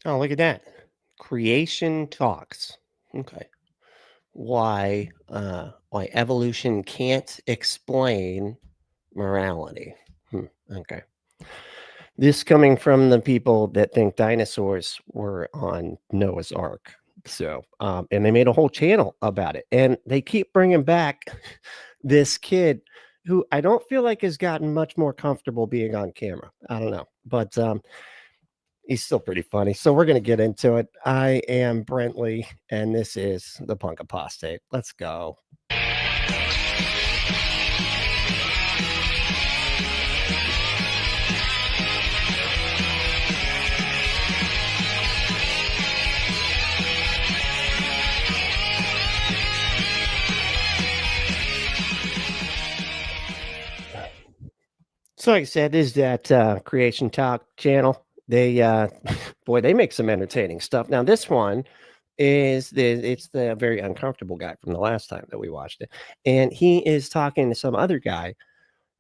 Oh, look at that. Creation talks. Okay. Why evolution can't explain morality. Okay. This coming from the people that think dinosaurs were on Noah's Ark. So, and they made a whole channel about it. And they keep bringing back this kid who I don't feel like has gotten much more comfortable being on camera. I don't know. But he's still pretty funny. So we're going to get into it. I am Brentley, and this is the Punk Apostate. Let's go. So like I said, this is that Creation Talk channel. They boy, they make some entertaining stuff. Now this one is it's the very uncomfortable guy from the last time that we watched it, and he is talking to some other guy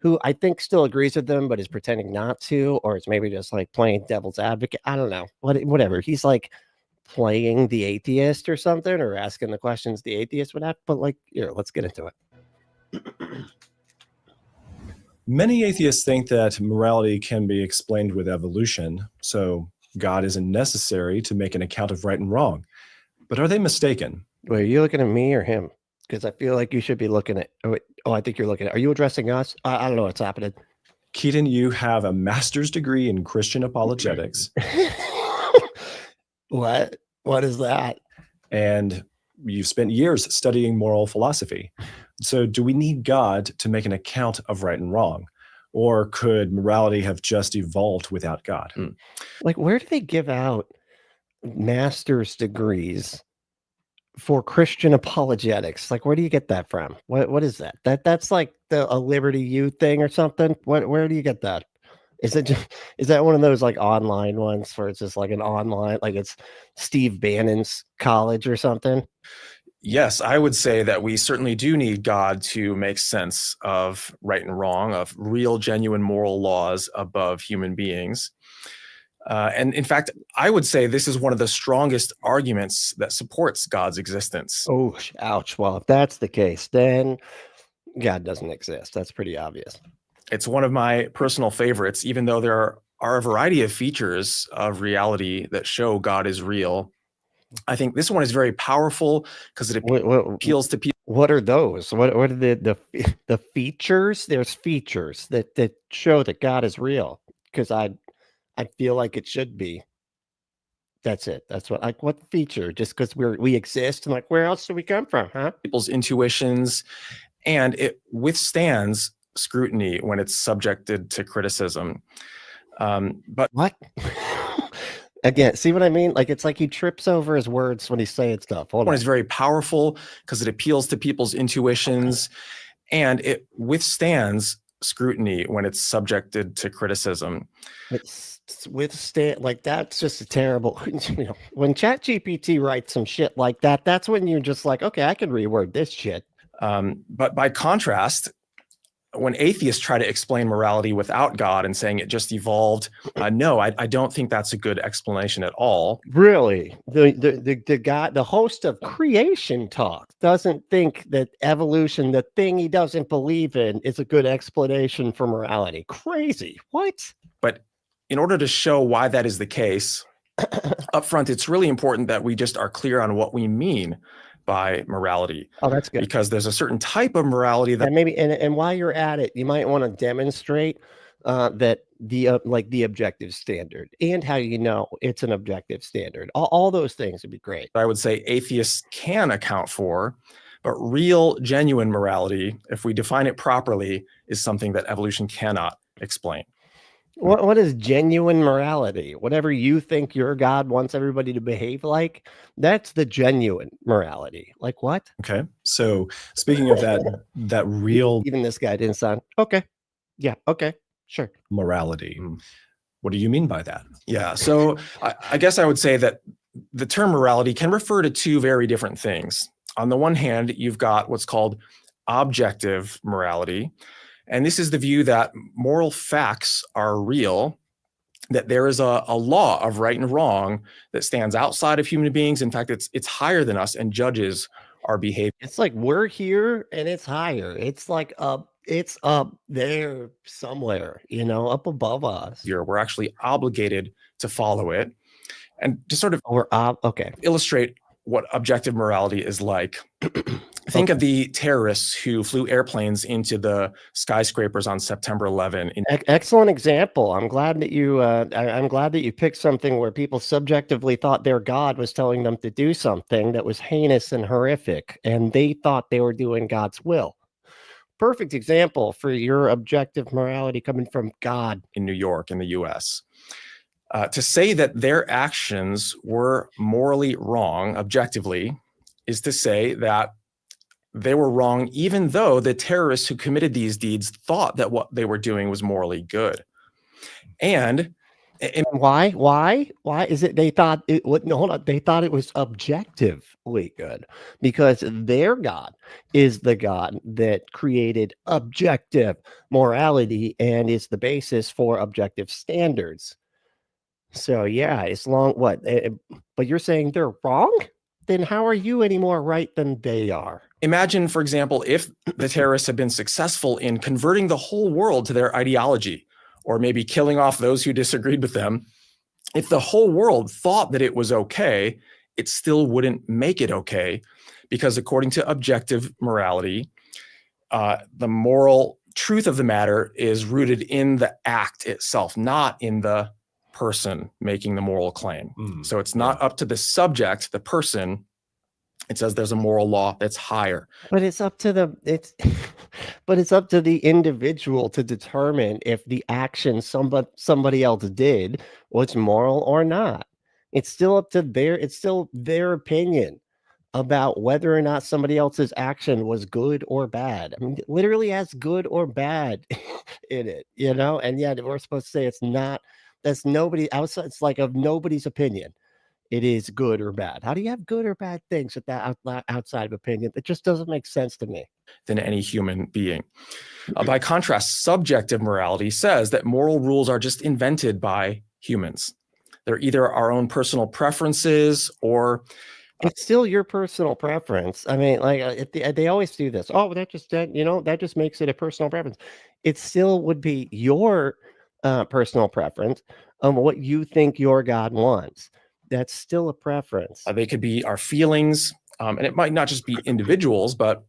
who I think still agrees with them, but is pretending not to, or it's maybe just like playing devil's advocate. I don't know, whatever. He's like playing the atheist or something, or asking the questions the atheist would have. But like, here, let's get into it. Many atheists think that morality can be explained with evolution, so God isn't necessary to make an account of right and wrong. But are they mistaken? Wait, are you looking at me or him? Because I feel like you should be looking at. Oh, I think you're looking at. Are you addressing us? I don't know what's happening. Keaton, you have a master's degree in Christian apologetics. What? What is that? And you've spent years studying moral philosophy. So do we need God to make an account of right and wrong? Or could morality have just evolved without God? Like, where do they give out master's degrees for Christian apologetics? Like, where do you get that from? What is that? That's like a Liberty U thing or something? Where do you get that? Is that one of those like online ones where it's just like an online, like it's Steve Bannon's college or something? Yes, I would say that we certainly do need God to make sense of right and wrong, of real, genuine moral laws above human beings. And in fact, I would say this is one of the strongest arguments that supports God's existence. Oh, ouch. Well, if that's the case, then God doesn't exist. That's pretty obvious. It's one of my personal favorites, even though there are a variety of features of reality that show God is real. I think this one is very powerful because it appeals to people. What are those? What are the features? There's features that show that God is real, because I feel like it should be. That's it. That's what feature? Just because we exist, and like, where else do we come from, huh? People's intuitions, and it withstands scrutiny when it's subjected to criticism. But what? Again, see what I mean? Like, it's like he trips over his words when he's saying stuff. One is very powerful because it appeals to people's intuitions, and it withstands scrutiny when it's subjected to criticism. It's withstand, like, that's just a terrible, when ChatGPT writes some shit like that, that's when you're just like, okay, I can reword this shit. But by contrast, when atheists try to explain morality without God and saying it just evolved, no, I don't think that's a good explanation at all. Really, the guy, the host of Creation Talk, doesn't think that evolution, the thing he doesn't believe in, is a good explanation for morality. Crazy. What? But in order to show why that is the case, up front, it's really important that we just are clear on what we mean by morality. Oh, that's good. Because there's a certain type of morality that maybe, and while you're at it, you might want to demonstrate that the objective standard, and how you know it's an objective standard. All those things would be great. I would say atheists can account for, but real, genuine morality, if we define it properly, is something that evolution cannot explain. What is genuine morality? Whatever you think your God wants everybody to behave like, that's the genuine morality. Like what? Okay. So speaking of that real, even this guy didn't sound okay. Yeah. Okay. Sure. Morality. What do you mean by that? Yeah. So I guess I would say that the term morality can refer to two very different things. On the one hand, you've got what's called objective morality. And this is the view that moral facts are real that there is a law of right and wrong that stands outside of human beings. In fact, it's higher than us and judges our behavior. It's like we're here and it's higher. It's like it's up there somewhere, up above us. We're actually obligated to follow it. And to sort of Okay. illustrate what objective morality is like, think of the terrorists who flew airplanes into the skyscrapers on September 11. Excellent example. I'm glad that I'm glad that you picked something where people subjectively thought their God was telling them to do something that was heinous and horrific, and they thought they were doing God's will. Perfect example for your objective morality coming from God. In New York, in the US. To say that their actions were morally wrong, objectively, is to say that they were wrong, even though the terrorists who committed these deeds thought that what they were doing was morally good. And why is it they thought it hold on, they thought it was objectively good because their God is the God that created objective morality and is the basis for objective standards. So yeah, it's long but you're saying they're wrong? Then how are you any more right than they are? Imagine, for example, if the terrorists had been successful in converting the whole world to their ideology, or maybe killing off those who disagreed with them. If the whole world thought that it was okay, it still wouldn't make it okay, because according to objective morality, the moral truth of the matter is rooted in the act itself, not in the person making the moral claim. So it's not up to the subject, the person. It says there's a moral law that's higher. But it's up to the individual to determine if the action somebody else did was moral or not. It's still up to their opinion about whether or not somebody else's action was good or bad. I mean, it literally has good or bad in it, and yet we're supposed to say it's not. That's nobody outside. It's like of nobody's opinion. It is good or bad. How do you have good or bad things with that outside of opinion? It just doesn't make sense to me. Than any human being. By contrast, subjective morality says that moral rules are just invented by humans. They're either our own personal preferences or it's still your personal preference. I mean, like they always do this. Oh, that just makes it a personal preference. It still would be your personal preference on what you think your God wants. That's still a preference. They could be our feelings, and it might not just be individuals, but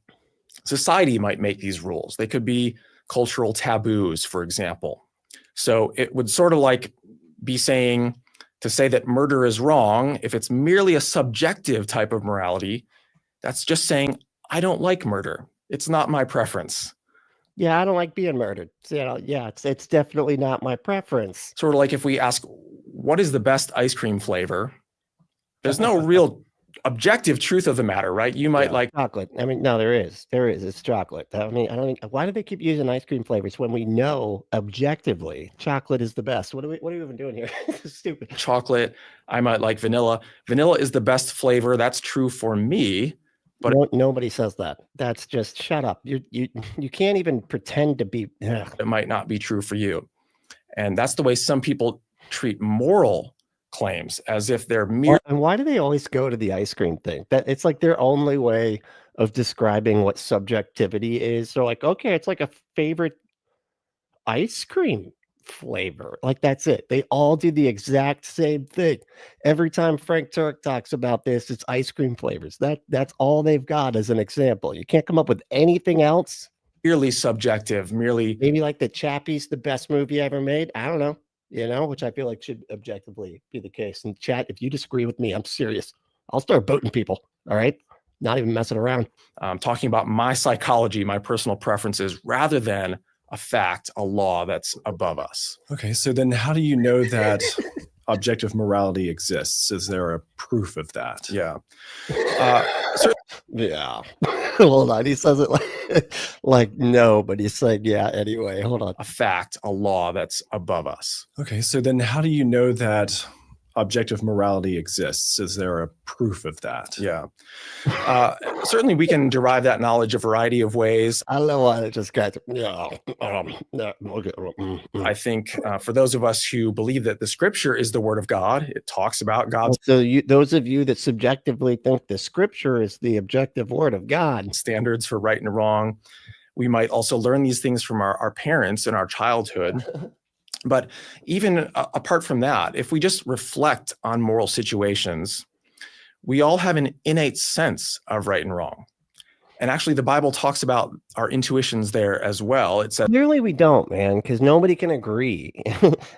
society might make these rules. They could be cultural taboos, for example. So it would sort of like be saying, to say that murder is wrong, if it's merely a subjective type of morality, that's just saying, I don't like murder. It's not my preference. Yeah, I don't like being murdered. It's definitely not my preference. Sort of like if we ask, what is the best ice cream flavor? There's no real objective truth of the matter, right? You might like chocolate. I mean, no, there is. It's chocolate. I mean, I don't think. Why do they keep using ice cream flavors when we know objectively chocolate is the best? What are we even doing here? This is stupid. Chocolate. I might like vanilla. Vanilla is the best flavor. That's true for me. But nobody says that. That's just shut up. You can't even pretend to be. Ugh. It might not be true for you, and that's the way some people treat moral claims, as if they're mere. And why do they always go to the ice cream thing? That it's like their only way of describing what subjectivity is. They're like, okay, it's like a favorite ice cream flavor. Like that's it. They all do the exact same thing. Every time Frank Turk talks about this, it's ice cream flavors. That's all they've got as an example. You can't come up with anything else. Merely subjective, merely maybe like the Chappie's the best movie ever made. I don't know. Which I feel like should objectively be the case. And chat, if you disagree with me, I'm serious. I'll start voting people. All right. Not even messing around. I'm talking about my psychology, my personal preferences, rather than a fact, a law that's above us. Okay. So then how do you know that objective morality exists? Is there a proof of that? Yeah. Yeah. Hold on. He says it like no, but he's saying yeah anyway. Hold on. A fact, a law that's above us. Okay. So then how do you know that objective morality exists? Is there a proof of that? Yeah. Certainly we can derive that knowledge a variety of ways. I don't know why it just got okay. I think for those of us who believe that the scripture is the word of God, it talks about God's So those of you that subjectively think the scripture is the objective word of God, standards for right and wrong. We might also learn these things from our parents in our childhood. But even apart from that, if we just reflect on moral situations, we all have an innate sense of right and wrong. And actually, the Bible talks about our intuitions there as well. It says, clearly we don't, man, because nobody can agree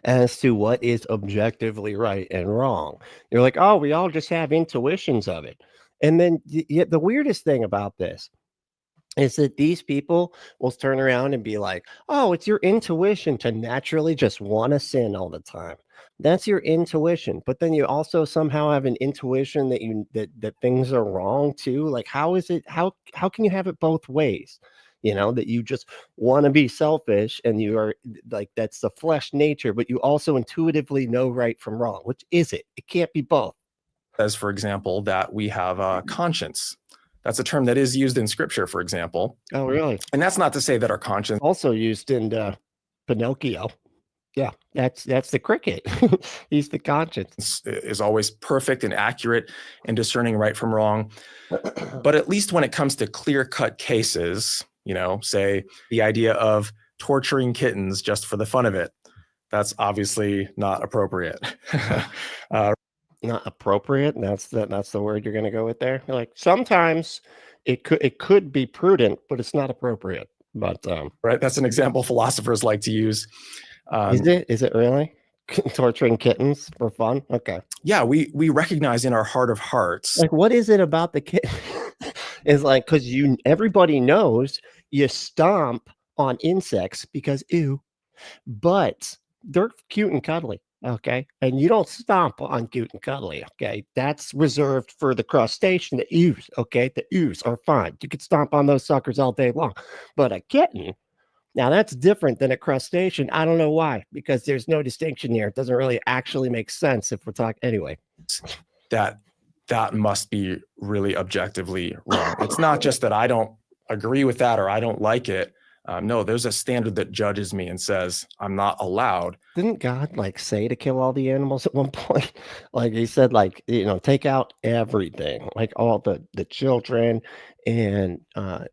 as to what is objectively right and wrong. You're like, oh, we all just have intuitions of it. And then the weirdest thing about this is that these people will turn around and be like, oh, it's your intuition to naturally just want to sin all the time. That's your intuition. But then you also somehow have an intuition that that things are wrong too. Like, how is it? How can you have it both ways? You know, that you just want to be selfish and you are like, that's the flesh nature, but you also intuitively know right from wrong. Which is it? It can't be both. as for example, that we have a conscience. That's a term that is used in scripture, for example. Oh, really? And that's not to say that our conscience Also used in Pinocchio. Yeah, that's the cricket. He's the conscience. is always perfect and accurate in discerning right from wrong. But at least when it comes to clear-cut cases, you know, say the idea of torturing kittens just for the fun of it, that's obviously not appropriate. Not appropriate. That's the word you're going to go with there. You're like, sometimes it could be prudent, but it's not appropriate. But right, that's an example philosophers like to use. Is it really torturing kittens for fun? Okay. Yeah, we recognize in our heart of hearts. Like, what is it about the kitten? It's like, because everybody knows you stomp on insects because ew, but they're cute and cuddly. Okay. And you don't stomp on cute and cuddly. Okay. That's reserved for the crustacean, the ews. Okay. The ews are fine. You can stomp on those suckers all day long. But a kitten, now that's different than a crustacean. I don't know why, because there's no distinction here. It doesn't really actually make sense if we're talking anyway. That must be really objectively wrong. It's not just that I don't agree with that or I don't like it. No, there's a standard that judges me and says I'm not allowed. Didn't God say to kill all the animals at one point? Like he said, take out everything, like all the children and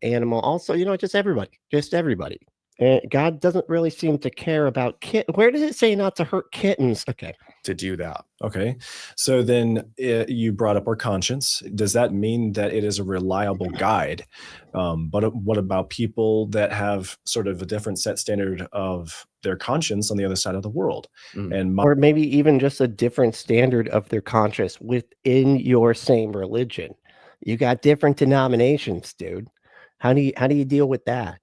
animal. Also, just everybody. And God doesn't really seem to care about Where does it say not to hurt kittens? Okay. To do that. Okay. So then you brought up our conscience. Does that mean that it is a reliable guide? But what about people that have sort of a different set standard of their conscience on the other side of the world? Or maybe even just a different standard of their conscience within your same religion. You got different denominations, dude. How do you deal with that?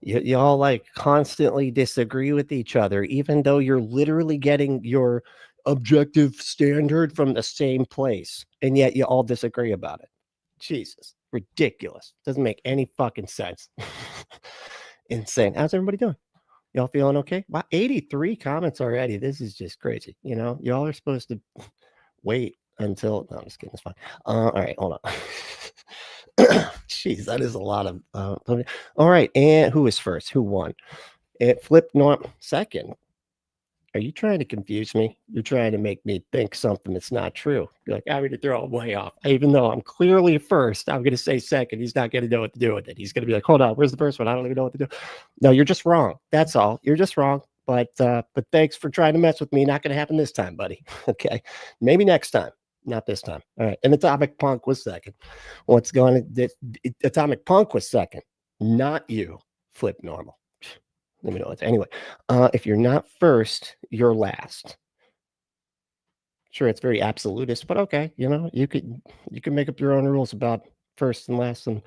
You all constantly disagree with each other, even though you're literally getting your objective standard from the same place, and yet you all disagree about it. Jesus, ridiculous. Doesn't make any fucking sense. Insane. How's everybody doing? Y'all feeling okay? Wow, 83 comments already. This is just crazy. Y'all are supposed to wait until. No, I'm just kidding. It's fine. All right, hold on. Jeez, that is a lot of. All right, and who is first? Who won? It flipped norm second. Are you trying to confuse me? You're trying to make me think something that's not true. You're like, I'm going to throw him way off. Even though I'm clearly first, I'm going to say second. He's not going to know what to do with it. He's going to be like, hold on, where's the first one? I don't even know what to do. No, you're just wrong. That's all. You're just wrong. But thanks for trying to mess with me. Not going to happen this time, buddy. Okay. Maybe next time. Not this time. All right. And Atomic Punk was second. What's going on? Atomic Punk was second. Not you. Flip normal. Let me know. Anyway, if you're not first, you're last. Sure, it's very absolutist, but okay. You can make up your own rules about first and last and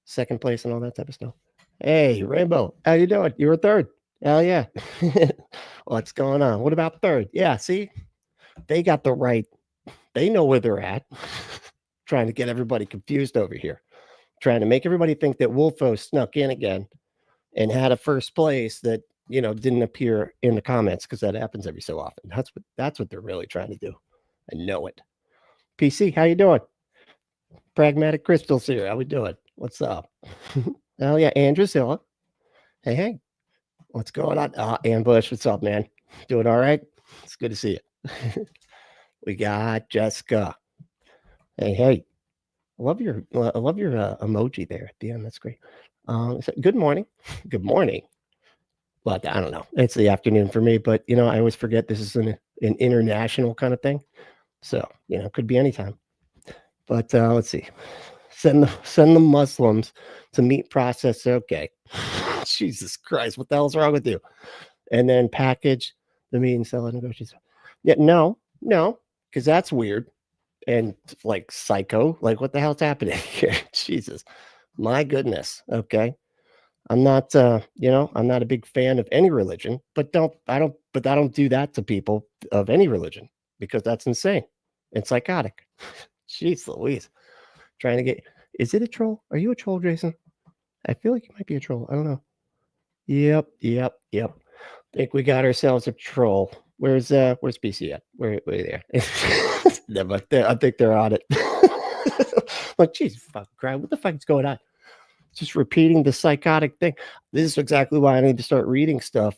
second place and all that type of stuff. Hey, Rainbow, how you doing? You were third. Hell yeah. What's going on? What about third? Yeah, see, they got the right. They know where they're at. Trying to get everybody confused over here. Trying to make everybody think that Wolfo snuck in again and had a first place that, didn't appear in the comments, because that happens every so often. That's what they're really trying to do. I know it. PC, how you doing? Pragmatic Crystals here. How we doing? What's up? Oh yeah, Andrewzilla. Hey. What's going on? Ambush, what's up, man? Doing all right? It's good to see you. We got Jessica. Hey. I love your emoji there at the end. That's great. Good morning. Good morning. But I don't know. It's the afternoon for me, but I always forget this is an international kind of thing. So, it could be anytime. But let's see. Send the Muslims to meat process. Okay. Jesus Christ, what the hell's wrong with you? And then package the meat and sell it. Negotiate. Yeah, no, because that's weird. And like psycho, like what the hell's happening here? Jesus, my goodness. Okay. I'm not, I'm not a big fan of any religion, but I don't do that to people of any religion because that's insane and psychotic. Jeez Louise. Trying to get, is it a troll? Are you a troll, Jason? I feel like you might be a troll. I don't know. Yep. Think we got ourselves a troll. Where's BC at? Where there? I think they're on it. Like, geez, fucking crap. What the fuck is going on? Just repeating the psychotic thing. This is exactly why I need to start reading stuff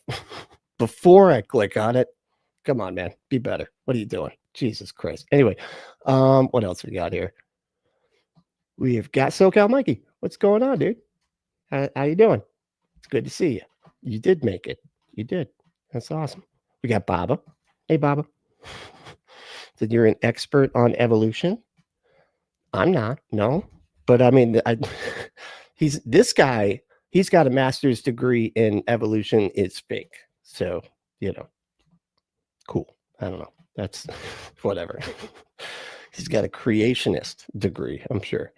before I click on it. Come on, man. Be better. What are you doing? Jesus Christ. Anyway, what else we got here? We've got SoCal Mikey. What's going on, dude? How you doing? It's good to see you. You did make it. You did. That's awesome. We got Baba. Hey, Baba. Said you're an expert on evolution. I'm not. No. But I mean, he's got a master's degree in evolution. It's fake. So, cool. I don't know. That's whatever. He's got a creationist degree, I'm sure.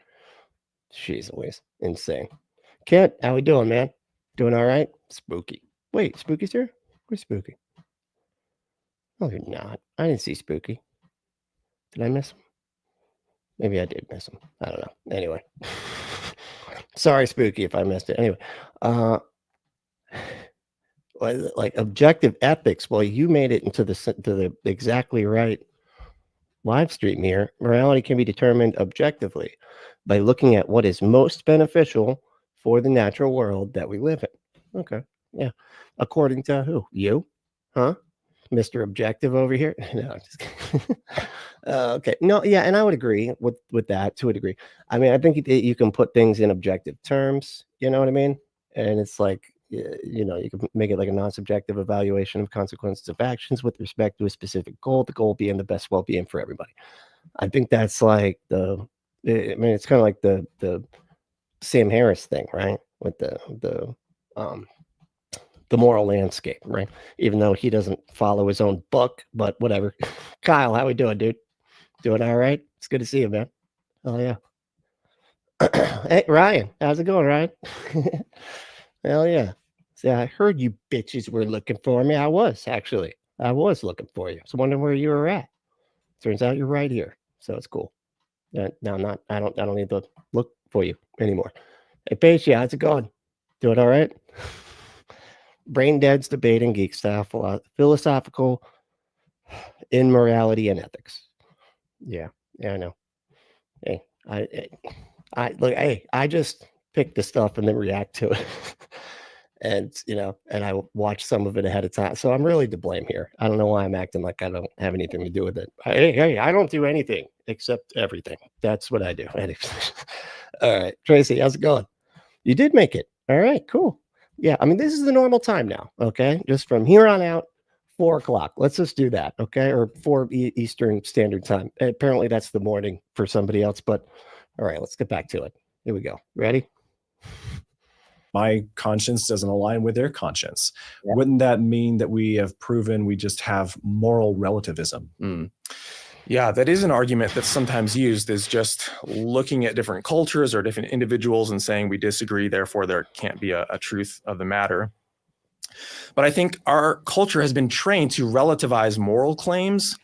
Jeez Louise. Insane. Kent, how we doing, man? Doing all right? Spooky. Wait, Spooky's here? Where's Spooky? No, you're not. I didn't see Spooky. Did I miss him? Maybe I did miss him. I don't know. Anyway. Sorry, Spooky, if I missed it. Anyway. Like objective ethics. Well, you made it into the exactly right live stream here. Morality can be determined objectively by looking at what is most beneficial for the natural world that we live in. Okay. Yeah. According to who? You? Huh? Mr. Objective over here? No, I'm just kidding. Okay. No, yeah, and I would agree with that to a degree. I mean, I think you can put things in objective terms, you know what I mean? And it's like, you can make it like a non-subjective evaluation of consequences of actions with respect to a specific goal, the goal being the best well-being for everybody. I think that's like it's kind of like the Sam Harris thing, right? With the moral landscape, right? Even though he doesn't follow his own book, but whatever. Kyle, how we doing, dude? Doing all right? It's good to see you, man. Oh yeah. Hey, Ryan, how's it going, Ryan? Hell yeah. See, I heard you bitches were looking for me. I was looking for you. I was wondering where you were at. Turns out you're right here. So it's cool. Now I'm not, I don't need to look for you anymore. Hey, Paige, how's it going? Doing all right? Brain Dead's debating geek style philosophical immorality and ethics. Yeah, I know. Hey, I just pick the stuff and then react to it. And I watch some of it ahead of time. So I'm really to blame here. I don't know why I'm acting like I don't have anything to do with it. Hey, I don't do anything except everything. That's what I do. All right, Tracy, how's it going? You did make it. All right, cool. Yeah, I mean, this is the normal time now. Okay, just from here on out, 4 o'clock. Let's just do that. Okay, or 4 Eastern Standard Time. Apparently, that's the morning for somebody else. But all right, let's get back to it. Here we go. Ready? My conscience doesn't align with their conscience. Yeah. Wouldn't that mean that we have proven we just have moral relativism? Yeah, that is an argument that's sometimes used, is just looking at different cultures or different individuals and saying we disagree, therefore there can't be a truth of the matter. But I think our culture has been trained to relativize moral claims.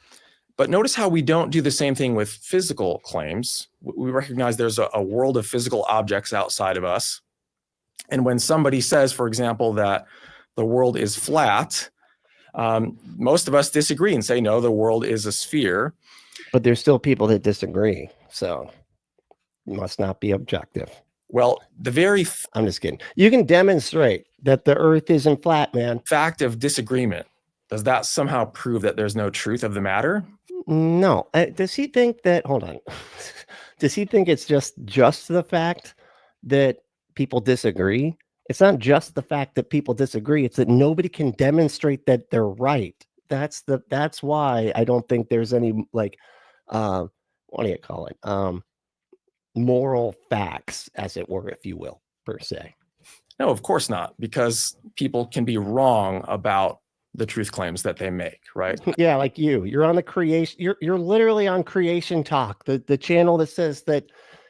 But notice how we don't do the same thing with physical claims. We recognize there's a world of physical objects outside of us. And when somebody says, for example, that the world is flat, most of us disagree and say, no, the world is a sphere. But there's still people that disagree. So it must not be objective. Well, the very I'm just kidding. You can demonstrate that the earth isn't flat, man. fact of disagreement, does that somehow prove that there's no truth of the matter? No. Does he think that, hold on. Does he think it's just the fact that people disagree? It's not just the fact that people disagree. It's that nobody can demonstrate that they're right. That's why I don't think there's any like, what do you call it? Moral facts, as it were, if you will, per se. No, of course not, because people can be wrong about the truth claims that they make, right? Yeah, like you're on the creation, you're literally on Creation Talk, the channel that says that,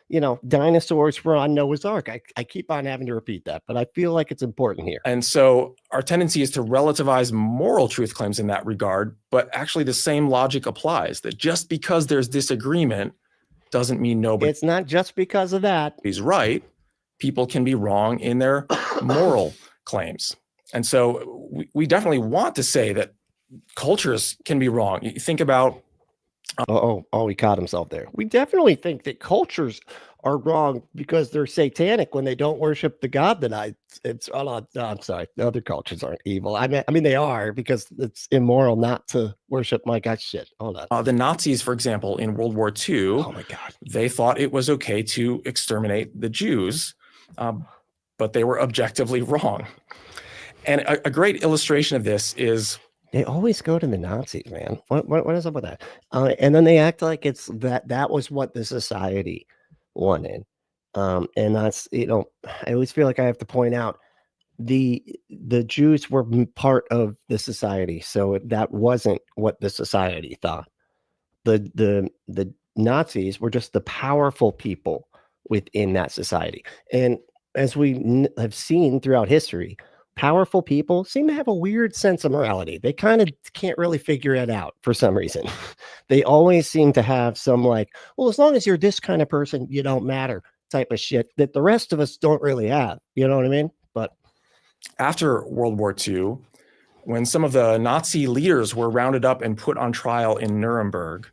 you know, dinosaurs were on Noah's Ark. I keep on having to repeat that, but I feel like it's important here. And so our tendency is to relativize moral truth claims in that regard, but actually the same logic applies, that just because there's disagreement doesn't mean nobody It's not just because of that. is right. People can be wrong in their moral claims. And so we definitely want to say that cultures can be wrong. You think about He caught himself there. We definitely think that cultures are wrong because they're satanic when they don't worship the God that I'm sorry, the other cultures aren't evil. I mean they are, because it's immoral not to worship my God. Shit. Hold on. the Nazis, for example, in World War II, Oh my God. they thought it was okay to exterminate the Jews, but they were objectively wrong. And a great illustration of this is They always go to the Nazis, man. What is up with that? And then they act like it's that was what the society wanted. And that's, you know, I always feel like I have to point out the Jews were part of the society, so that wasn't what the society thought. The Nazis were just the powerful people within that society. And as we have seen throughout history, powerful people seem to have a weird sense of morality. They kind of can't really figure it out for some reason. They always seem to have some like, well, as long as you're this kind of person, you don't matter type of shit that the rest of us don't really have. You know what I mean? But after World War II, when some of the Nazi leaders were rounded up and put on trial in Nuremberg,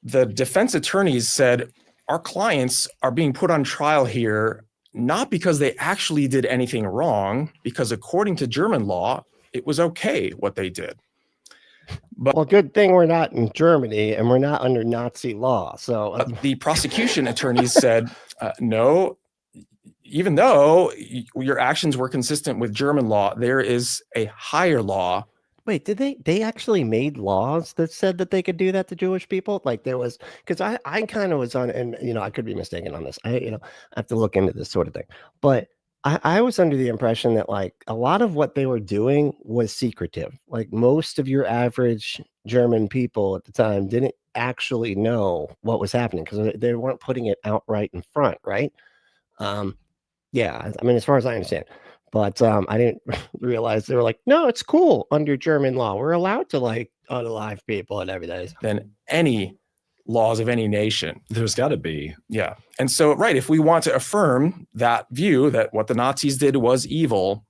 the defense attorneys said, our clients are being put on trial here not because they actually did anything wrong, because according to German law, it was okay what they did. But well, good thing we're not in Germany and we're not under Nazi law. So the prosecution attorneys said, no, even though your actions were consistent with German law, there is a higher law. wait, did they actually made laws that said that they could do that to Jewish people? Like there was, because I kind of was on, and you know, I could be mistaken on this. I have to look into this sort of thing. But I was under the impression that like a lot of what they were doing was secretive. Like most of your average German people at the time didn't actually know what was happening because they weren't putting it outright in front, right? Yeah, I mean, as far as I understand. But I didn't realize they were like, no, it's cool under German law. We're allowed to like unalive people and everything. Than any laws of any nation. There's got to be. Yeah. And so, right, if we want to affirm that view that what the Nazis did was evil,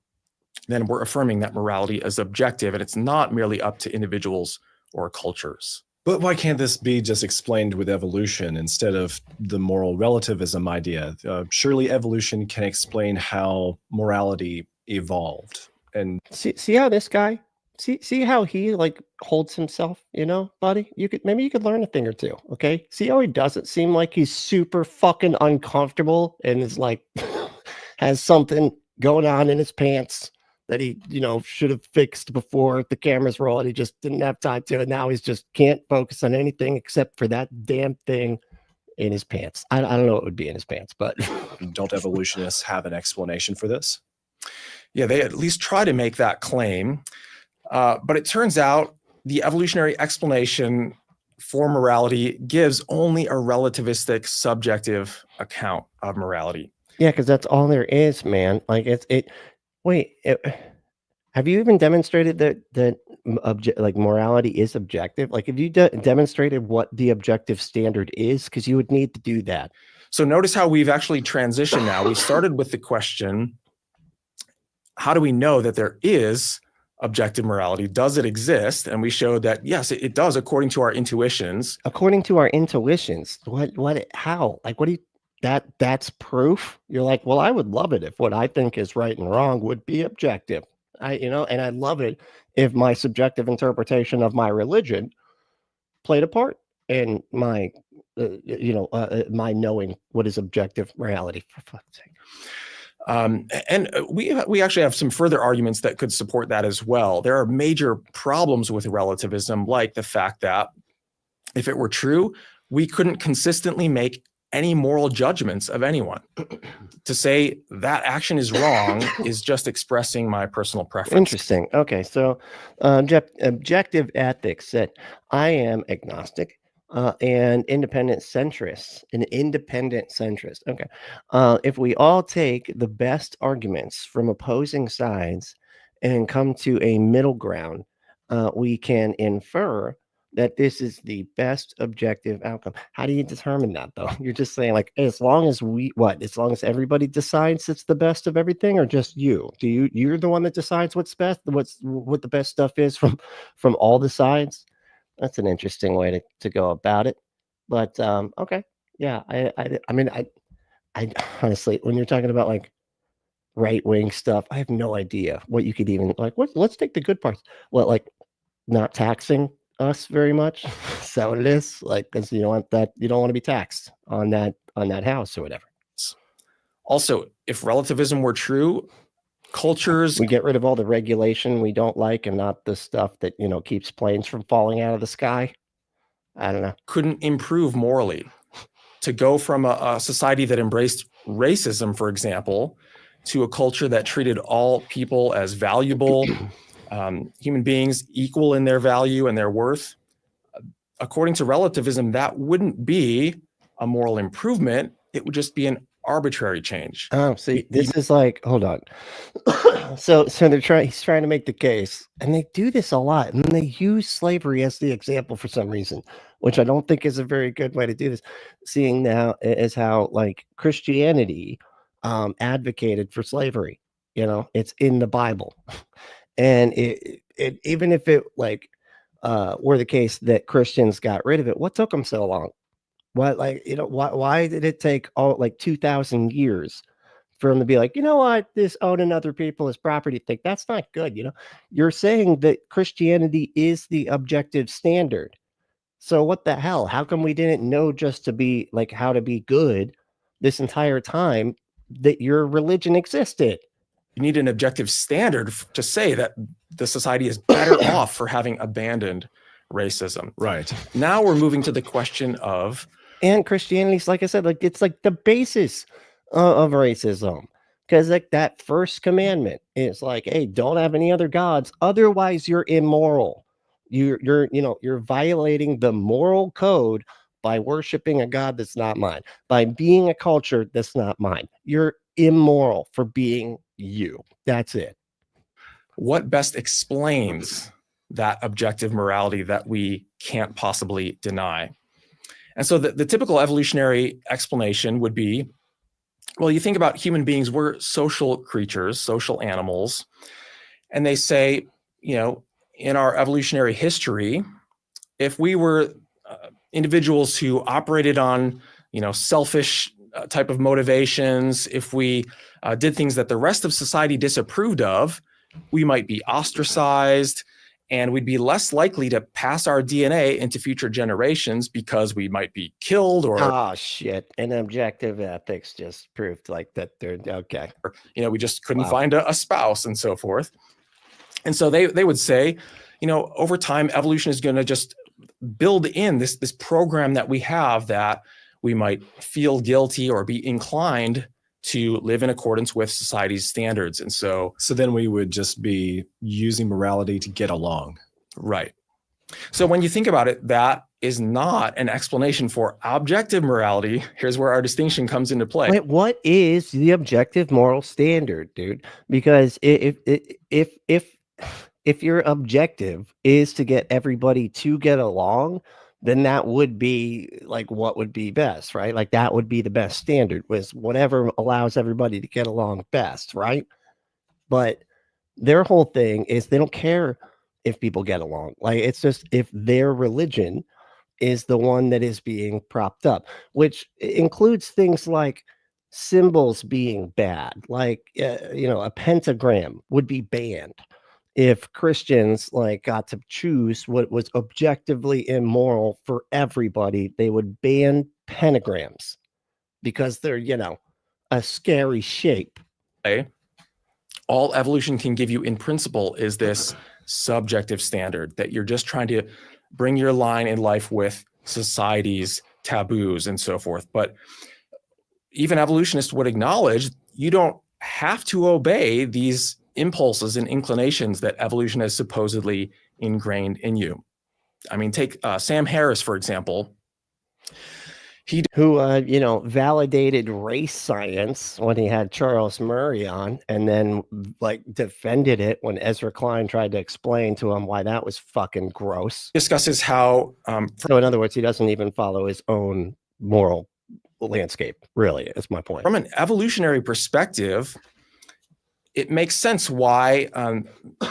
then we're affirming that morality is objective and it's not merely up to individuals or cultures. But why can't this be just explained with evolution instead of the moral relativism idea? Surely evolution can explain how morality evolved. And see how this guy, see how he like holds himself, you know, buddy? Maybe you could learn a thing or two, okay? See how he doesn't seem like he's super fucking uncomfortable and is like has something going on in his pants that he, you know, should have fixed before the cameras roll and he just didn't have time to. And now he's just can't focus on anything except for that damn thing in his pants. I don't know what would be in his pants, but don't evolutionists have an explanation for this? Yeah, they at least try to make that claim. But it turns out the evolutionary explanation for morality gives only a relativistic, subjective account of morality. Yeah, because that's all there is, man. Like have you even demonstrated that like morality is objective? Like, have you demonstrated what the objective standard is? Because you would need to do that. So notice how we've actually transitioned now. We started with the question, how do we know that there is objective morality? Does it exist? And we showed that, yes, it does, according to our intuitions. According to our intuitions, how? Like, what do you, that's proof? You're like, well, I would love it if what I think is right and wrong would be objective. And I love it if my subjective interpretation of my religion played a part in my, my knowing what is objective morality, for fuck's sake. And we actually have some further arguments that could support that as well. There are major problems with relativism, like the fact that if it were true, we couldn't consistently make any moral judgments of anyone. To say that action is wrong is just expressing my personal preference. Interesting. Okay, so objective ethics said, I am agnostic and independent centrist. An independent centrist. Okay. If we all take the best arguments from opposing sides and come to a middle ground, we can infer that this is the best objective outcome. How do you determine that, though? You're just saying, like, as long as as long as everybody decides it's the best of everything, or just you? You're the one that decides what's best, what the best stuff is from all the sides? That's an interesting way to go about it. But okay, yeah. I mean, I honestly, when you're talking about like right-wing stuff, I have no idea what you could even like. Let's take the good parts. Well, like not taxing us very much. So what it is, like, because you don't want to be taxed on that house or whatever. Also, if relativism were true, cultures, we get rid of all the regulation we don't like and not the stuff that keeps planes from falling out of the sky. I don't know. Couldn't improve morally. To go from a society that embraced racism, for example, to a culture that treated all people as valuable human beings, equal in their value and their worth. According to relativism, that wouldn't be a moral improvement. It would just be an arbitrary change. Oh, see, this is like, hold on. So he's trying to make the case, and they do this a lot, and they use slavery as the example for some reason, which I don't think is a very good way to do this. Seeing now is how like Christianity advocated for slavery. It's in the Bible. And it even if it like were the case that Christians got rid of it, what took them so long? Why did it take all like 2,000 years for them to be like, what, this owning other people is property thing? That's not good. You're saying that Christianity is the objective standard. So what the hell? How come we didn't know just to be like how to be good this entire time that your religion existed? You need an objective standard to say that the society is better off for having abandoned racism. Right. Now we're moving to the question of... And Christianity's, like I said, like it's like the basis of racism. Because like that first commandment is like, hey, don't have any other gods. Otherwise, you're immoral. You're violating the moral code by worshiping a God that's not mine, by being a culture that's not mine. You're immoral for being you. That's it. What best explains that objective morality that we can't possibly deny? And so the typical evolutionary explanation would be, well, you think about human beings, we're social creatures, social animals. And they say, in our evolutionary history, if we were individuals who operated on, selfish type of motivations, if we did things that the rest of society disapproved of, we might be ostracized, and we'd be less likely to pass our DNA into future generations because we might be killed or... Oh, shit. And objective ethics just proved like that they're okay. Or, we just couldn't find a spouse and so forth. And so they would say, over time, evolution is going to just build in this program that we have that we might feel guilty or be inclined to live in accordance with society's standards. And so then we would just be using morality to get along. Right. So when you think about it, that is not an explanation for objective morality. Here's where our distinction comes into play. Wait, what is the objective moral standard, dude? Because if your objective is to get everybody to get along, then that would be like what would be best, right? Like that would be the best standard, was whatever allows everybody to get along best, right? But Their whole thing is they don't care if people get along. Like, it's just if their religion is the one that is being propped up, which includes things like symbols being bad. Like, a pentagram would be banned if Christians like got to choose what was objectively immoral for everybody. They would ban pentagrams because they're, a scary shape. All evolution can give you in principle is this subjective standard that you're just trying to bring your line in life with society's taboos and so forth. But even evolutionists would acknowledge you don't have to obey these impulses and inclinations that evolution has supposedly ingrained in you. I mean, take Sam Harris, for example. Who, validated race science when he had Charles Murray on, and then like defended it when Ezra Klein tried to explain to him why that was fucking gross. Discusses how, so in other words, he doesn't even follow his own moral landscape, really, is my point. From an evolutionary perspective, it makes sense why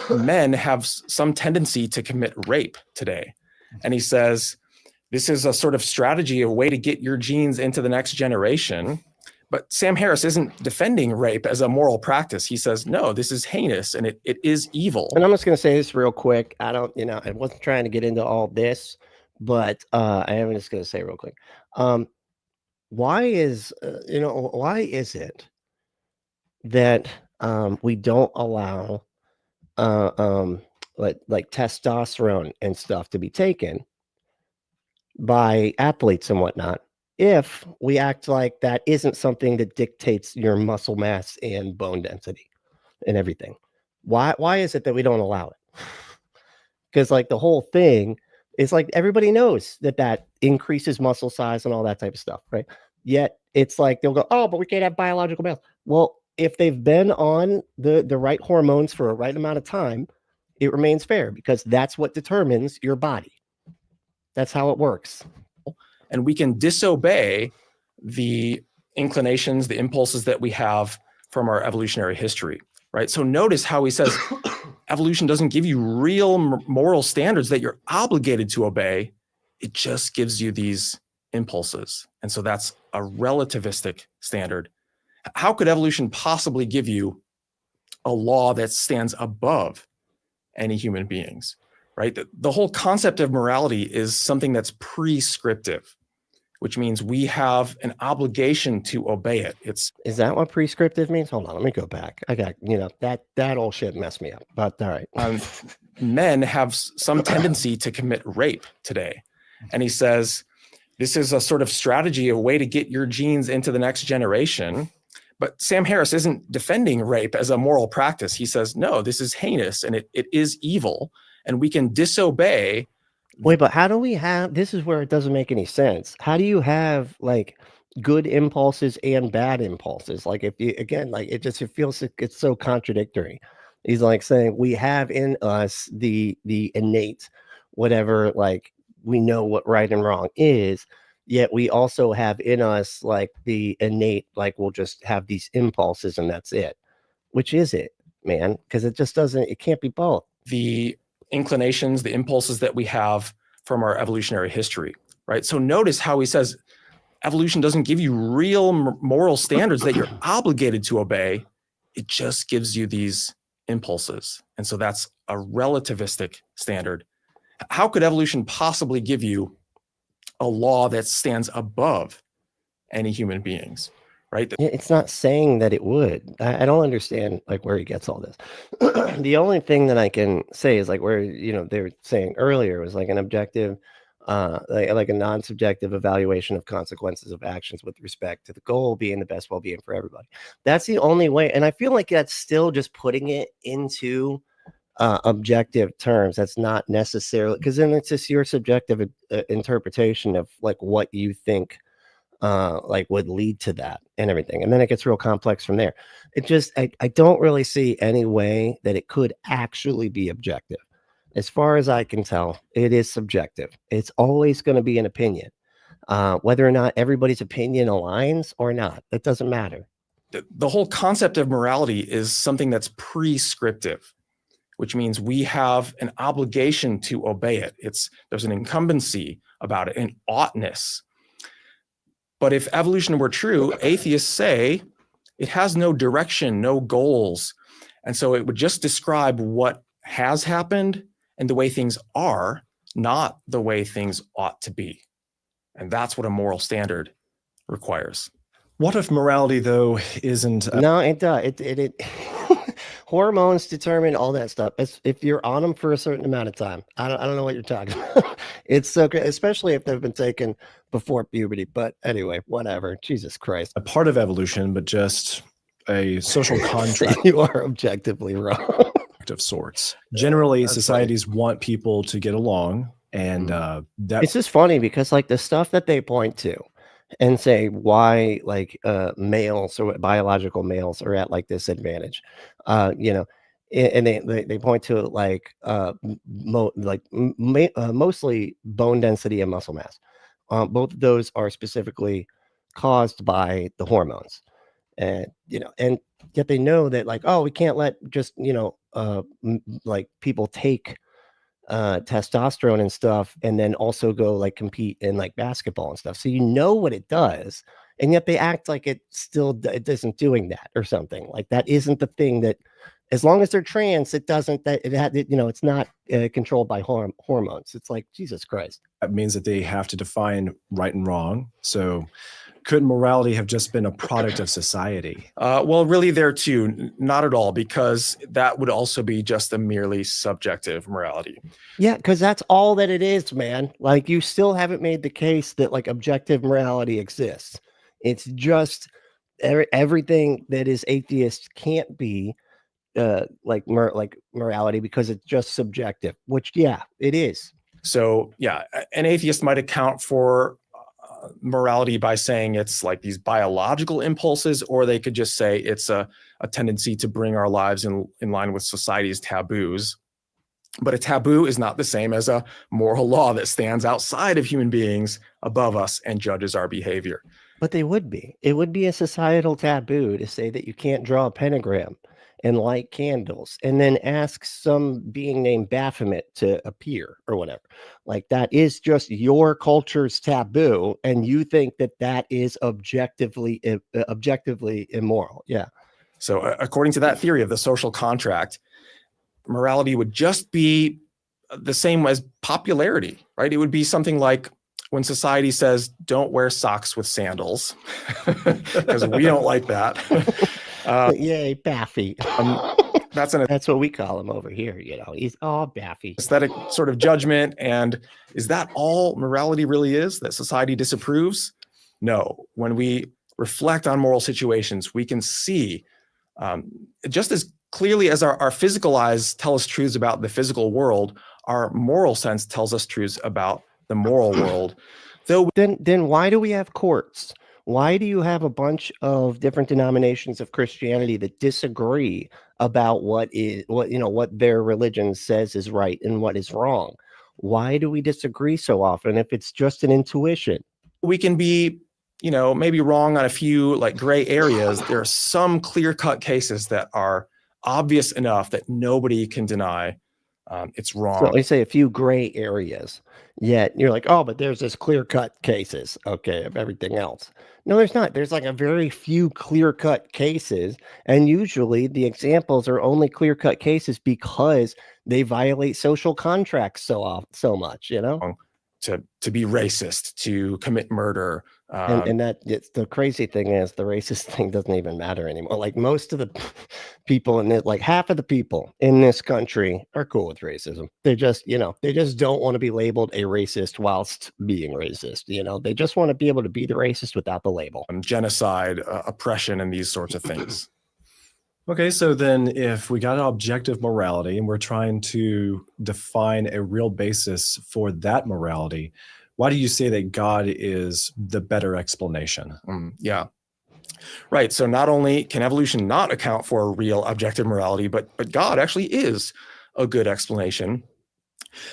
men have some tendency to commit rape today. And he says, this is a sort of strategy, a way to get your genes into the next generation. But Sam Harris isn't defending rape as a moral practice. He says, no, this is heinous and it is evil. And I'm just going to say this real quick. I wasn't trying to get into all this, but I am just going to say real quick. Why is it that we don't allow like testosterone and stuff to be taken by athletes and whatnot, if we act like that isn't something that dictates your muscle mass and bone density and everything? Why is it that we don't allow it? Because like the whole thing is like everybody knows that increases muscle size and all that type of stuff, right? Yet it's like they'll go, oh, but we can't have biological males. Well, if they've been on the right hormones for a right amount of time, it remains fair, because that's what determines your body. That's how it works. And we can disobey the inclinations, the impulses that we have from our evolutionary history, right? So notice how he says evolution doesn't give you real moral standards that you're obligated to obey. It just gives you these impulses. And so that's a relativistic standard. How could evolution possibly give you a law that stands above any human beings? Right? The whole concept of morality is something that's prescriptive, which means we have an obligation to obey it. Is that what prescriptive means? Hold on, let me go back. I got, that old shit messed me up, but all right. Men have some tendency to commit rape today. And he says, this is a sort of strategy, a way to get your genes into the next generation. But Sam Harris isn't defending rape as a moral practice. He says, no, this is heinous and it is evil. And we can disobey. Wait, but how do we have, this is where it doesn't make any sense. How do you have like good impulses and bad impulses? Like if you, again, like it feels like it's so contradictory. He's like saying we have in us the innate, whatever, like we know what right and wrong is, yet we also have in us like the innate, like we'll just have these impulses and that's it. Which is it, man? Because it just doesn't, it can't be both. The inclinations, the impulses that we have from our evolutionary history, right? So notice how he says evolution doesn't give you real moral standards that you're obligated to obey. It just gives you these impulses. And so that's a relativistic standard. How could evolution possibly give you a law that stands above any human beings? Right? It's not saying that it would. I don't understand like where he gets all this. The only thing that I can say is like where, they were saying earlier was like an objective, like a non-subjective evaluation of consequences of actions with respect to the goal being the best well-being for everybody. That's the only way. And I feel like that's still just putting it into objective terms. That's not necessarily, because then it's just your subjective interpretation of like what you think like would lead to that and everything. And then it gets real complex from there. It just, I don't really see any way that it could actually be objective. As far as I can tell, it is subjective. It's always going to be an opinion. Whether or not everybody's opinion aligns or not, that doesn't matter. the whole concept of morality is something that's prescriptive, which means we have an obligation to obey it. There's an incumbency about it, an oughtness. But if evolution were true, atheists say it has no direction, no goals. And so it would just describe what has happened and the way things are, not the way things ought to be. And that's what a moral standard requires. What if morality, though, isn't... No, it does. It hormones determine all that stuff. If you're on them for a certain amount of time, I don't know what you're talking about. It's so great, especially if they've been taken before puberty. But anyway, whatever. Jesus Christ. a part of evolution, but just a social contract You are objectively wrong. of sorts. Generally, That's societies want people to get along, and that It's just funny because like the stuff that they point to and say why like males or biological males are at like this advantage, you know, and they point to like mostly bone density and muscle mass. Both of those are specifically caused by the hormones, and you know, and yet they know that like, oh, we can't let just, you know, like people take testosterone and stuff and then also go like compete in like basketball and stuff, so you know what it does, and yet they act like it isn't doing that or something. Like that isn't the thing that, as long as they're trans, it doesn't, that it had, you know, it's not controlled by hormones. It's like, Jesus Christ. that means that they have to define right and wrong. So could morality have just been a product of society? Well, really there too, not at all, because that would also be just a merely subjective morality. Yeah, because that's all that it is, man. Like you still haven't made the case that like objective morality exists. It's just everything that is atheist can't be like morality because it's just subjective, which yeah, it is. So yeah, an atheist might account for morality by saying it's like these biological impulses, or they could just say it's a tendency to bring our lives in line with society's taboos. But a taboo is not the same as a moral law that stands outside of human beings above us and judges our behavior. But they would be. It would be a societal taboo to say that you can't draw a pentagram and light candles and then ask some being named Baphomet to appear or whatever. Like that is just your culture's taboo, and you think that that is objectively immoral. Yeah. So according to that theory of the social contract, morality would just be the same as popularity, right? It would be something like when society says, don't wear socks with sandals, because we don't like that. Yay, Baffy. That's what we call him over here. You know, he's all Baffy. Aesthetic sort of judgment. And is that all morality really is, that society disapproves? No. When we reflect on moral situations, we can see just as clearly as our physical eyes tell us truths about the physical world, our moral sense tells us truths about the moral world. Though then why do we have courts? Why do you have a bunch of different denominations of Christianity that disagree about what their religion says is right and what is wrong? Why do we disagree so often if it's just an intuition? We can be, maybe wrong on a few like gray areas. There are some clear-cut cases that are obvious enough that nobody can deny it's wrong. So I say a few gray areas, yet you're like, oh, but there's this clear-cut cases, okay, of everything else. No, there's not. There's like a very few clear-cut cases, and usually the examples are only clear-cut cases because they violate social contracts so much, To be racist, to commit murder. And the crazy thing is the racist thing doesn't even matter anymore. Like most of the people in it, like half of the people in this country are cool with racism. They just, they just don't want to be labeled a racist whilst being racist. They just want to be able to be the racist without the label. Genocide, oppression, and these sorts of things. Okay, so then if we got objective morality and we're trying to define a real basis for that morality, why do you say that God is the better explanation? Yeah. Right. So not only can evolution not account for real objective morality, but God actually is a good explanation.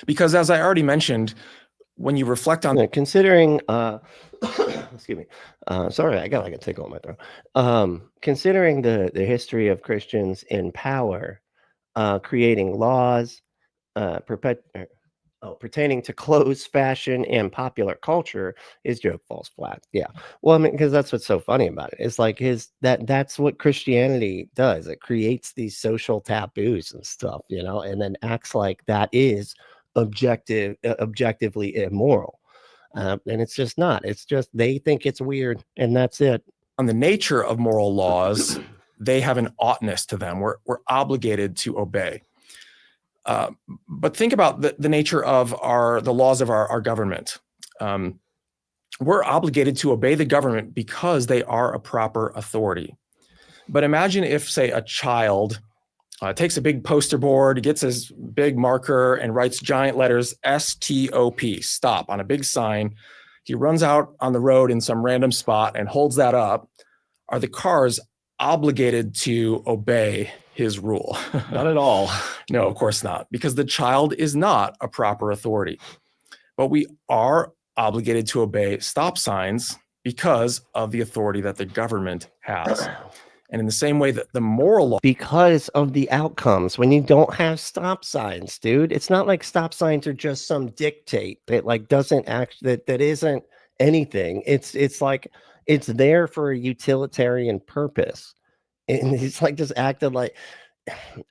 Because as I already mentioned, when you reflect on considering excuse me, sorry, I got like a tickle in my throat. Considering the history of Christians in power, creating laws pertaining to clothes, fashion, and popular culture, his joke falls flat. Yeah, well, I mean, because that's what's so funny about it. It's like that's what Christianity does. It creates these social taboos and stuff, and then acts like that is objectively immoral. And it's just not. It's just they think it's weird, and that's it. on the nature of moral laws, they have an oughtness to them. We're obligated to obey. But think about the nature of the laws of our government. We're obligated to obey the government because they are a proper authority. But imagine if, say, a child takes a big poster board, gets his big marker and writes giant letters STOP, stop, on a big sign. He runs out on the road in some random spot and holds that up. Are the cars obligated to obey his rule? Not at all. No, of course not, because the child is not a proper authority. But we are obligated to obey stop signs because of the authority that the government has. And in the same way that the moral law, because of the outcomes, when you don't have stop signs, dude, it's not like stop signs are just some dictate that like doesn't act, that isn't anything. It's like it's there for a utilitarian purpose. And it's like just acted like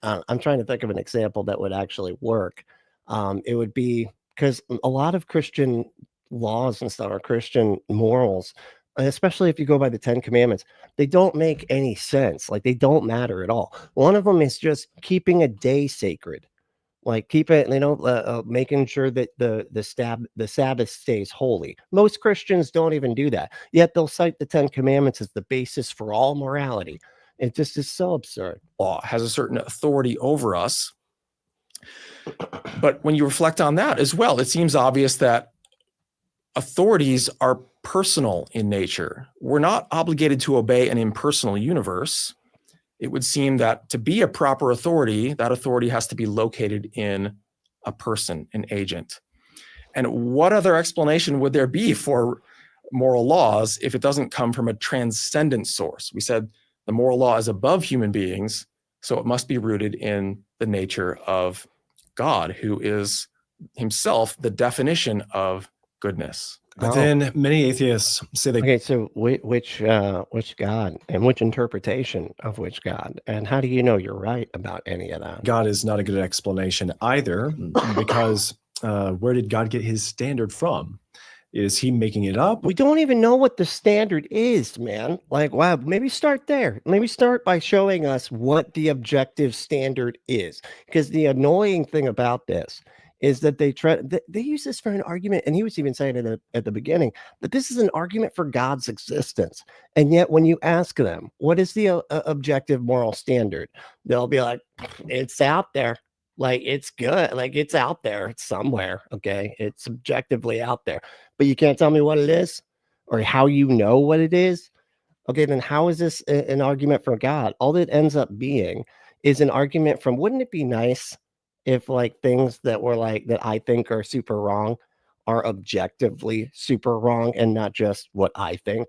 I'm trying to think of an example that would actually work. It would be because a lot of Christian laws and stuff, or Christian morals, especially if you go by the 10 Commandments, they don't make any sense. Like they don't matter at all. One of them is just keeping a day sacred, like keep it, making sure that the Sabbath stays holy. Most Christians don't even do that. Yet they'll cite the 10 Commandments as the basis for all morality. It just is so absurd. Law has a certain authority over us. But when you reflect on that as well, it seems obvious that authorities are personal in nature. We're not obligated to obey an impersonal universe. It would seem that to be a proper authority, that authority has to be located in a person, an agent. And what other explanation would there be for moral laws if it doesn't come from a transcendent source? We said the moral law is above human beings, so it must be rooted in the nature of God, who is himself the definition of goodness. But then many atheists say they... Okay, so which God and which interpretation of which God? And how do you know you're right about any of that? God is not a good explanation either, because where did God get his standard from? Is he making it up? We don't even know what the standard is, man. Like, wow, maybe start there. Maybe start by showing us what the objective standard is. Because the annoying thing about this is that they use this for an argument, and he was even saying it at the beginning, that this is an argument for God's existence. And yet when you ask them, what is the objective moral standard? They'll be like, it's out there. Like, it's good. Like, it's out there. It's somewhere. Okay. It's objectively out there. But you can't tell me what it is or how you know what it is. Okay, then how is this an argument for God? All that ends up being is an argument from, wouldn't it be nice if like things that were like that I think are super wrong are objectively super wrong and not just what I think?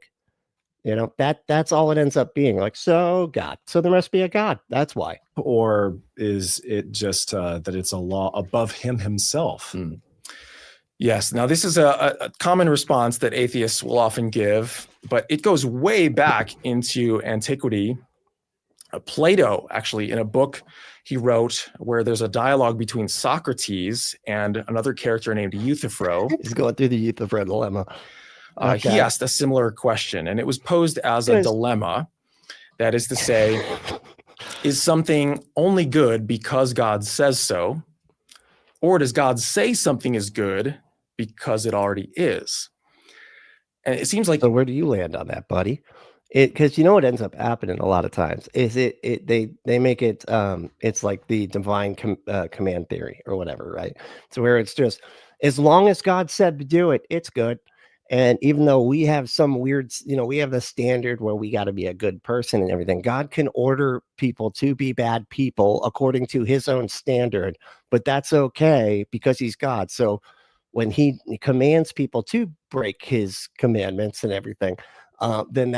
That's all it ends up being. Like, so God, so there must be a God. That's why. Or is it just that it's a law above him himself? Yes. Now, this is a common response that atheists will often give, but it goes way back into antiquity. Plato, actually, in a book he wrote where there's a dialogue between Socrates and another character named Euthyphro. He's going through the Euthyphro dilemma. Okay. He asked a similar question, and it was posed as a dilemma. That is to say, is something only good because God says so? Or does God say something is good because it already is? And it seems like... So where do you land on that, buddy? Because you know what ends up happening a lot of times is they make it it's like the divine command theory or whatever, right? So where it's just, as long as God said to do it, it's good. And even though we have some weird, we have the standard where we got to be a good person and everything, God can order people to be bad people according to his own standard, but that's okay because he's God. So when he commands people to break his commandments and everything, then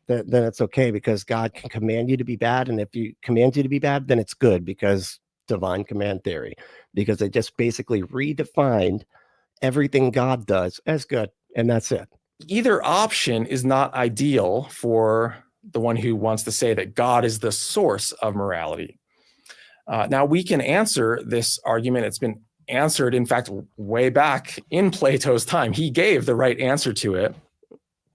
then it's okay, because God can command you to be bad. And if he commands you to be bad, then it's good, because divine command theory, because it just basically redefined everything God does as good. And that's it. Either option is not ideal for the one who wants to say that God is the source of morality. Now, we can answer this argument. It's been answered, in fact, way back in Plato's time. He gave the right answer to it.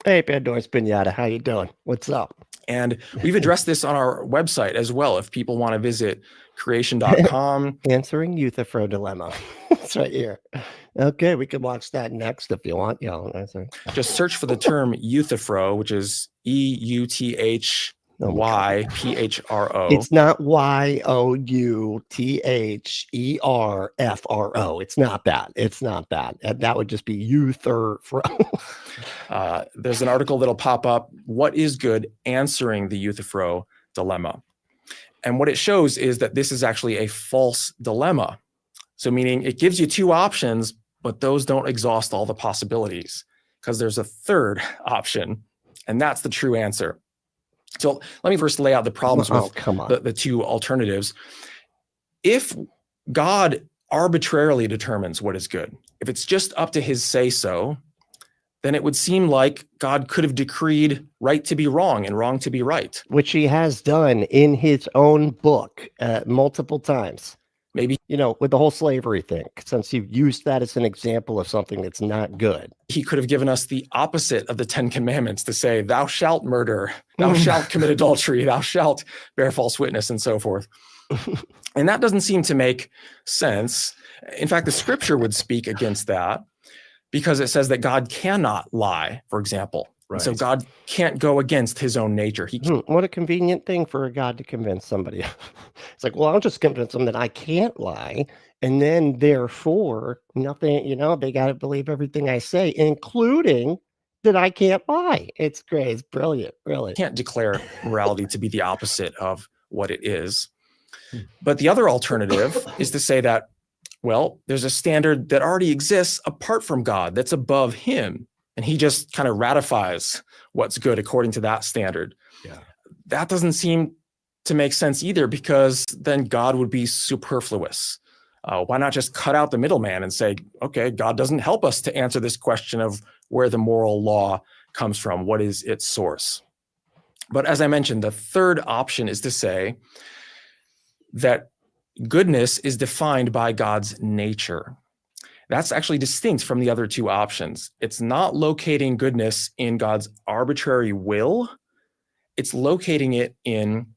Hey, Pandora's Pinata, how you doing? What's up? And we've addressed this on our website as well. If people want to visit creation.com. Answering Euthyphro dilemma. It's right here. Okay, we can watch that next if you want. Yeah, just search for the term Euthyphro, which is EUTHYPHRO. It's not YOUTHERFRO. It's not that. It's not that. That would just be Euthyphro. There's an article that'll pop up. What is good? Answering the Euthyphro dilemma. And what it shows is that this is actually a false dilemma. So meaning it gives you two options, but those don't exhaust all the possibilities, because there's a third option, and that's the true answer. So let me first lay out the problems with the two alternatives. If God arbitrarily determines what is good, if it's just up to his say-so, then it would seem like God could have decreed right to be wrong and wrong to be right. Which he has done in his own book multiple times. Maybe, with the whole slavery thing, since you've used that as an example of something that's not good. He could have given us the opposite of the 10 commandments to say, thou shalt murder, thou shalt commit adultery, thou shalt bear false witness, and so forth. And that doesn't seem to make sense. In fact, the scripture would speak against that, because it says that God cannot lie, for example. Right. So God can't go against his own nature. What a convenient thing for a God to convince somebody. It's like, well, I'll just convince them that I can't lie. And then therefore, nothing, they got to believe everything I say, including that I can't lie. It's great. It's brilliant. Really. Can't declare morality to be the opposite of what it is. But the other alternative is to say that, well, there's a standard that already exists apart from God that's above him. And he just kind of ratifies what's good according to that standard. Yeah. That doesn't seem to make sense either, because then God would be superfluous. Why not just cut out the middleman and say, okay, God doesn't help us to answer this question of where the moral law comes from, what is its source? But as I mentioned, the third option is to say that goodness is defined by God's nature. That's actually distinct from the other two options. It's not locating goodness in God's arbitrary will. It's locating it in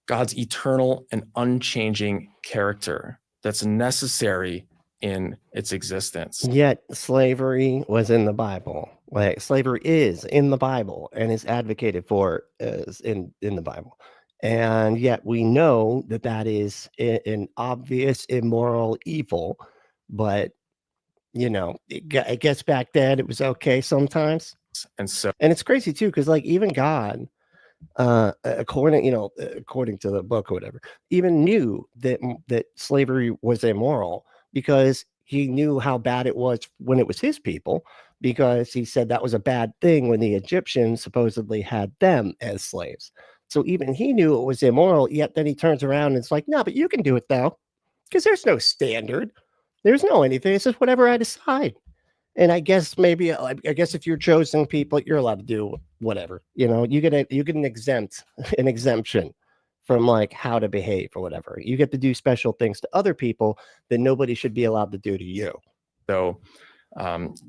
God's eternal and unchanging character that's necessary in its existence. Yet slavery was in the Bible. Like, slavery is in the Bible and is advocated for in the Bible. And yet we know that that is an obvious immoral evil, but I guess back then it was okay sometimes. And it's crazy too, because like even God, according to the book or whatever, even knew that slavery was immoral, because he knew how bad it was when it was his people, because he said that was a bad thing when the Egyptians supposedly had them as slaves. So even he knew it was immoral, yet then he turns around and it's like, no, but you can do it though, because there's no standard. There's no anything. It's just whatever I decide. And I guess if you're chosen people, you're allowed to do whatever. You get an exemption from like how to behave or whatever. You get to do special things to other people that nobody should be allowed to do to you. So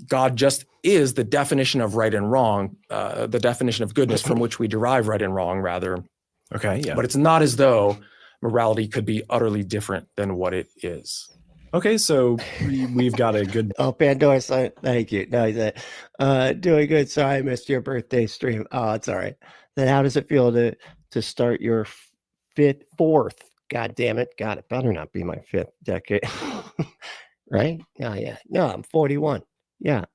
God just is the definition of right and wrong, the definition of goodness from which we derive right and wrong, rather. Okay, yeah. But it's not as though morality could be utterly different than what it is. Okay, so we've got a good... Oh, Pandora, thank you. No, he said, doing good. Sorry, I missed your birthday stream. Oh, it's all right. Then how does it feel to start your fourth? God damn it. God, it better not be my fifth decade. Right? Oh, yeah. No, I'm 41. Yeah.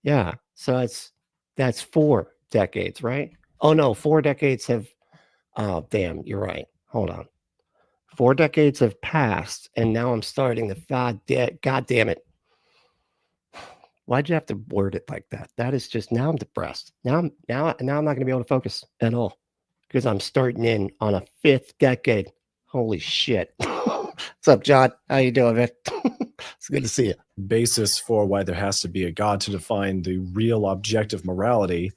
Yeah. So that's 4 decades, right? Oh, no, 4 decades have... Oh, damn, you're right. Hold on. 4 decades have passed, and now I'm starting the God damn it. Why'd you have to word it like that? That is just, now I'm depressed. Now I'm not going to be able to focus at all because I'm starting in on a 5th decade. Holy shit. What's up, John? How you doing, man? It's good to see you. Basis for why there has to be a God to define the real objective morality.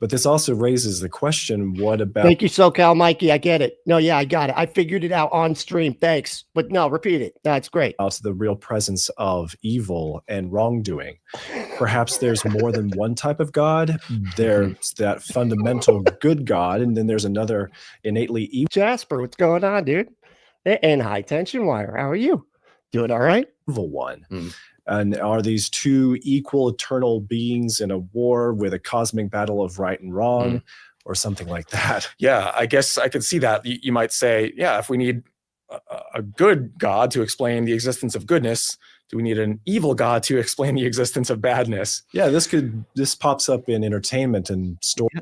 But this also raises the question, what about... Thank you, SoCal Mikey. I get it. No, yeah, I got it. I figured it out on stream. Thanks. But no, repeat it. That's great. ...out the real presence of evil and wrongdoing. Perhaps there's more than one type of God. There's that fundamental good God, and then there's another innately evil... Jasper, what's going on, dude? And High Tension Wire. How are you? Doing all right? Evil one. And are these two equal eternal beings in a war with a cosmic battle of right and wrong or something like that? Yeah, I guess I could see that. You might say, yeah, if we need a good God to explain the existence of goodness, do we need an evil God to explain the existence of badness? Yeah, this pops up in entertainment and story. Yeah,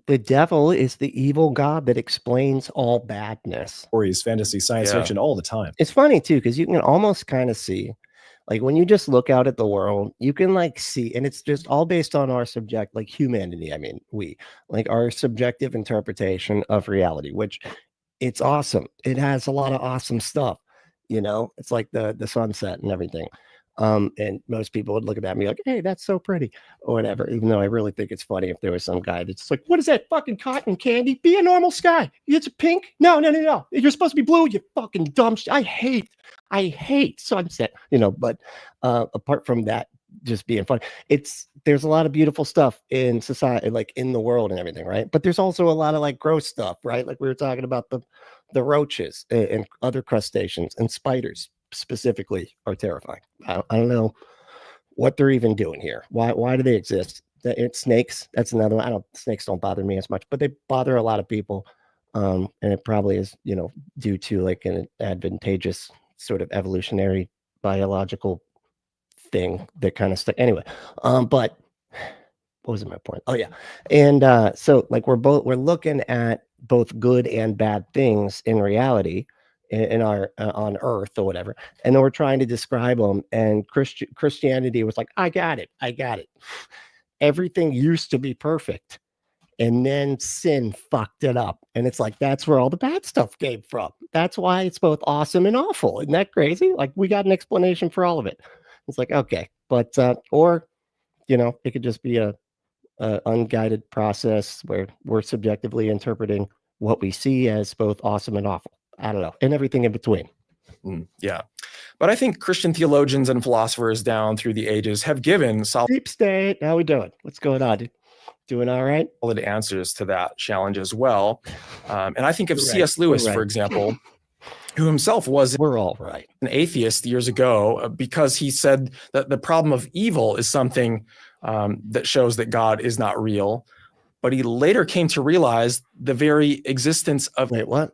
the devil is the evil God that explains all badness. Stories, fantasy, science fiction all the time. It's funny too, because you can almost kind of see, like when you just look out at the world, you can like see, and it's just all based on our like humanity. I mean, like our subjective interpretation of reality, which it's awesome. It has a lot of awesome stuff. You know, it's like the sunset and everything. And most people would look at that and be like, hey, that's so pretty or whatever, even though I really think it's funny if there was some guy that's like, what is that fucking cotton candy? Be a normal sky. It's pink. No. You're supposed to be blue. You fucking dumb shit. I hate sunset, you know, but apart from that, just being funny, there's a lot of beautiful stuff in society, like in the world and everything, right? But there's also a lot of like gross stuff, right? Like we were talking about the roaches and other crustaceans, and spiders specifically are terrifying. I don't know what they're even doing here. Why do they exist? It's snakes. That's another one. Snakes don't bother me as much, but they bother a lot of people. And it probably is, you know, due to like an advantageous sort of evolutionary biological thing that kind of stuck. Anyway, but what was my point? Oh yeah. And so like we're looking at both good and bad things in reality in our on earth or whatever, and then we're trying to describe them, and Christianity was like, I got it. Everything used to be perfect, and then sin fucked it up, and it's like that's where all the bad stuff came from. That's why it's both awesome and awful. Isn't that crazy? Like we got an explanation for all of it. It's like, okay, but or you know, it could just be a unguided process where we're subjectively interpreting what we see as both awesome and awful. I don't know, and everything in between. Yeah, but I think Christian theologians and philosophers down through the ages have given solid Deep state. How we doing? What's going on, dude? Doing all right? answers to that challenge as well. And I think of Right. C.S. Lewis, Right. for example, who himself was We're all right. an atheist years ago because he said that the problem of evil is something that shows that God is not real. But he later came to realize the very existence of Wait, what?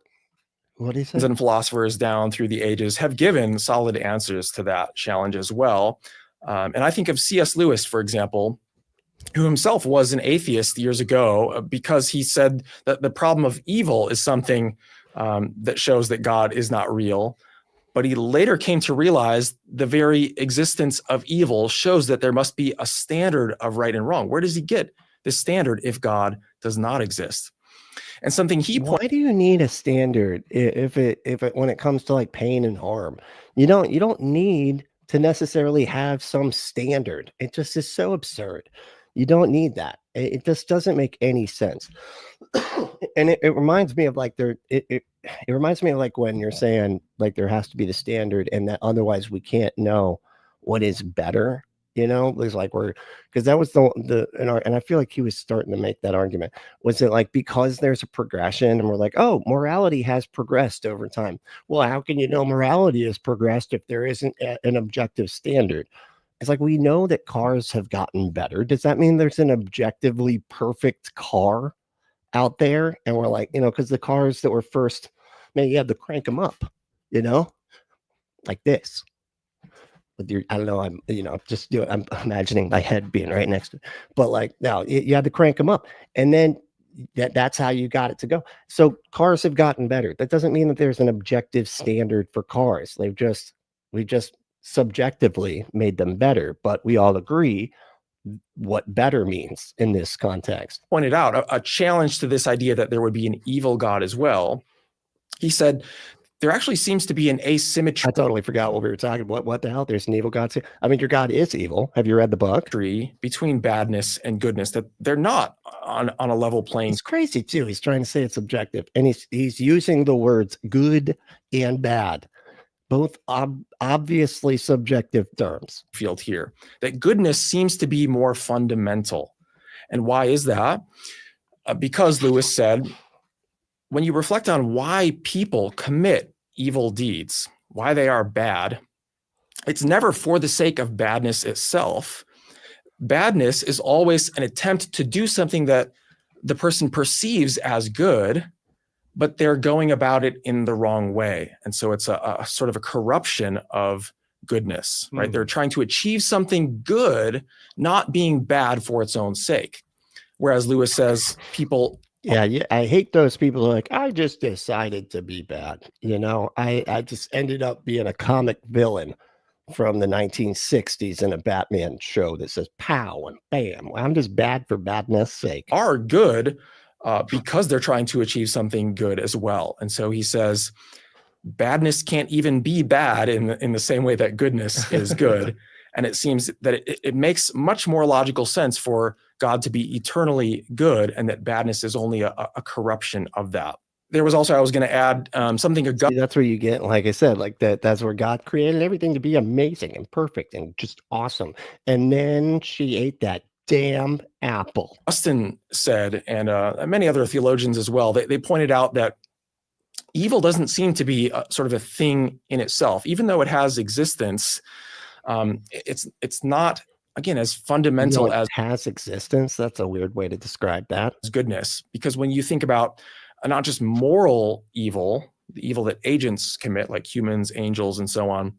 What did he say? and philosophers down through the ages have given solid answers to that challenge as well. And I think of C.S. Lewis, for example, who himself was an atheist years ago because he said that the problem of evil is something that shows that God is not real. But he later came to realize the very existence of evil shows that there must be a standard of right and wrong. Where does he get this standard if God does not exist? And something he Why do you need a standard if it when it comes to like pain and harm? You don't need to necessarily have some standard. It just is so absurd. You don't need that. It just doesn't make any sense. And it reminds me of like it reminds me of like when you're saying like there has to be the standard and that otherwise we can't know what is better. You know, there's like because that was and I feel like he was starting to make that argument. Was it like because there's a progression and we're like, oh, morality has progressed over time? Well, how can you know morality has progressed if there isn't an objective standard? It's like we know that cars have gotten better. Does that mean there's an objectively perfect car out there? And we're like, you know, because the cars that were first, man, you had to crank them up, you know, like this. I don't know. I'm imagining my head being right next to it. But like now you had to crank them up, and then that's how you got it to go. So cars have gotten better. That doesn't mean that there's an objective standard for cars. We just subjectively made them better, but we all agree what better means in this context. Pointed out a challenge to this idea that there would be an evil God as well. He said, there actually seems to be an asymmetry. I totally forgot what we were talking about. What the hell? There's an evil God too. I mean, your God is evil. Have you read the book? Between badness and goodness, that they're not on a level playing. It's crazy too. He's trying to say it's subjective, and he's using the words good and bad, both obviously subjective terms. Field here, that goodness seems to be more fundamental. And why is that? Because Lewis said, when you reflect on why people commit evil deeds, why they are bad, it's never for the sake of badness itself. Badness is always an attempt to do something that the person perceives as good, but they're going about it in the wrong way. And so it's a sort of a corruption of goodness, right? They're trying to achieve something good, not being bad for its own sake. Whereas Lewis says people... Yeah, I hate those people who are like, I just decided to be bad. You know, I just ended up being a comic villain from the 1960s in a Batman show that says pow and bam. I'm just bad for badness sake. Are good because they're trying to achieve something good as well. And so he says, badness can't even be bad in the same way that goodness is good. And it seems that it makes much more logical sense for God to be eternally good, and that badness is only a corruption of that. There was also, I was going to add something. See, that's where you get, like I said, like that's where God created everything to be amazing and perfect and just awesome. And then she ate that damn apple. Augustine said, and many other theologians as well, they pointed out that evil doesn't seem to be sort of a thing in itself, even though it has existence. It's not, again, as fundamental as has existence. That's a weird way to describe that. As goodness, because when you think about not just moral evil, the evil that agents commit, like humans, angels, and so on,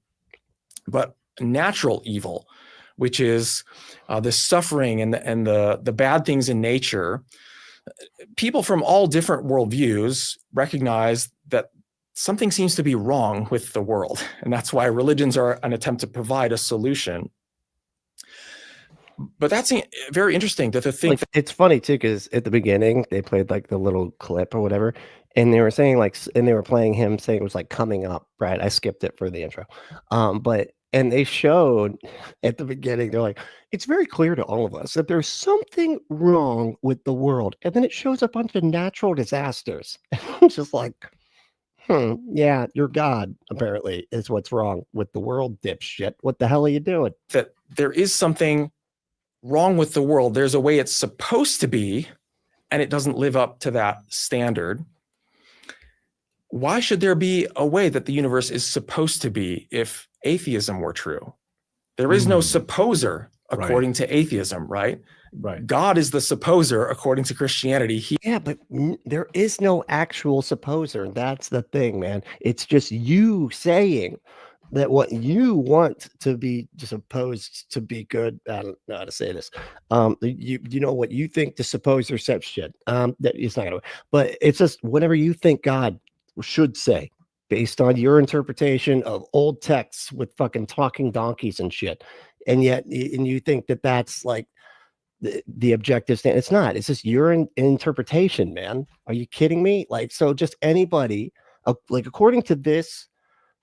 but natural evil, which is the suffering and the bad things in nature, people from all different worldviews recognize that something seems to be wrong with the world. And that's why religions are an attempt to provide a solution. But that's very interesting that the thing... Like, it's funny too, because at the beginning, they played like the little clip or whatever, and they were saying like, and they were playing him saying it was like coming up, right? I skipped it for the intro. And they showed at the beginning, they're like, it's very clear to all of us that there's something wrong with the world. And then it shows a bunch of natural disasters. It's just like... yeah, your God apparently is what's wrong with the world, dipshit. What the hell are you doing? That there is something wrong with the world. There's a way it's supposed to be, and it doesn't live up to that standard. Why should there be a way that the universe is supposed to be if atheism were true? There is no supposer according to atheism, right? Right. God is the supposer according to Christianity. Yeah, but there is no actual supposer. That's the thing, man. It's just you saying that what you want to be supposed to be good. I don't know how to say this. You know what you think the supposer says shit. That it's not gonna. But it's just whatever you think God should say, based on your interpretation of old texts with fucking talking donkeys and shit. And yet, and you think that that's like the objective stand. It's not. It's just your interpretation, man. Are you kidding me? Like, so just anybody, like according to this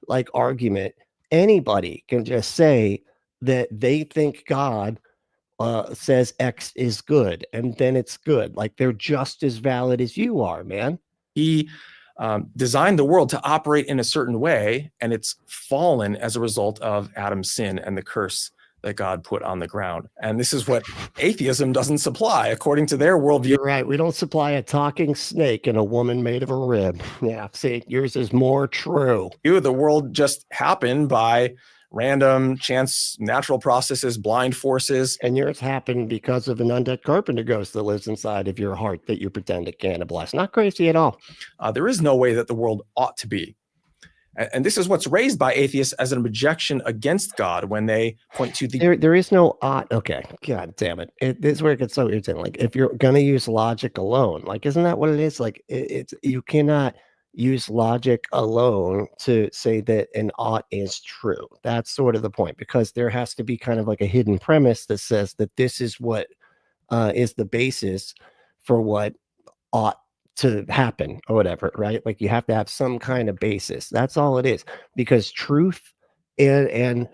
like argument, anybody can just say that they think God says X is good, and then it's good. Like they're just as valid as you are, man. He designed the world to operate in a certain way, and it's fallen as a result of Adam's sin and the curse that God put on the ground. And this is what atheism doesn't supply, according to their worldview. You're right. We don't supply a talking snake and a woman made of a rib. Yeah, see, yours is more true. The world just happened by random chance, natural processes, blind forces. And yours happened because of an undead carpenter ghost that lives inside of your heart that you pretend to cannibalize. Not crazy at all. There is no way that the world ought to be. And this is what's raised by atheists as an objection against God when they point to the... There is no ought. Okay, God damn it. This is where it gets so irritating. Like, if you're going to use logic alone, like, isn't that what it is? Like, it's you cannot use logic alone to say that an ought is true. That's sort of the point, because there has to be kind of like a hidden premise that says that this is what is the basis for what ought to happen or whatever, right? Like you have to have some kind of basis. That's all it is, because truth and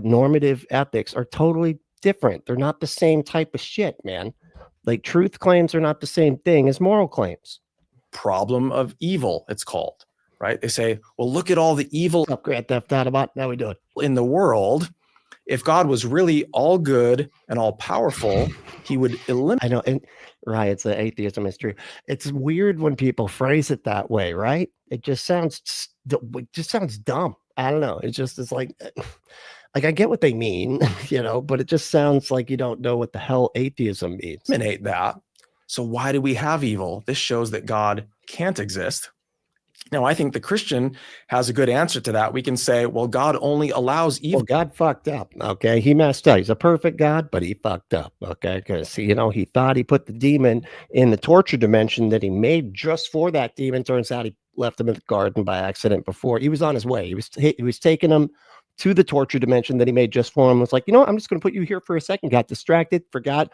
normative ethics are totally different. They're not the same type of shit, man. Like truth claims are not the same thing as moral claims. Problem of evil, it's called, right? They say, well, look at all the evil Up Grand Theft Auto bot. Now we do it. in the world. If God was really all good and all powerful, he would eliminate. I know, and right, it's an atheism is true. It's weird when people phrase it that way, right? It just sounds dumb. I don't know. It's like I get what they mean, but it just sounds like you don't know what the hell atheism means. Eliminate that. So why do we have evil? This shows that God can't exist. Now, I think the Christian has a good answer to that. We can say, well, God only allows evil. Well, God fucked up. Okay. He messed up. He's a perfect God, but he fucked up. Okay. Because, he thought he put the demon in the torture dimension that he made just for that demon. Turns out he left him in the garden by accident before. He was on his way. He was taking him to the torture dimension that he made just for him. It was like, I'm just going to put you here for a second. Got distracted, forgot.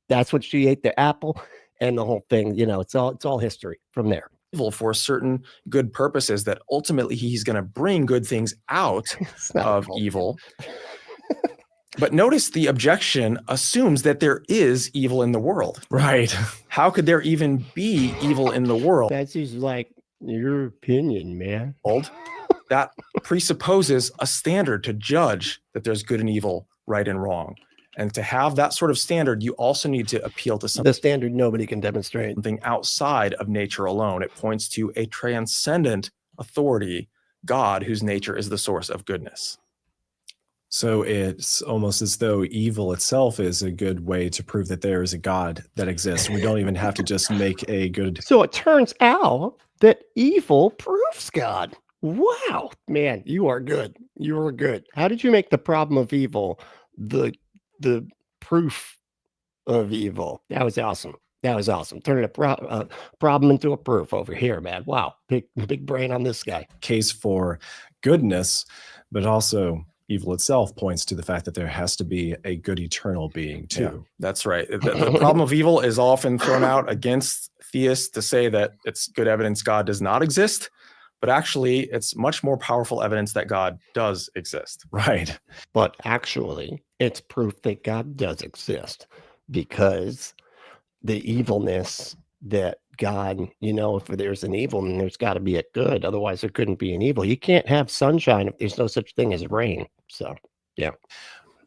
That's what she ate, the apple, and the whole thing. It's all history from there. Evil for certain good purposes that ultimately he's going to bring good things out of evil. But notice the objection assumes that there is evil in the world. Right. How could there even be evil in the world? That's just like your opinion, man. That presupposes a standard to judge that there's good and evil, right and wrong. And to have that sort of standard, you also need to appeal to something. The standard nobody can demonstrate. Something outside of nature alone. It points to a transcendent authority, God, whose nature is the source of goodness. So it's almost as though evil itself is a good way to prove that there is a God that exists. We don't even have to just make a good. So it turns out that evil proves God. Wow, man, you are good. You are good. How did you make the problem of evil the proof of evil? That was awesome. That was awesome. Turning a problem into a proof over here, man. Wow, big brain on this guy. Case for goodness, but also evil itself points to the fact that there has to be a good eternal being too. Yeah, that's right. The problem of evil is often thrown out against theists to say that it's good evidence God does not exist, but actually it's much more powerful evidence that God does exist. Right. But actually, it's proof that God does exist, because the evilness that God, if there's an evil, then there's got to be a good. Otherwise, there couldn't be an evil. You can't have sunshine if there's no such thing as rain. So, yeah.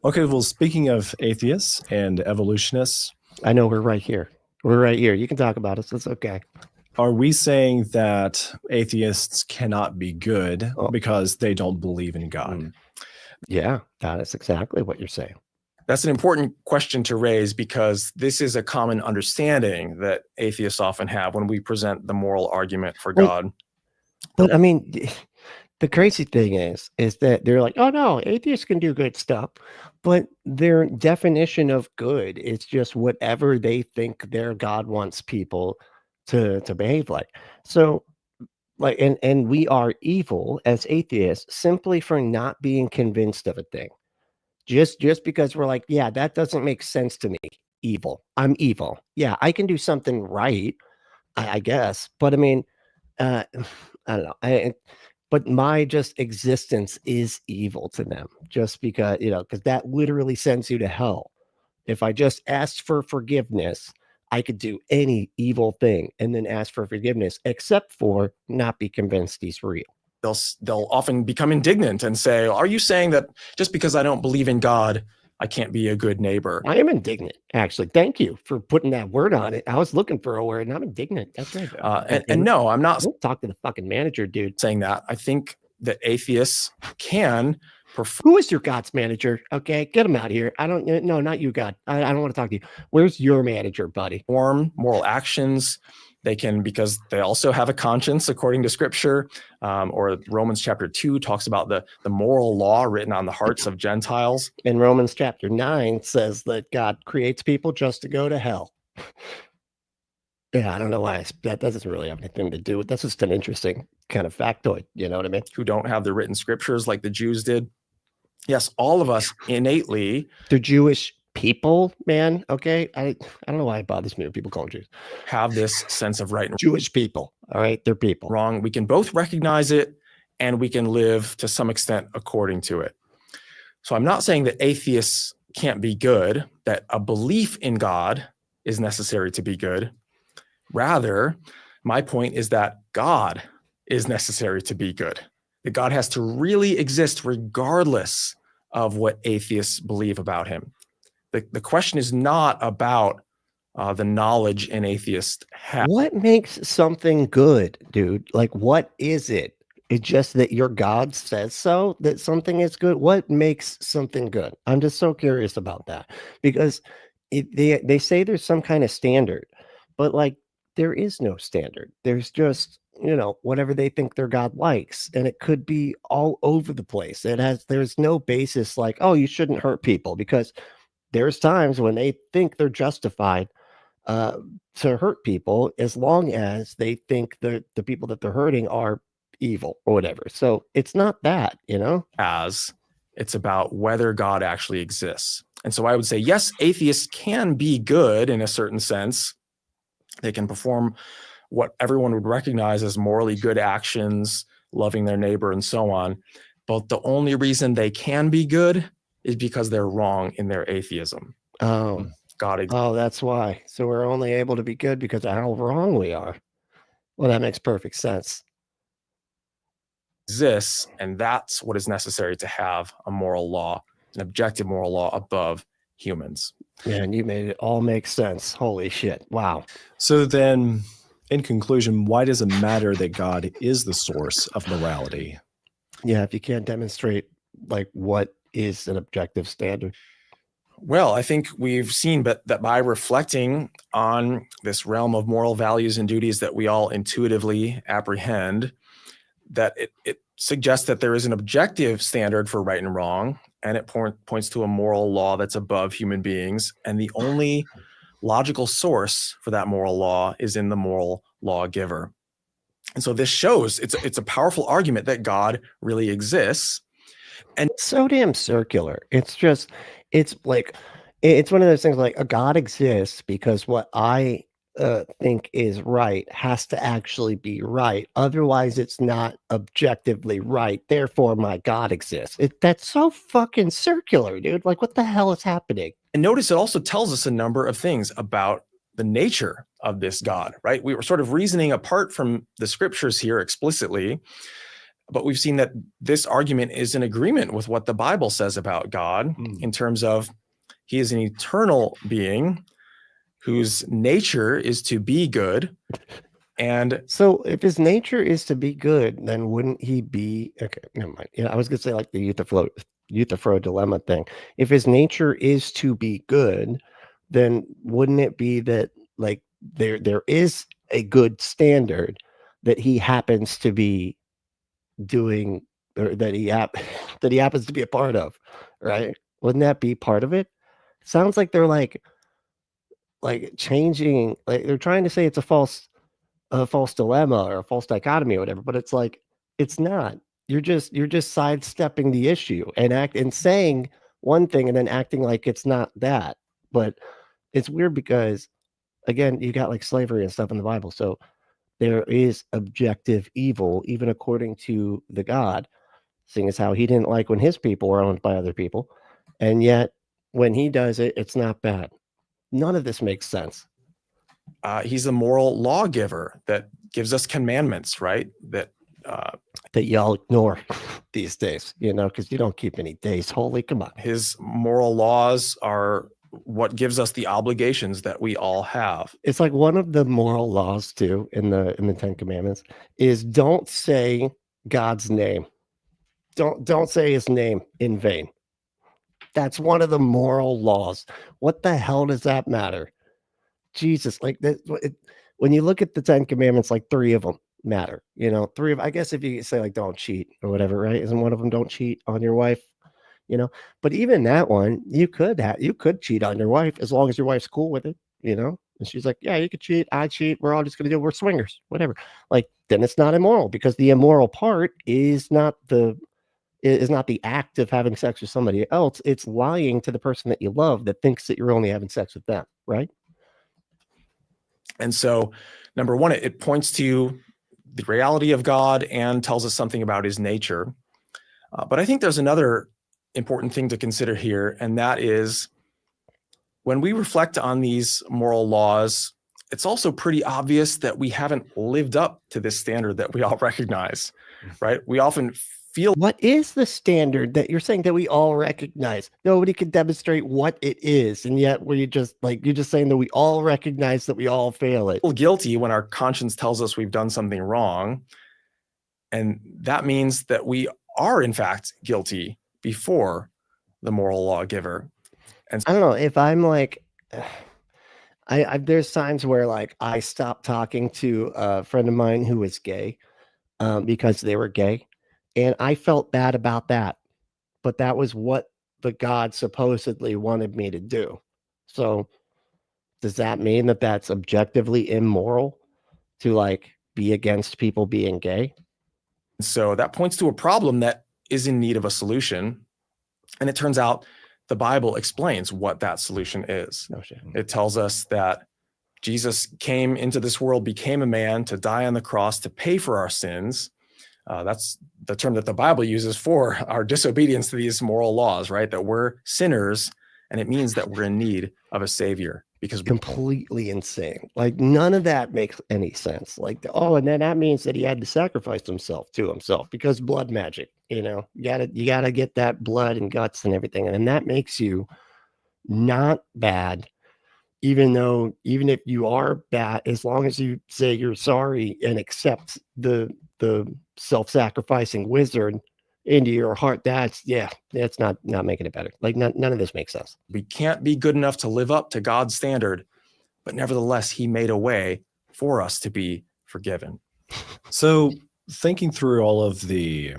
Okay, well, speaking of atheists and evolutionists. I know we're right here. We're right here. You can talk about us. That's okay. Are we saying that atheists cannot be good because they don't believe in God? Yeah, that is exactly what you're saying. That's an important question to raise, because this is a common understanding that atheists often have when we present the moral argument for God. But I mean, the crazy thing is that they're like, oh no, atheists can do good stuff, but their definition of good is just whatever they think their God wants people to behave like. So like, and we are evil as atheists simply for not being convinced of a thing. Just because we're like, yeah, that doesn't make sense to me. Evil. I'm evil. Yeah, I can do something right, I guess. But I mean, I don't know. But my just existence is evil to them, just because, because that literally sends you to hell. If I just asked for forgiveness, I could do any evil thing and then ask for forgiveness, except for not be convinced he's real. They'll often become indignant and say, are you saying that just because I don't believe in God, I can't be a good neighbor? I am indignant, actually. Thank you for putting that word on it. I was looking for a word, and I'm indignant. That's right. And no, I'm not talk to the fucking manager, dude. saying that. I think that atheists can prefer. Who is your God's manager? Okay, get him out here. No, not you, God. I don't want to talk to you. Where's your manager, buddy? Perform moral actions. They can, because they also have a conscience according to scripture, or Romans chapter 2 talks about the moral law written on the hearts of Gentiles. And Romans chapter 9 says that God creates people just to go to hell. Yeah, I don't know why that doesn't really have anything to do with. That's just an interesting kind of factoid. You know what I mean? who don't have the written scriptures like the Jews did. Yes, all of us innately They're Jewish people, man. Okay, I don't know why it bothers me when people call them Jews. have this sense of right and Jewish people. All right, they're people. wrong. We can both recognize it, and we can live to some extent according to it. So I'm not saying that atheists can't be good, that a belief in God is necessary to be good. Rather, my point is that God is necessary to be good. That God has to really exist regardless of what atheists believe about him. The question is not about the knowledge an atheist has. What makes something good, dude? Like, what is it? It's just that your God says so, that something is good. What makes something good? I'm just so curious about that, because they say there's some kind of standard, but like there is no standard. There's just, whatever they think their God likes, and it could be all over the place. There's no basis like, oh, you shouldn't hurt people, because there's times when they think they're justified to hurt people, as long as they think the people that they're hurting are evil or whatever. So it's not that, As it's about whether God actually exists. And so I would say, yes, atheists can be good in a certain sense. They can perform what everyone would recognize as morally good actions, loving their neighbor and so on. But the only reason they can be good is because they're wrong in their atheism. Oh, that's why. So we're only able to be good because of how wrong we are. Well, that makes perfect sense. Exists, and that's what is necessary to have a moral law, an objective moral law above humans. Yeah, and you made it all make sense. Holy shit. Wow. So then, in conclusion, why does it matter that God is the source of morality? Yeah, if you can't demonstrate like what is an objective standard. Well, I think we've seen that by reflecting on this realm of moral values and duties that we all intuitively apprehend, that it suggests that there is an objective standard for right and wrong, and it points to a moral law that's above human beings. And the only logical source for that moral law is in the moral lawgiver. And so this shows it's a powerful argument that God really exists. And it's so damn circular. It's like, it's one of those things like a God exists because what I think is right has to actually be right. Otherwise, it's not objectively right. Therefore, my God exists. That's so fucking circular, dude. Like, what the hell is happening? And notice it also tells us a number of things about the nature of this God, right? We were sort of reasoning apart from the scriptures here explicitly, but we've seen that this argument is in agreement with what the Bible says about God in terms of he is an eternal being whose nature is to be good. And so if his nature is to be good, then wouldn't he be, okay, never mind. I was going to say like the Euthyphro dilemma thing. If his nature is to be good, then wouldn't it be that like there is a good standard that he happens to be doing, or that he happens to be a part of, right? Wouldn't that be part of it? Sounds like they're like changing, like they're trying to say it's a false dilemma or a false dichotomy or whatever, but it's like it's not. You're just sidestepping the issue and saying one thing and then acting like it's not that. But it's weird because again, you got like slavery and stuff in the Bible, so there is objective evil even according to the God, seeing as how he didn't like when his people were owned by other people, and yet when he does it, it's not bad. None of this makes sense. He's a moral lawgiver that gives us commandments, right? That y'all ignore these days, because you don't keep any days holy. Come on. His moral laws are what gives us the obligations that we all have. It's like one of the moral laws too in the Ten Commandments is don't say God's name. Don't say his name in vain. That's one of the moral laws. What the hell does that matter? Jesus, like when you look at the Ten Commandments, like 3 of them matter. 3 of, I guess if you say like don't cheat or whatever, right? Isn't one of them don't cheat on your wife? But even that one, you could cheat on your wife as long as your wife's cool with it. And she's like, yeah, you could cheat. I cheat. We're all just going to do it. We're swingers, whatever. Like, then it's not immoral, because the immoral part is not the act of having sex with somebody else. It's lying to the person that you love that thinks that you're only having sex with them, right? And so, number one, it points to the reality of God and tells us something about his nature. But I think there's another important thing to consider here, and that is when we reflect on these moral laws, it's also pretty obvious that we haven't lived up to this standard that we all recognize, right? We often feel. What is the standard that you're saying that we all recognize? Nobody can demonstrate what it is, and yet you're just saying that we all recognize that we all fail it. Guilty when our conscience tells us we've done something wrong, and that means that we are in fact guilty before the moral lawgiver. And I don't know if I'm like, there's times where like I stopped talking to a friend of mine who was gay because they were gay, and I felt bad about that, but that was what the God supposedly wanted me to do. So does that mean that that's objectively immoral to like be against people being gay? so that points to a problem that is in need of a solution. And it turns out the Bible explains what that solution is. No shit. It tells us that Jesus came into this world, became a man to die on the cross to pay for our sins. That's the term that the Bible uses for our disobedience to these moral laws, right? That we're sinners, and it means that we're in need of a savior. Because Completely insane. Like none of that makes any sense. Like, oh, and then that means that he had to sacrifice himself because blood magic, you gotta get that blood and guts and everything. And that makes you not bad, even if you are bad, as long as you say you're sorry and accept the self-sacrificing wizard into your heart. That's not making it better. Like none of this makes sense. we can't be good enough to live up to God's standard, but nevertheless, he made a way for us to be forgiven. So thinking through all of the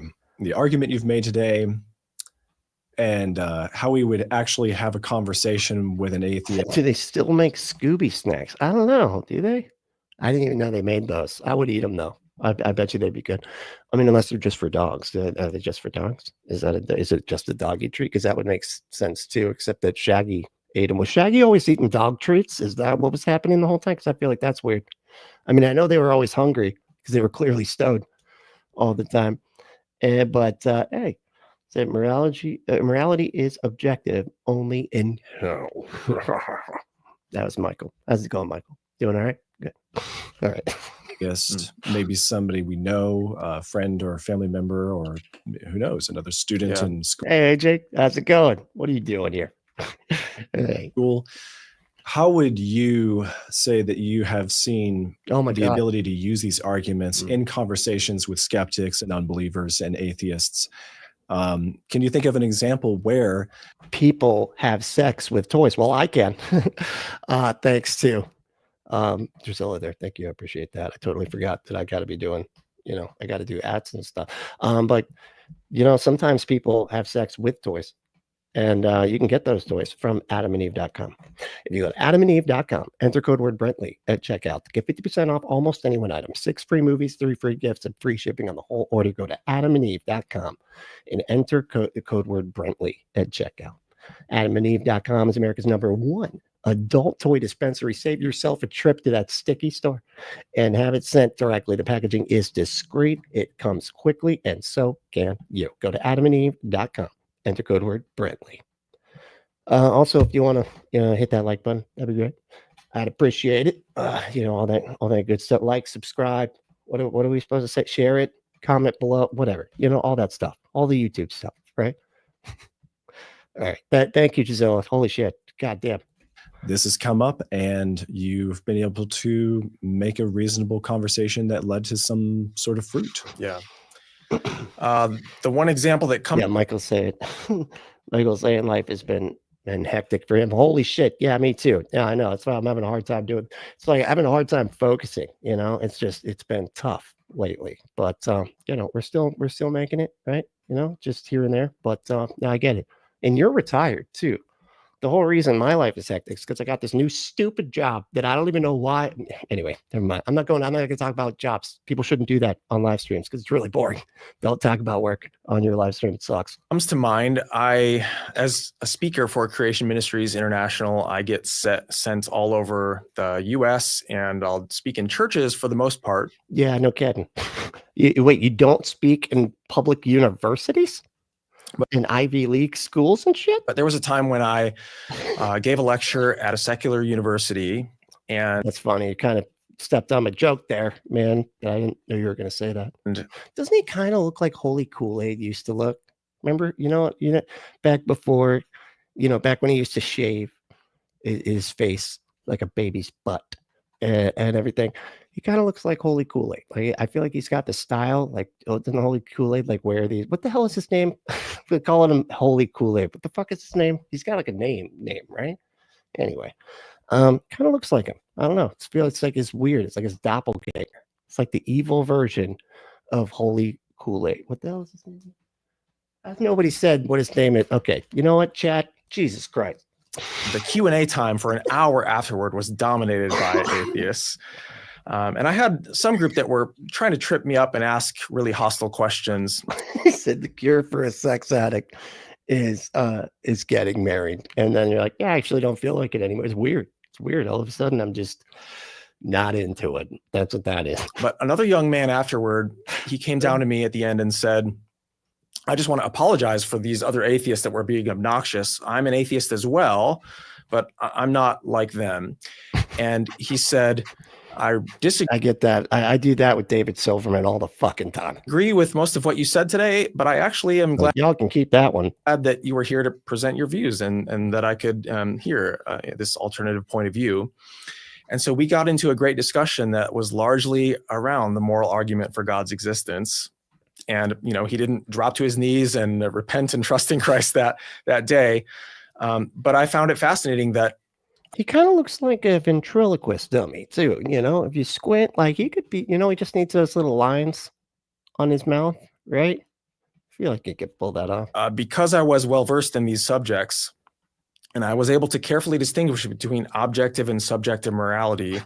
argument you've made today and how we would actually have a conversation with an atheist. Do they still make Scooby snacks? I don't know. Do they? I didn't even know they made those. I would eat them though. I bet you they'd be good. I mean, unless they're just for dogs. Are they just for dogs? Is it just a doggy treat? Because that would make sense too, except that Shaggy ate them. Was Shaggy always eating dog treats? Is that what was happening the whole time? Because I feel like that's weird. I mean, I know they were always hungry because they were clearly stoned all the time. But hey, said morality is objective only in hell. That was Michael. How's it going, Michael? Doing all right? Good. All right. Guest, maybe somebody we know, a friend or a family member, or who knows, another student in school. Hey, AJ, how's it going? What are you doing here? Hey. School. How would you say that you have seen the ability to use these arguments in conversations with skeptics and unbelievers and atheists? Can you think of an example where people have sex with toys? Well, I can. Thanks to Drusilla there. Thank you. I appreciate that. I totally forgot that I got to be doing, I got to do ads and stuff. But sometimes people have sex with toys, and you can get those toys from adamandeve.com. If you go to adamandeve.com, enter code word Brentley at checkout to get 50% off almost any one item, 6 free movies, 3 free gifts, and free shipping on the whole order. Go to adamandeve.com and enter code word Brentley at checkout. Adamandeve.com is America's #1 adult toy dispensary. Save yourself a trip to that sticky store and have it sent directly. The packaging is discreet. It comes quickly, and so can you. Go to adamandeve.com. Enter code word Brentley. Also, if you want to hit that like button, that'd be great. I'd appreciate it. All that good stuff. Like, subscribe. What are we supposed to say? Share it, comment below, whatever. All that stuff. All the YouTube stuff, right? All right. Thank you, Gisela. Holy shit. God damn. this has come up and you've been able to make a reasonable conversation that led to some sort of fruit? Yeah. The one example that comes. Yeah, Michael's saying life has been hectic for him. Holy shit. Yeah, me too. Yeah, I know. That's why I'm having a hard time doing. It's like having a hard time focusing. It's been tough lately. But we're still making it, right? Just here and there. But I get it. And you're retired too. the whole reason my life is hectic is because I got this new stupid job that I don't even know why. Anyway, never mind. I'm not going to talk about jobs. People shouldn't do that on live streams because it's really boring. Don't talk about work on your live stream. It sucks. Comes to mind, as a speaker for Creation Ministries International, I get sent all over the U.S. and I'll speak in churches for the most part. Yeah, no kidding. Wait, you don't speak in public universities? In Ivy League schools and shit? But there was a time when I gave a lecture at a secular university, and that's funny. You kind of stepped on my joke there, man. I didn't know you were going to say that. Doesn't he kind of look like Holy Kool-Aid used to look? Remember, back before, back when he used to shave his face like a baby's butt and everything. He kind of looks like Holy Kool-Aid. Like, I feel like he's got the style, like, doesn't Holy Kool-Aid like wear these? What the hell is his name? We're calling him Holy Kool-Aid. What the fuck is his name? He's got like a name, right? Anyway, kind of looks like him. I don't know. It's like it's weird. It's like his doppelganger. It's like the evil version of Holy Kool-Aid. What the hell is his name? Nobody said what his name is. Okay, you know what, chat? Jesus Christ. The Q&A time for an hour afterward was dominated by atheists. And I had some group that were trying to trip me up and ask really hostile questions. He said the cure for a sex addict is getting married. And then you're like, yeah, I actually don't feel like it anymore. It's weird. It's weird. All of a sudden, I'm just not into it. That's what that is. But another young man afterward, he came down to me at the end and said, I just want to apologize for these other atheists that were being obnoxious. I'm an atheist as well, but I'm not like them. And he said, I disagree. I get that. I do that with David Silverman all the fucking time. Agree with most of what you said today, but I actually am glad y'all can keep that one. Glad that you were here to present your views and that I could hear this alternative point of view. And so we got into a great discussion that was largely around the moral argument for God's existence. And, he didn't drop to his knees and repent and trust in Christ that day. But I found it fascinating that he kind of looks like a ventriloquist dummy too. If you squint, like he could be, he just needs those little lines on his mouth, right? I feel like he could pull that off. Because I was well-versed in these subjects and I was able to carefully distinguish between objective and subjective morality,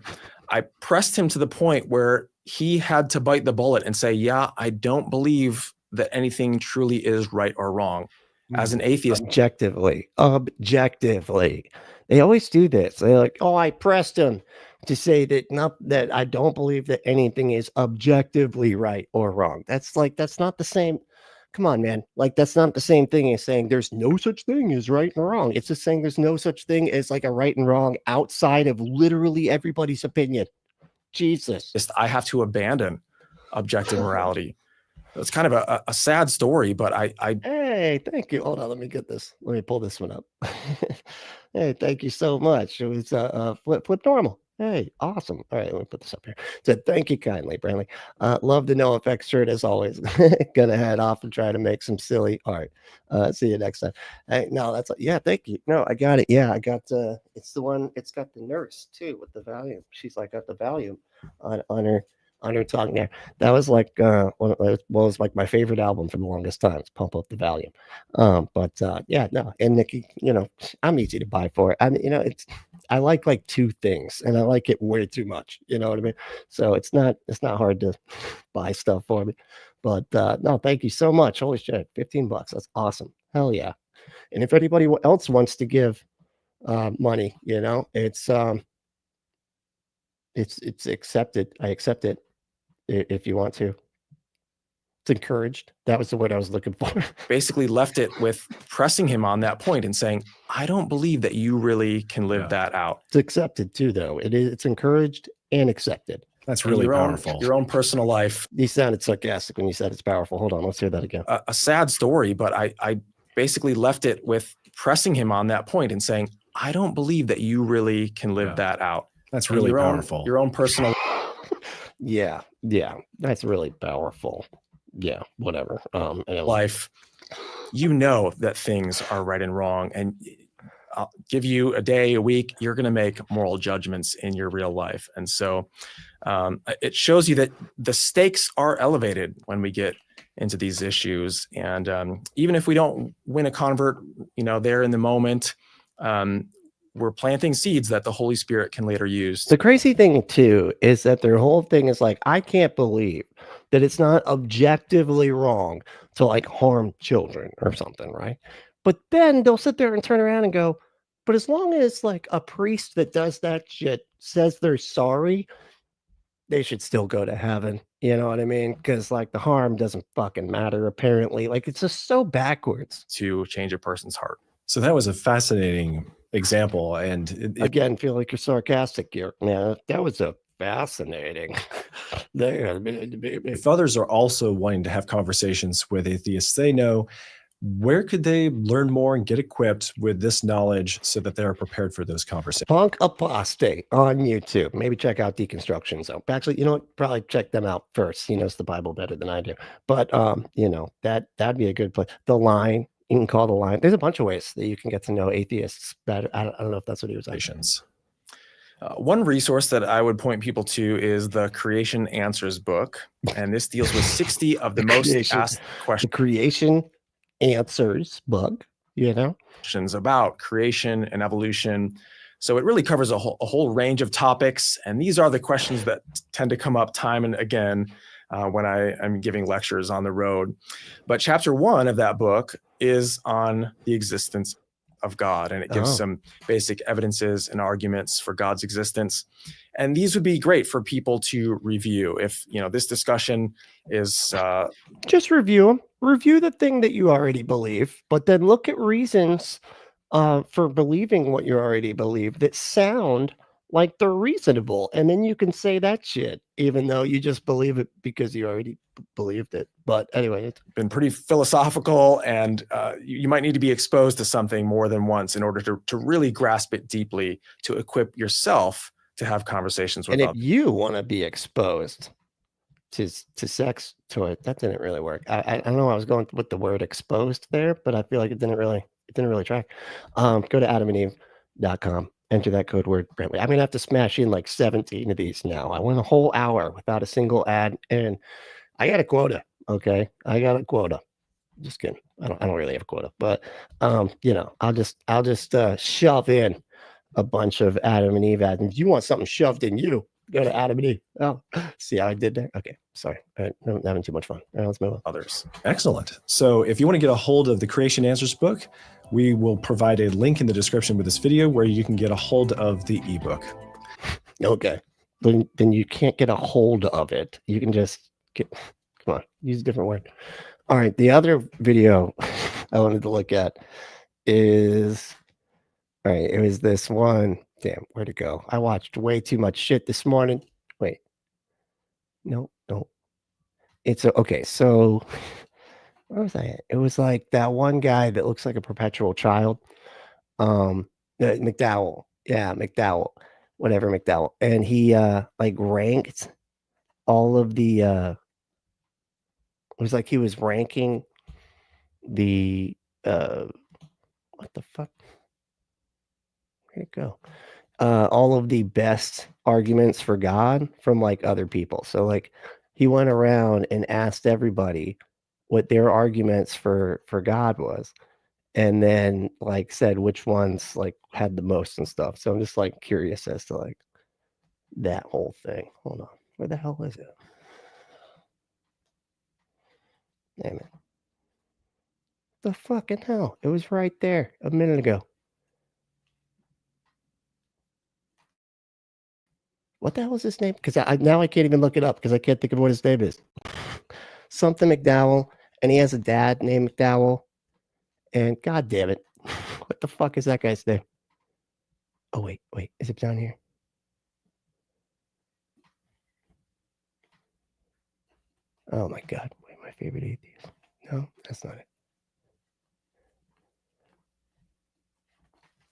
I pressed him to the point where he had to bite the bullet and say, yeah, I don't believe that anything truly is right or wrong. As an atheist. Objectively. They always do this. They're like, oh, I pressed him to say that I don't believe that anything is objectively right or wrong. That's not the same. Come on, man. Like, that's not the same thing as saying there's no such thing as right and wrong. It's just saying there's no such thing as like a right and wrong outside of literally everybody's opinion. Jesus. I have to abandon objective morality. It's kind of a sad story, but Hey, thank you. Hold on, let me get this. Let me pull this one up. Hey, thank you so much. It was flip normal. Hey, awesome. All right, let me put this up here. So thank you kindly, Brantley. Love the No Effects shirt as always. Gonna head off and try to make some silly art. See you next time. Hey, no, thank you. No, I got it. Yeah, I got it's the one, it's got the nurse too with the volume. She's like got the volume on her tongue there. That was like was like my favorite album for the longest time. It's Pump Up the Volume. Yeah, no, and Nikki, I'm easy to buy for it. I like two things and I like it way too much. You know what I mean? So it's not hard to buy stuff for me. But no, thank you so much. Holy shit, $15. That's awesome. Hell yeah. And if anybody else wants to give money, it's accepted. I accept it. If you want to. It's encouraged. That was the word I was looking for. Basically left it with pressing him on that point and saying, I don't believe that you really can live that out. It's accepted too, though. It's encouraged and accepted. That's really powerful. Your own personal life. You sounded sarcastic when you said it's powerful. Hold on, let's hear that again. A sad story, but I basically left it with pressing him on that point and saying, I don't believe that you really can live that out. That's really powerful. Your own personal. Yeah, that's really powerful. Yeah, whatever. Life, that things are right and wrong, and I'll give you a day, a week, you're going to make moral judgments in your real life. And so it shows you that the stakes are elevated when we get into these issues. And even if we don't win a convert, there in the moment, we're planting seeds that the Holy Spirit can later use. The crazy thing too is that their whole thing is like, I can't believe that it's not objectively wrong to like harm children or something, right? But then they'll sit there and turn around and go, but as long as like a priest that does that shit says they're sorry, they should still go to heaven. You know what I mean? Because like the harm doesn't fucking matter, apparently. Like it's just so backwards. To change a person's heart. So that was a fascinating example. And Again, feel like you're sarcastic here. Man, that was a fascinating. if others are also wanting to have conversations with atheists they know, where could they learn more and get equipped with this knowledge so that they're prepared for those conversations? Punk Apostate on YouTube. Maybe check out Deconstruction Zone. Actually, you know what? Probably check them out first. He knows the Bible better than I do. But you know, that'd be a good place. The Line. You can call The Line. There's a bunch of ways that you can get to know atheists better. I don't know if that's what he was saying. One resource that I would point people to is the Creation Answers book. And this deals with 60 of the most asked questions. The Creation Answers book, you know? Questions about creation and evolution. So it really covers a whole range of topics. And these are the questions that tend to come up time and again when I'm giving lectures on the road. But chapter 1 of that book is on the existence of God, and it gives some basic evidences and arguments for God's existence. And these would be great for people to review. If you know this discussion is just review them. Review the thing that you already believe, but then look at reasons for believing what you already believe that sound like they're reasonable, and then you can say that shit even though you just believe it because you already believed it. But anyway, it's been pretty philosophical, and you might need to be exposed to something more than once in order to really grasp it deeply, to equip yourself to have conversations with others. And if you want to be exposed to sex toy, that didn't really work. I don't know, I was going with the word exposed there, but I feel like it didn't really track. Go to adamandeve.com. Enter that code word. I'm going to have to smash in like 17 of these now. I went a whole hour without a single ad, and I got a quota. Okay. I got a quota. Just kidding. I don't really have a quota, but, you know, I'll just shove in a bunch of Adam and Eve ads. And if you want something shoved in you, go to Adam and Eve. Oh, see how I did there? Okay. Sorry. I'm having too much fun. All right, let's move on. Others. Excellent. So if you want to get a hold of the Creation Answers book, we will provide a link in the description with this video where you can get a hold of the ebook. Okay. Then you can't get a hold of it. You can just come on, use a different word. All right. The other video I wanted to look at is, all right, it was this one. Damn, where'd it go? I watched way too much shit this morning. Wait. No. It's okay. So where was I at? It was like that one guy that looks like a perpetual child. McDowell. Yeah, McDowell. Whatever, McDowell. And he like ranked all of the it was like he was ranking the what the fuck? Where'd it go? All of the best arguments for God from like other people. So like he went around and asked everybody what their arguments for God was, and then like said which ones like had the most and stuff. So I'm just like curious as to like that whole thing. Hold on, where the hell is it? Damn it. The fucking hell. It was right there a minute ago. What the hell is his name? Because now I can't even look it up because I can't think of what his name is. Something McDowell, and he has a dad named McDowell. And god damn it, what the fuck is that guy's name? Oh wait, is it down here? Oh my god, wait, my favorite atheist. No, that's not it.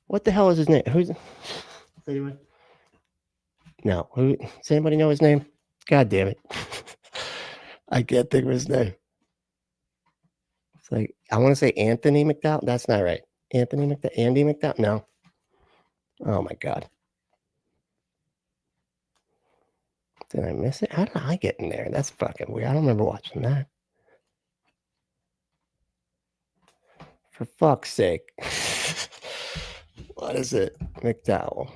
What the hell is his name? Who's anyway? No, does anybody know his name? God damn it. I can't think of his name. It's like, I want to say Anthony McDowell. That's not right. Andy McDowell? No. Oh my God. Did I miss it? How did I get in there? That's fucking weird. I don't remember watching that. For fuck's sake. What is it? McDowell.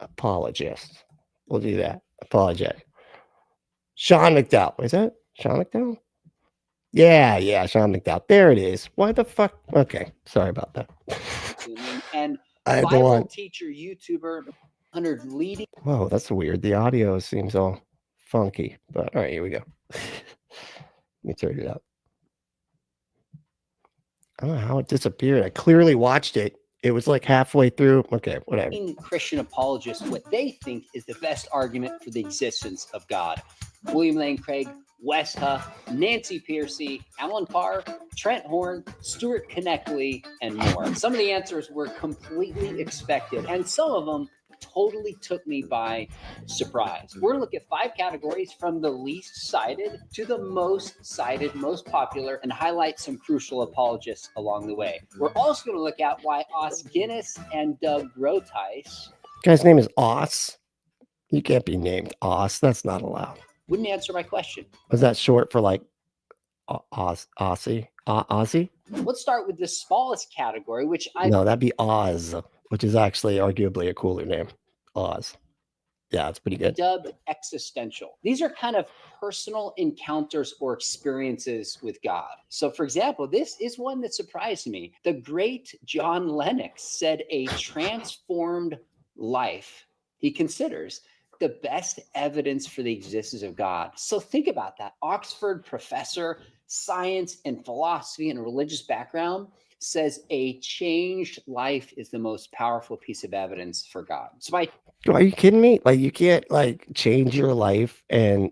Apologist. We'll do that. Apologize. Sean McDowell. Is that Sean McDowell? Yeah, Sean McDowell. There it is. Why the fuck? Okay, sorry about that. And I had the Bible one. teacher, YouTuber, 100 leading. Whoa, that's weird. The audio seems all funky. But all right, here we go. Let me turn it up. I don't know how it disappeared. I clearly watched it. It was like halfway through. Okay, whatever. Christian apologists what they think is the best argument for the existence of God. William Lane Craig, Wes Huff, Nancy Pearcey, Alan Parr, Trent Horn, Stuart Connectley, and more. Some of the answers were completely expected, and some of them totally took me by surprise. We're going to look at 5 categories from the least cited to the most cited, most popular, and highlight some crucial apologists along the way. We're also going to look at why Os Guinness and Doug Grotice. Guy's name is Os. You can't be named Os. That's not allowed. Wouldn't answer my question. Was that short for like Aussie? Aussie? Let's start with the smallest category, which I No, that'd be Oz, which is actually arguably a cooler name. Oz. Yeah, it's pretty good. dubbed existential. These are kind of personal encounters or experiences with God. So, for example, this is one that surprised me. The great John Lennox said a transformed life he considers the best evidence for the existence of God. So think about that. Oxford professor, science and philosophy and religious background, says a changed life is the most powerful piece of evidence for God. So are you kidding me? Like, you can't like change your life, and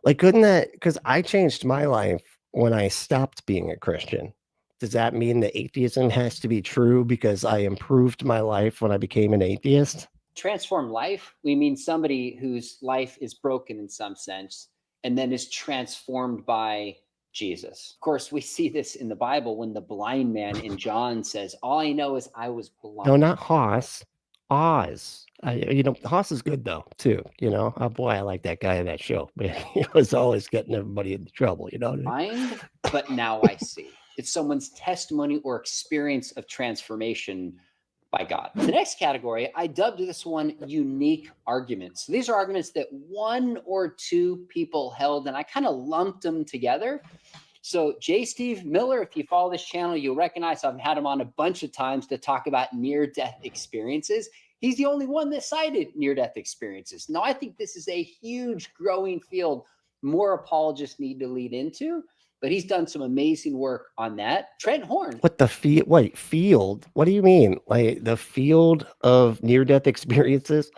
like, couldn't that, because I changed my life when I stopped being a Christian. Does that mean that atheism has to be true because I improved my life when I became an atheist? transform life, we mean somebody whose life is broken in some sense and then is transformed by Jesus. Of course, we see this in the Bible when the blind man in John says, all I know is I was blind. No, not Hoss. Oz. Hoss is good though, too. Oh boy, I like that guy in that show. Man, he was always getting everybody into trouble, you know what I mean? Blind, but now I see. It's someone's testimony or experience of transformation by God. The next category, I dubbed this one unique arguments. So these are arguments that 1 or 2 people held, and I kind of lumped them together. So J. Steve Miller, if you follow this channel, you'll recognize I've had him on a bunch of times to talk about near-death experiences. He's the only one that cited near-death experiences. Now, I think this is a huge growing field more apologists need to lead into, but he's done some amazing work on that. Trent Horn. What the field? Wait, field? What do you mean? Like the field of near-death experiences?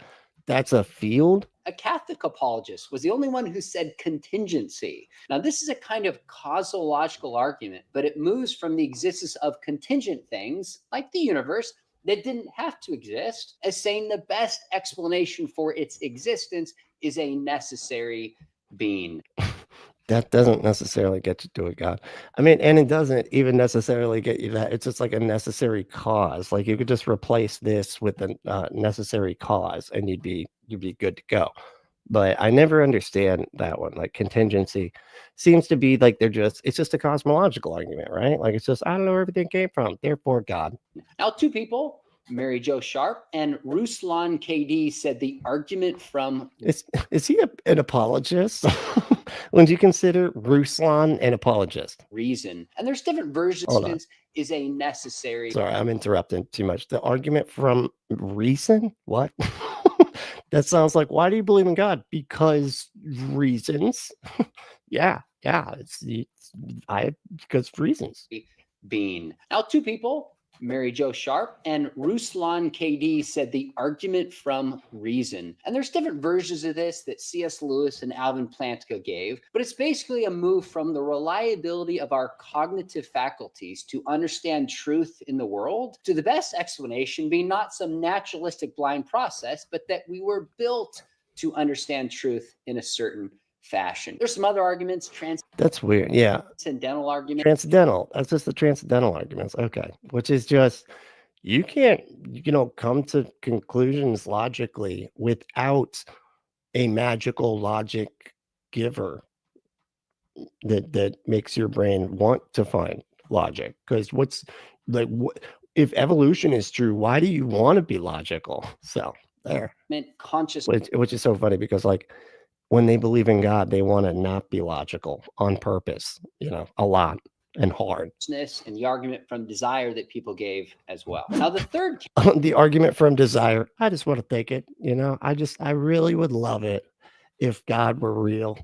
That's a field? A Catholic apologist was the only one who said contingency. Now, this is a kind of causological argument, but it moves from the existence of contingent things like the universe that didn't have to exist as saying the best explanation for its existence is a necessary being. That doesn't necessarily get you to a God. I mean, and it doesn't even necessarily get you that. It's just like a necessary cause. Like you could just replace this with a necessary cause, and you'd be good to go. But I never understand that one. Like contingency seems to be like it's just a cosmological argument, right? Like it's just I don't know where everything came from, therefore God. Now, 2 people, Mary Jo Sharp and Ruslan KD, said the argument from Is he an apologist? Would you consider Ruslan an apologist? reason, and there's different versions Hold of on. this, is a necessary. Sorry, I'm interrupting too much. The argument from reason? What? That sounds like, why do you believe in God? Because reasons. yeah. Because reasons. Being. Now, 2 people, Mary Jo Sharp and Ruslan KD, said the argument from reason. And there's different versions of this that C.S. Lewis and Alvin Plantinga gave, but it's basically a move from the reliability of our cognitive faculties to understand truth in the world to the best explanation being not some naturalistic blind process, but that we were built to understand truth in a certain fashion. There's some other arguments, That's weird. Yeah. transcendental arguments. Transcendental. That's just the transcendental arguments. Okay. Which is just, you can't, come to conclusions logically without a magical logic giver. that makes your brain want to find logic. Because what's like, if evolution is true, why do you want to be logical? So there, conscious which is so funny because like when they believe in God, they want to not be logical on purpose, a lot and hard. and the argument from desire that people gave as well. Now, the third The argument from desire, I just want to think it, I really would love it if God were real.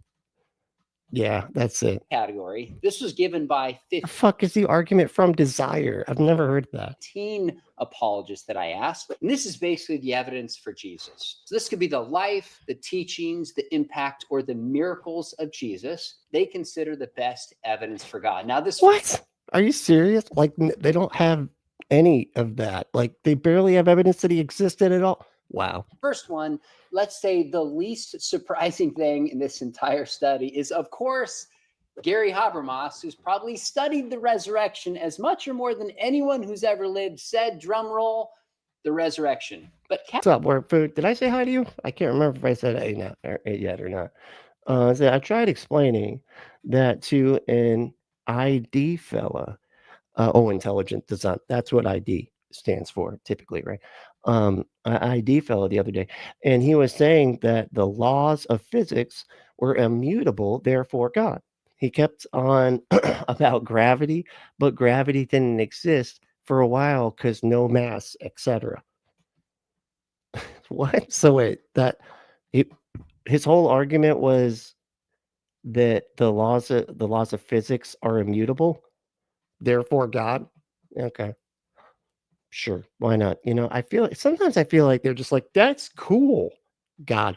Yeah, that's it. category, this was given by The fuck is the argument from desire? I've never heard that. 15 apologists that I asked. And this is basically the evidence for Jesus. So this could be the life, the teachings, the impact, or the miracles of Jesus. They consider the best evidence for God. Now, this What? Are you serious? Like they don't have any of that. Like they barely have evidence that he existed at all. Wow. first one, let's say the least surprising thing in this entire study is, of course, Gary Habermas, who's probably studied the resurrection as much or more than anyone who's ever lived, said, drum roll, the resurrection. But What's up, Word Food? Did I say hi to you? I can't remember if I said hey yet or not. So I tried explaining that to an ID fella. Intelligent design. That's what ID stands for typically, right? An ID fellow the other day, and he was saying that the laws of physics were immutable, therefore God. He kept on about gravity, but gravity didn't exist for a while because no mass, etc. What? So wait, his whole argument was that the laws of physics are immutable, therefore God. Okay, sure, why not? Sometimes I feel like they're just like, that's cool, God.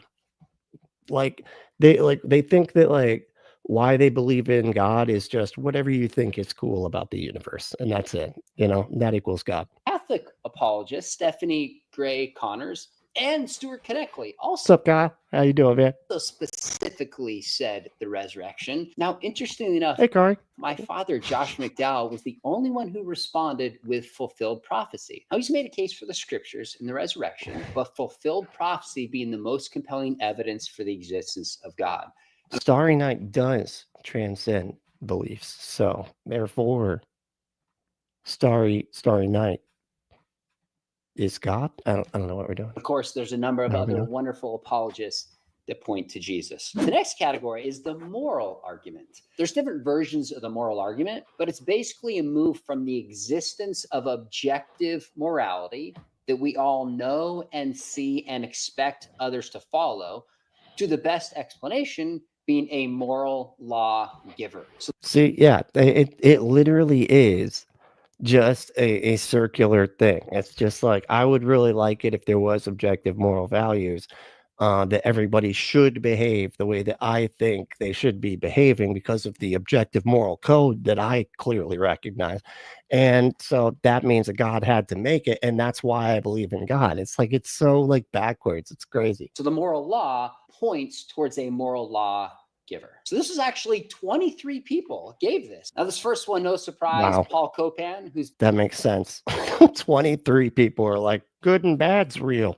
Like they think that like why they believe in God is just whatever you think is cool about the universe, and that's it. That equals God. Catholic apologist Stephanie Gray Connors and Stuart Conneckley What's also up, guy? How you doing, man? specifically said the resurrection. Now, interestingly enough, Hey, Kari. my father, Josh McDowell, was the only one who responded with fulfilled prophecy. Now, he's made a case for the scriptures and the resurrection, but fulfilled prophecy being the most compelling evidence for the existence of God. Starry Night does transcend beliefs, so therefore, Starry Night is God. I don't know what we're doing. Of course, there's a number of other wonderful apologists that point to Jesus. The next category is the moral argument. There's different versions of the moral argument, but it's basically a move from the existence of objective morality that we all know and see and expect others to follow to the best explanation being a moral law giver. So See, yeah, it literally is just a circular thing. It's just like, I would really like it if there was objective moral values, that everybody should behave the way that I think they should be behaving because of the objective moral code that I clearly recognize. And so that means that God had to make it, and that's why I believe in God. It's like, it's so like backwards. It's crazy. So the moral law points towards a moral law giver. So this is actually 23 people gave this. Now, this first one, no surprise, Wow. Paul Copan, who's That makes sense. 23 people are like, good and bad's real.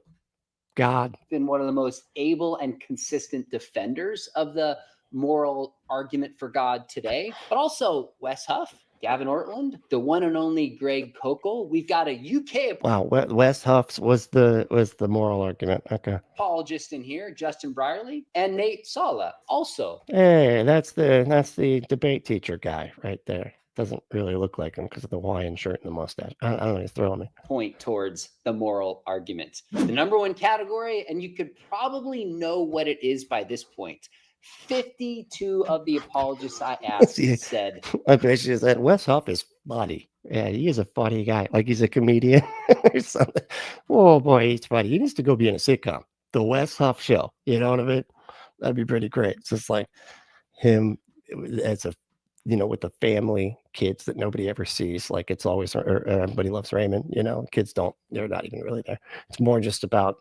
God. been one of the most able and consistent defenders of the moral argument for God today, but also Wes Huff, Gavin Ortland, the one and only Greg Kokel. We've got a UK Wow, Wes Huff's was the moral argument. Okay. apologist in here, Justin Brierley, and Nate Sala also. Hey, that's the debate teacher guy right there. Doesn't really look like him because of the Hawaiian shirt and the mustache. I don't know, he's throwing me. Point towards the moral argument. The number one category, and you could probably know what it is by this point. 52 of the apologists I asked said, Okay, she said Wes Huff is funny. Yeah, he is a funny guy. Like he's a comedian or something. Oh boy, he's funny. He needs to go be in a sitcom. The Wes Huff Show. You know what I mean? That'd be pretty great. It's just like him as a, with the family, kids that nobody ever sees. Like it's always, Everybody Loves Raymond. Kids they're not even really there. It's more just about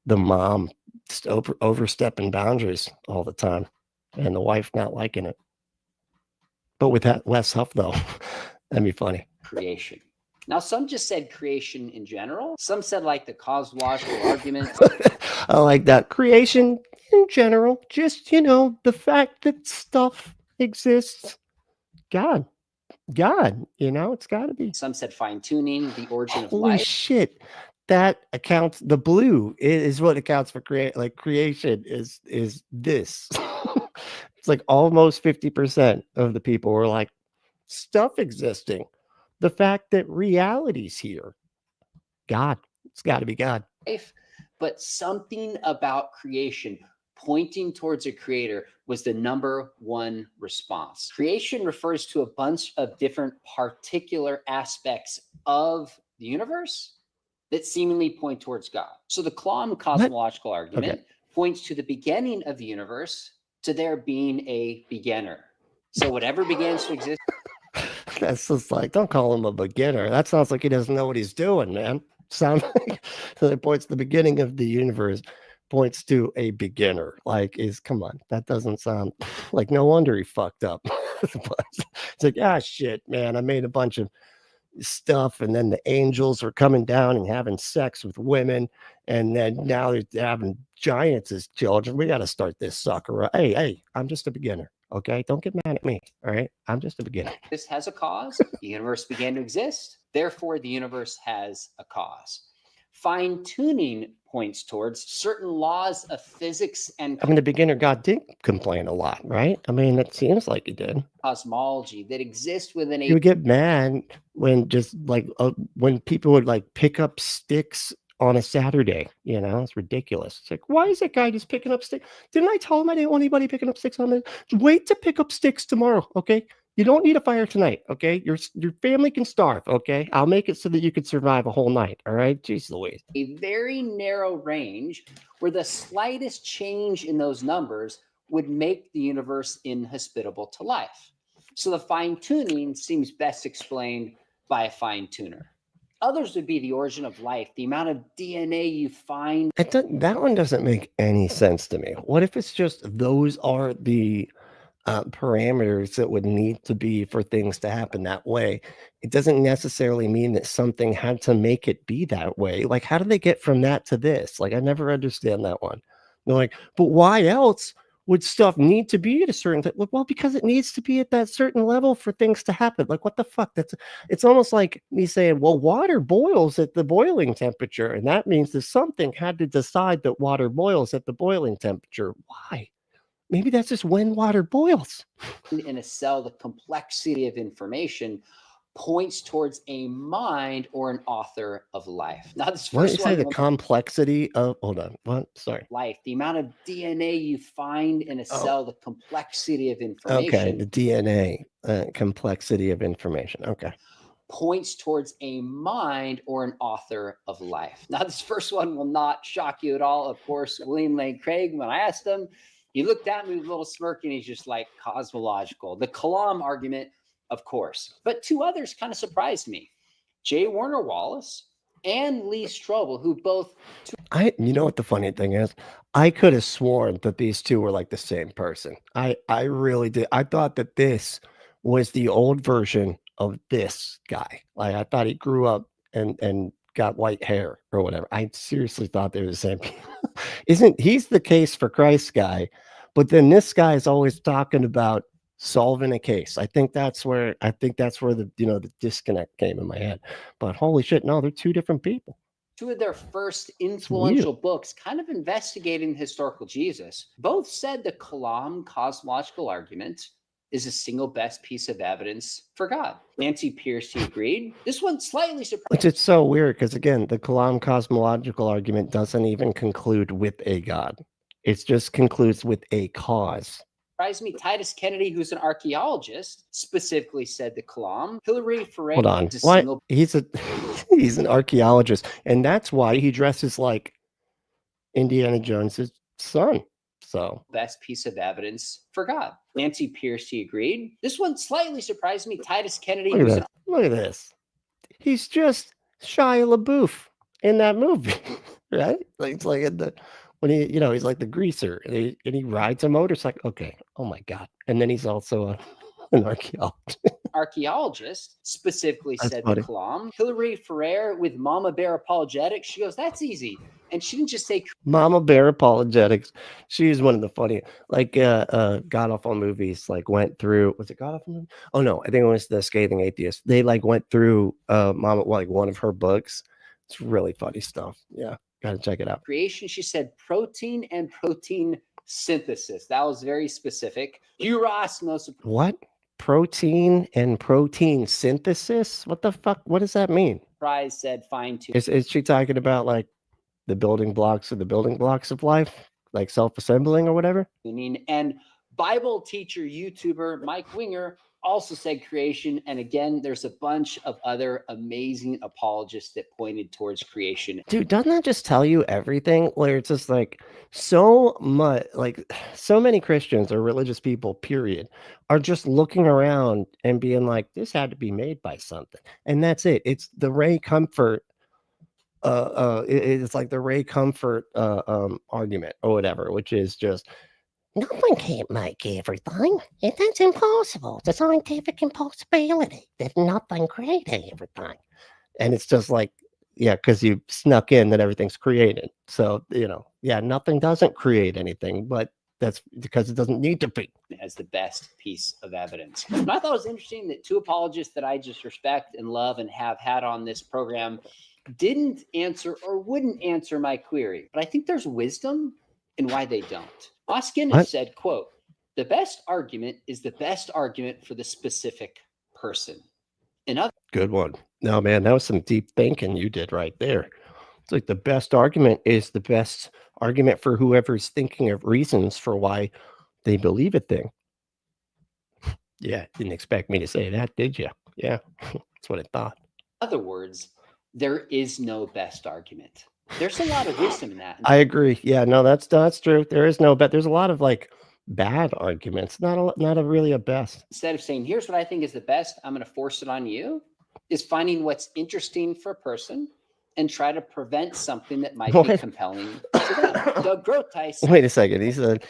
the mom just overstepping boundaries all the time and the wife not liking it. But with that Wes Huff, though, that'd be funny. creation. Now, some just said creation in general. Some said like the cosmological argument. I like that. Creation in general, just, the fact that stuff exists. God, it's got to be. Some said fine tuning, the origin of Holy life. shit. That accounts, the blue is what accounts for creation is this. It's like almost 50% of the people were like, stuff existing. The fact that reality's here. God, it's got to be God. But something about creation pointing towards a creator was the number one response. Creation refers to a bunch of different particular aspects of the universe that seemingly point towards God. So the Kalam cosmological argument points to the beginning of the universe, to there being a beginner. So whatever begins to exist. That's just like, don't call him a beginner. That sounds like he doesn't know what he's doing, man. Sounds like so it points to the beginning of the universe, points to a beginner. Like, come on, that doesn't sound like, no wonder he fucked up. It's like, shit, man, I made a bunch of stuff, and then the angels are coming down and having sex with women, and then now they're having giants as children. We got to start this sucker. Hey, I'm just a beginner. Okay, don't get mad at me. All right, I'm just a beginner. This has a cause. The universe began to exist. Therefore, the universe has a cause. Fine tuning points towards certain laws of physics and the beginner God did complain a lot, right? It seems like he did. Cosmology that exist within You would get mad when just like when people would like pick up sticks on a Saturday. It's ridiculous. It's like, why is that guy just picking up sticks? Didn't I tell him I didn't want anybody picking up sticks on this? Wait to pick up sticks tomorrow, okay? You don't need a fire tonight, okay? Your family can starve, okay? I'll make it so that you could survive a whole night, all right? Jeez Louise. A very narrow range where the slightest change in those numbers would make the universe inhospitable to life. So the fine tuning seems best explained by a fine tuner. Others would be the origin of life, the amount of DNA you find. That one doesn't make any sense to me. What if it's just those are the parameters that would need to be for things to happen that way? It doesn't necessarily mean that something had to make it be that way. Like, how do they get from that to this? Like, I never understand that one. They're like, but why else would stuff need to be at a certain time? Well, because it needs to be at that certain level for things to happen. Like, what the fuck? It's almost like me saying, well, water boils at the boiling temperature, and that means that something had to decide that water boils at the boiling temperature. Why? Maybe that's just when water boils. In a cell, the complexity of information points towards a mind or an author of life. Now, this What did first you say? one, The complexity of, hold on, what? Sorry. life, the amount of DNA you find in a cell, the complexity of information. Okay, the DNA, complexity of information. Okay. Points towards a mind or an author of life. Now, this first one will not shock you at all. Of course, William Lane Craig, when I asked him, he looked at me with a little smirk and he's just like, cosmological. The Kalam argument, of course. But two others kind of surprised me. J. Warner Wallace and Lee Strobel, who both... You know what the funny thing is? I could have sworn that these two were like the same person. I really did. I thought that this was the old version of this guy. Like, I thought he grew up and got white hair or whatever. I seriously thought they were the same people. He's the case for Christ guy, but then this guy is always talking about solving a case. I think that's where the the disconnect came in my head. But holy shit, no, they're two different people. Two of their first influential books kind of investigating the historical Jesus, both said the Kalam cosmological argument is the single best piece of evidence for God. Nancy Pearcey agreed. This one slightly surprised. Which is so weird because, again, the Kalam cosmological argument doesn't even conclude with a God. It just concludes with a cause. Surprised me. Titus Kennedy, who's an archaeologist, specifically said the Kalam. Hillary Ferrer. Hold on. What? He's an archaeologist, and that's why he dresses like Indiana Jones's son. So, best piece of evidence for God. Nancy Pearcey agreed. This one slightly surprised me. Titus Kennedy. Look at this. He's just Shia LaBeouf in that movie, right? Like, it's like when he's like the greaser and he rides a motorcycle. Okay. Oh my God. And then he's also An archaeologist. Archaeologist specifically That's said funny. the Kalam. Hillary Ferrer with Mama Bear Apologetics, she goes, that's easy. And she didn't just say Mama Bear Apologetics. She's one of the funny, like god awful movies. Like went through. Was it god awful movie? Oh no, I think it was The Scathing Atheist. They like went through Mama like one of her books. It's really funny stuff. Yeah, gotta check it out. creation. She said protein and protein synthesis. That was very specific. You, Ross, no surprise. What? Protein and protein synthesis? What the fuck? What does that mean? Said fine tune. Is she talking about like the building blocks of life, like self-assembling or whatever? And Bible teacher, YouTuber Mike Winger also said creation. And again, there's a bunch of other amazing apologists that pointed towards creation. Dude, doesn't that just tell you everything? Where it's just like so much, like so many Christians or religious people, period, are just looking around and being like, this had to be made by something. And that's it. It's the Ray Comfort. It's like the Ray Comfort argument or whatever, which is just nothing can't make everything. And that's impossible. It's a scientific impossibility that nothing created everything. And it's just like, yeah, because you snuck in that everything's created. So, you know, yeah, nothing doesn't create anything, but that's because it doesn't need to be. As the best piece of evidence. And I thought it was interesting that two apologists that I just respect and love and have had on this program didn't answer or wouldn't answer my query. But I think there's wisdom in why they don't. Oskin said, quote, the best argument is the best argument for the specific person. Good one. No, man, that was some deep thinking you did right there. It's like the best argument is the best argument for whoever's thinking of reasons for why they believe a thing. Yeah, didn't expect me to say that, did you? Yeah, that's what I thought. In other words, there is no best argument. There's a lot of wisdom in that. I agree. Yeah, no, that's true. There is no bet. There's a lot of like bad arguments, not really a best. Instead of saying, here's what I think is the best, I'm going to force it on you, is finding what's interesting for a person and try to prevent something that might be compelling to them. Doug Groteis. Wait a second. He said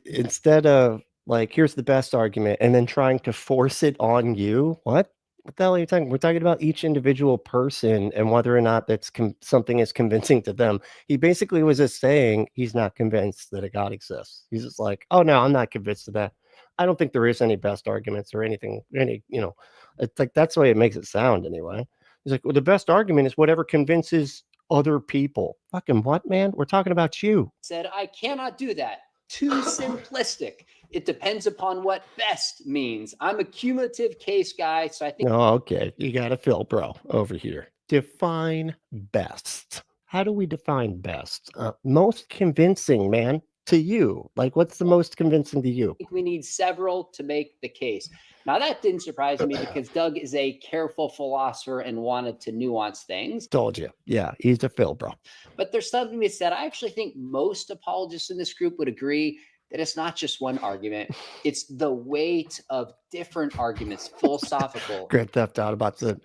instead of like, here's the best argument, and then trying to force it on you. What the hell are you talking? We're talking about each individual person and whether or not that's something is convincing to them. He basically was just saying he's not convinced that a God exists. He's just like, oh no, I'm not convinced of that. I don't think there is any best arguments or anything. It's like that's the way it makes it sound anyway. He's like, well, the best argument is whatever convinces other people. Fucking what, man? We're talking about you. Said, I cannot do that. Too simplistic. It depends upon what best means. I'm a cumulative case guy, so I think. Oh, okay. You got to fill, bro, over here. Define best. How do we define best? Most convincing, man, to you. Like, what's the most convincing to you? I think we need several to make the case. Now, that didn't surprise me because Doug is a careful philosopher and wanted to nuance things. Told you. Yeah, he's a Phil, bro. But there's something that said, I actually think most apologists in this group would agree that it's not just one argument. It's the weight of different arguments, philosophical. Grand Theft Auto about the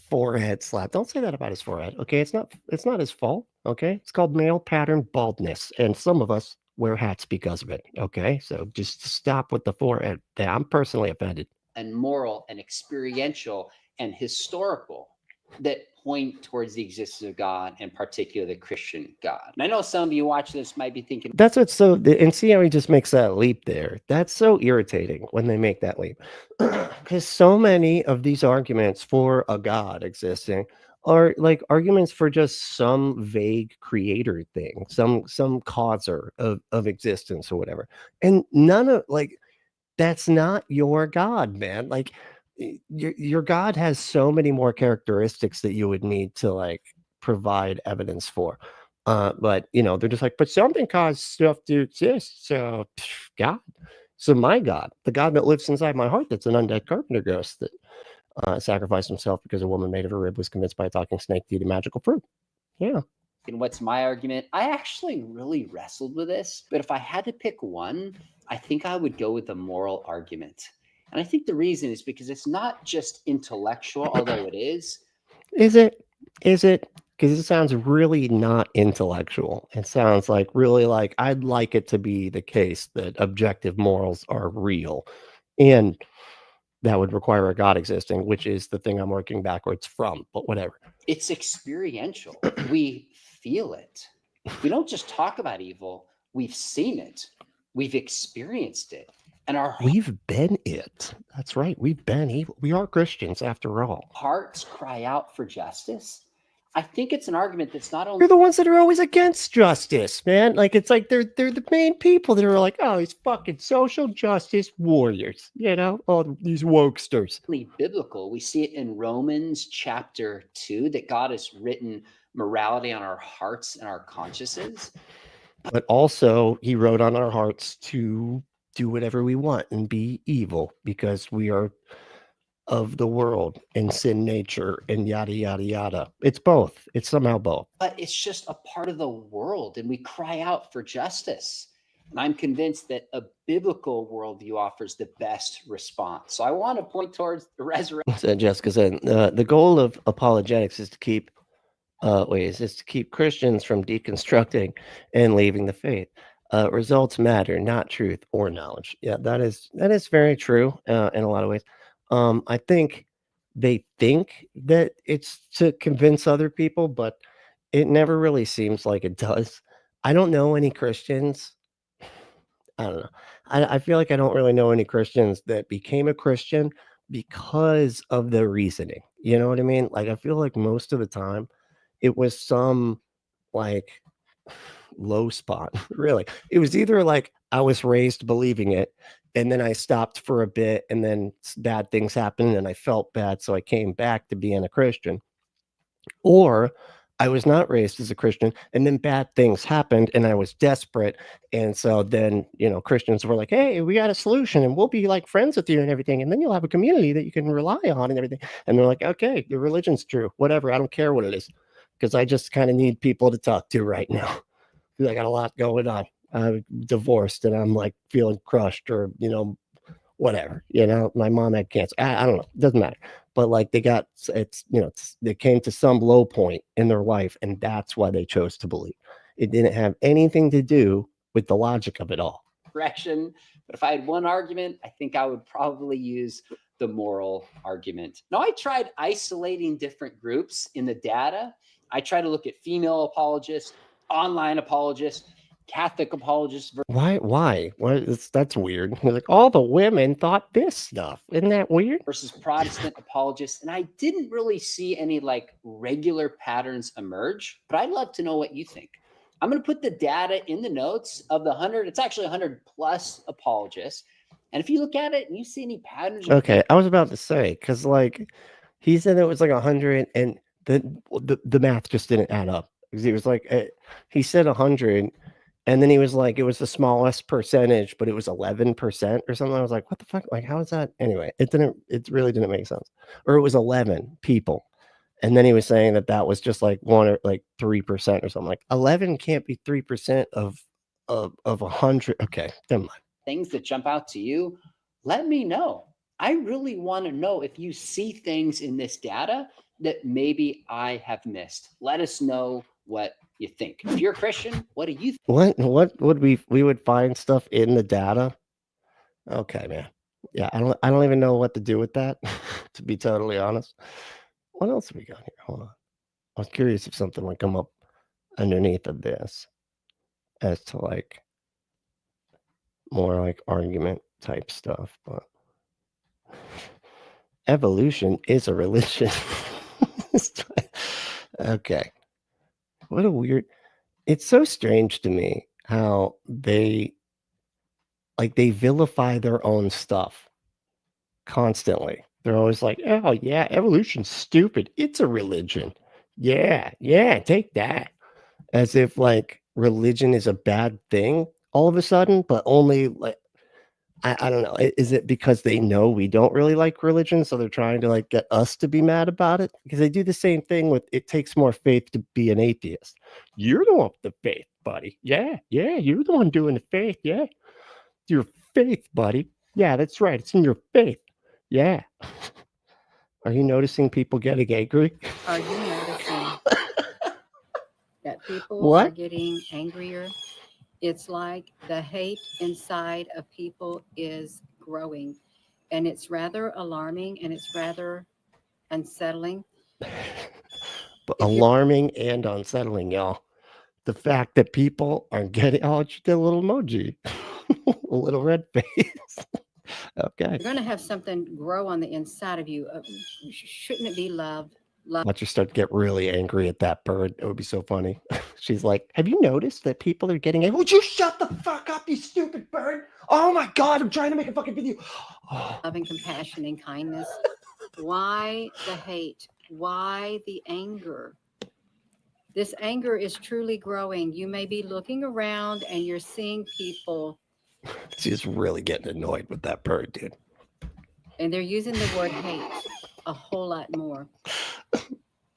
forehead slap. Don't say that about his forehead, okay? It's not his fault, okay? It's called male pattern baldness, and some of us wear hats because of it, okay? So just stop with the forehead. Yeah, I'm personally offended. And moral and experiential and historical that point towards the existence of God, and particularly the Christian God. And I know some of you watching this might be thinking, that's what's so, and see how he just makes that leap there. That's so irritating when they make that leap. Because so many of these arguments for a God existing are like arguments for just some vague creator thing, some causer of existence or whatever. And none of like, that's not your God, man. Like your God has so many more characteristics that you would need to like provide evidence for. But they're just like, but something caused stuff to exist. So God. So my God, the God that lives inside my heart, that's an undead carpenter ghost that sacrificed himself because a woman made of a rib was convinced by a talking snake to eat a magical fruit. Yeah. And what's my argument? I actually really wrestled with this, but if I had to pick one, I think I would go with the moral argument. And I think the reason is because it's not just intellectual, although it is. Is it? Because it sounds really not intellectual. It sounds like really like I'd like it to be the case that objective morals are real. And that would require a God existing, which is the thing I'm working backwards from, but whatever. It's experiential. We feel it. We don't just talk about evil. We've seen it. We've experienced it. And our We've been it. That's right. We've been evil. We are Christians after all. hearts cry out for justice. I think it's an argument that's not only They're the ones that are always against justice, man. Like it's like they're the main people that are like, oh, these fucking social justice warriors, you know, all these wokesters. biblical. We see it in Romans chapter 2 that God has written morality on our hearts and our consciences. But also he wrote on our hearts to do whatever we want and be evil because we are of the world and sin nature and yada yada yada. It's both. It's somehow both. But it's just a part of the world, and we cry out for justice. And I'm convinced that a biblical worldview offers the best response. So I want to point towards the resurrection. So Jessica said the goal of apologetics is to keep keep Christians from deconstructing and leaving the faith. Results matter, not truth or knowledge. Yeah, that is very true in a lot of ways. I think they think that it's to convince other people, but it never really seems like it does. I don't know any Christians. I don't know. I feel like I don't really know any Christians that became a Christian because of the reasoning. You know what I mean? Like, I feel like most of the time it was some like low spot. Really. It was either like I was raised believing it, and then I stopped for a bit, and then bad things happened, and I felt bad, so I came back to being a Christian. Or I was not raised as a Christian, and then bad things happened, and I was desperate, and so then, you know, Christians were like, hey, we got a solution, and we'll be like friends with you and everything, and then you'll have a community that you can rely on and everything. And they're like, okay, your religion's true, whatever, I don't care what it is, because I just kind of need people to talk to right now. I got a lot going on. I'm divorced and I'm like feeling crushed, or, you know, whatever, you know, my mom had cancer. I don't know. It doesn't matter. But like they came to some low point in their life, and that's why they chose to believe. It didn't have anything to do with the logic of it all. Correction. But if I had one argument, I think I would probably use the moral argument. Now, I tried isolating different groups in the data. I tried to look at female apologists, online apologists, Catholic apologists. Why? That's weird. Like all the women thought this stuff. Isn't that weird? Versus Protestant apologists. And I didn't really see any like regular patterns emerge, but I'd love to know what you think. I'm going to put the data in the notes of the 100. It's actually 100 plus apologists. And if you look at it and you see any patterns. Okay. I was about to say, because like he said it was like 100, and the math just didn't add up. Because he was like, he said 100. And then he was like, it was the smallest percentage, but it was 11% or something. I was like, what the fuck? Like, how is that? Anyway, it really didn't make sense. Or it was 11 people. And then he was saying that was just like 1 or like 3% or something. Like 11 can't be 3% of 100. Okay, never mind. Things that jump out to you, let me know. I really want to know if you see things in this data that maybe I have missed. Let us know what you think. If you're a Christian, what do you think? What would we would find stuff in the data? Okay, man. Yeah, I don't even know what to do with that, to be totally honest. What else have we got here? Hold on. I was curious if something would come up underneath of this as to like more like argument type stuff, but evolution is a religion. Okay. What a weird. It's so strange to me how they vilify their own stuff constantly. They're always like, oh yeah, evolution's stupid. It's a religion. Yeah, take that. As if like religion is a bad thing all of a sudden, but only like I don't know. Is it because they know we don't really like religion, so they're trying to like get us to be mad about it? Because they do the same thing with it takes more faith to be an atheist. You're the one with the faith, buddy. Yeah, you're the one doing the faith. Yeah, your faith, buddy. Yeah, that's right. It's in your faith. Yeah. Are you noticing people getting angry? Are you noticing that people are getting angrier? It's like the hate inside of people is growing. And it's rather alarming and it's rather unsettling. But alarming and unsettling, y'all. The fact that people are getting, oh, she did a little emoji, a little red face. Okay. You're going to have something grow on the inside of you. Shouldn't it be love? Watch her start to get really angry at that bird. It would be so funny. She's like, have you noticed that people are getting angry? Would you shut the fuck up, you stupid bird? Oh my God, I'm trying to make a fucking video. Oh. Love and compassion and kindness. Why the hate? Why the anger? This anger is truly growing. You may be looking around and you're seeing people. She's really getting annoyed with that bird, dude. And they're using the word hate a whole lot more.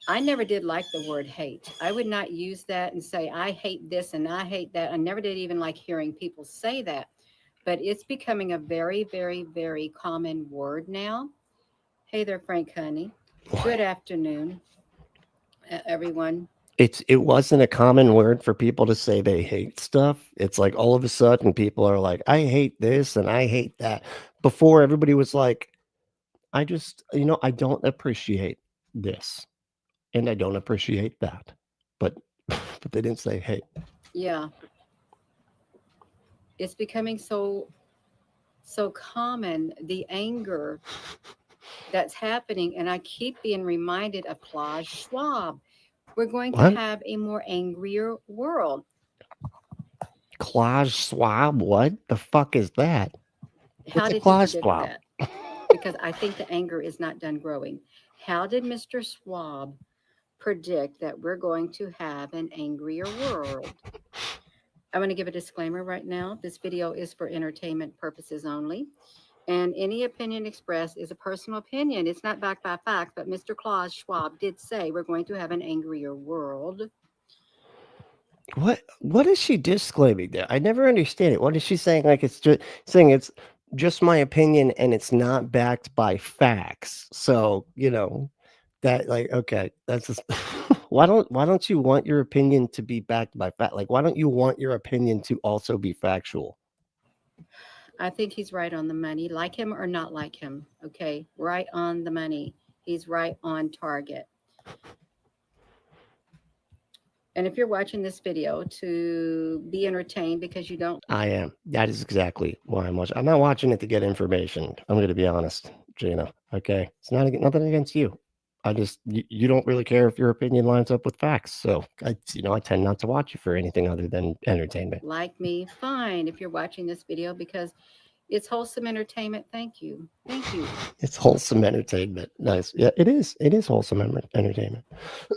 I never did like the word hate. I would not use that and say, I hate this and I hate that. I never did even like hearing people say that. But it's becoming a very, very, very common word now. Hey there, Frank Honey. Good afternoon, everyone. It wasn't a common word for people to say they hate stuff. It's like all of a sudden people are like, I hate this and I hate that. Before everybody was like, I just, I don't appreciate this and I don't appreciate that. But they didn't say hate. Yeah. It's becoming so common, the anger that's happening. And I keep being reminded of Klaus Schwab. We're going to have a more angrier world. Klaus Schwab? What the fuck is that? How did he predict that? Because I think the anger is not done growing. How did Mr. Schwab predict that we're going to have an angrier world? I'm going to give a disclaimer right now. This video is for entertainment purposes only. And any opinion expressed is a personal opinion. It's not backed by facts, but Mr. Klaus Schwab did say we're going to have an angrier world. What is she disclaiming there? I never understand it. What is she saying? Like it's just my opinion and it's not backed by facts. So, that like, okay, that's just why don't you want your opinion to be backed by fact? Like, why don't you want your opinion to also be factual? I think he's right on the money, like him or not like him. Okay. Right on the money. He's right on target. And if you're watching this video to be entertained because you don't. I am. That is exactly why I'm watching. I'm not watching it to get information. I'm going to be honest, Gina. Okay. It's nothing against you. You don't really care if your opinion lines up with facts. So I tend not to watch you for anything other than entertainment. Like me, fine. If you're watching this video because it's wholesome entertainment. Thank you. Thank you. It's wholesome entertainment. Nice. Yeah, it is. It is wholesome entertainment.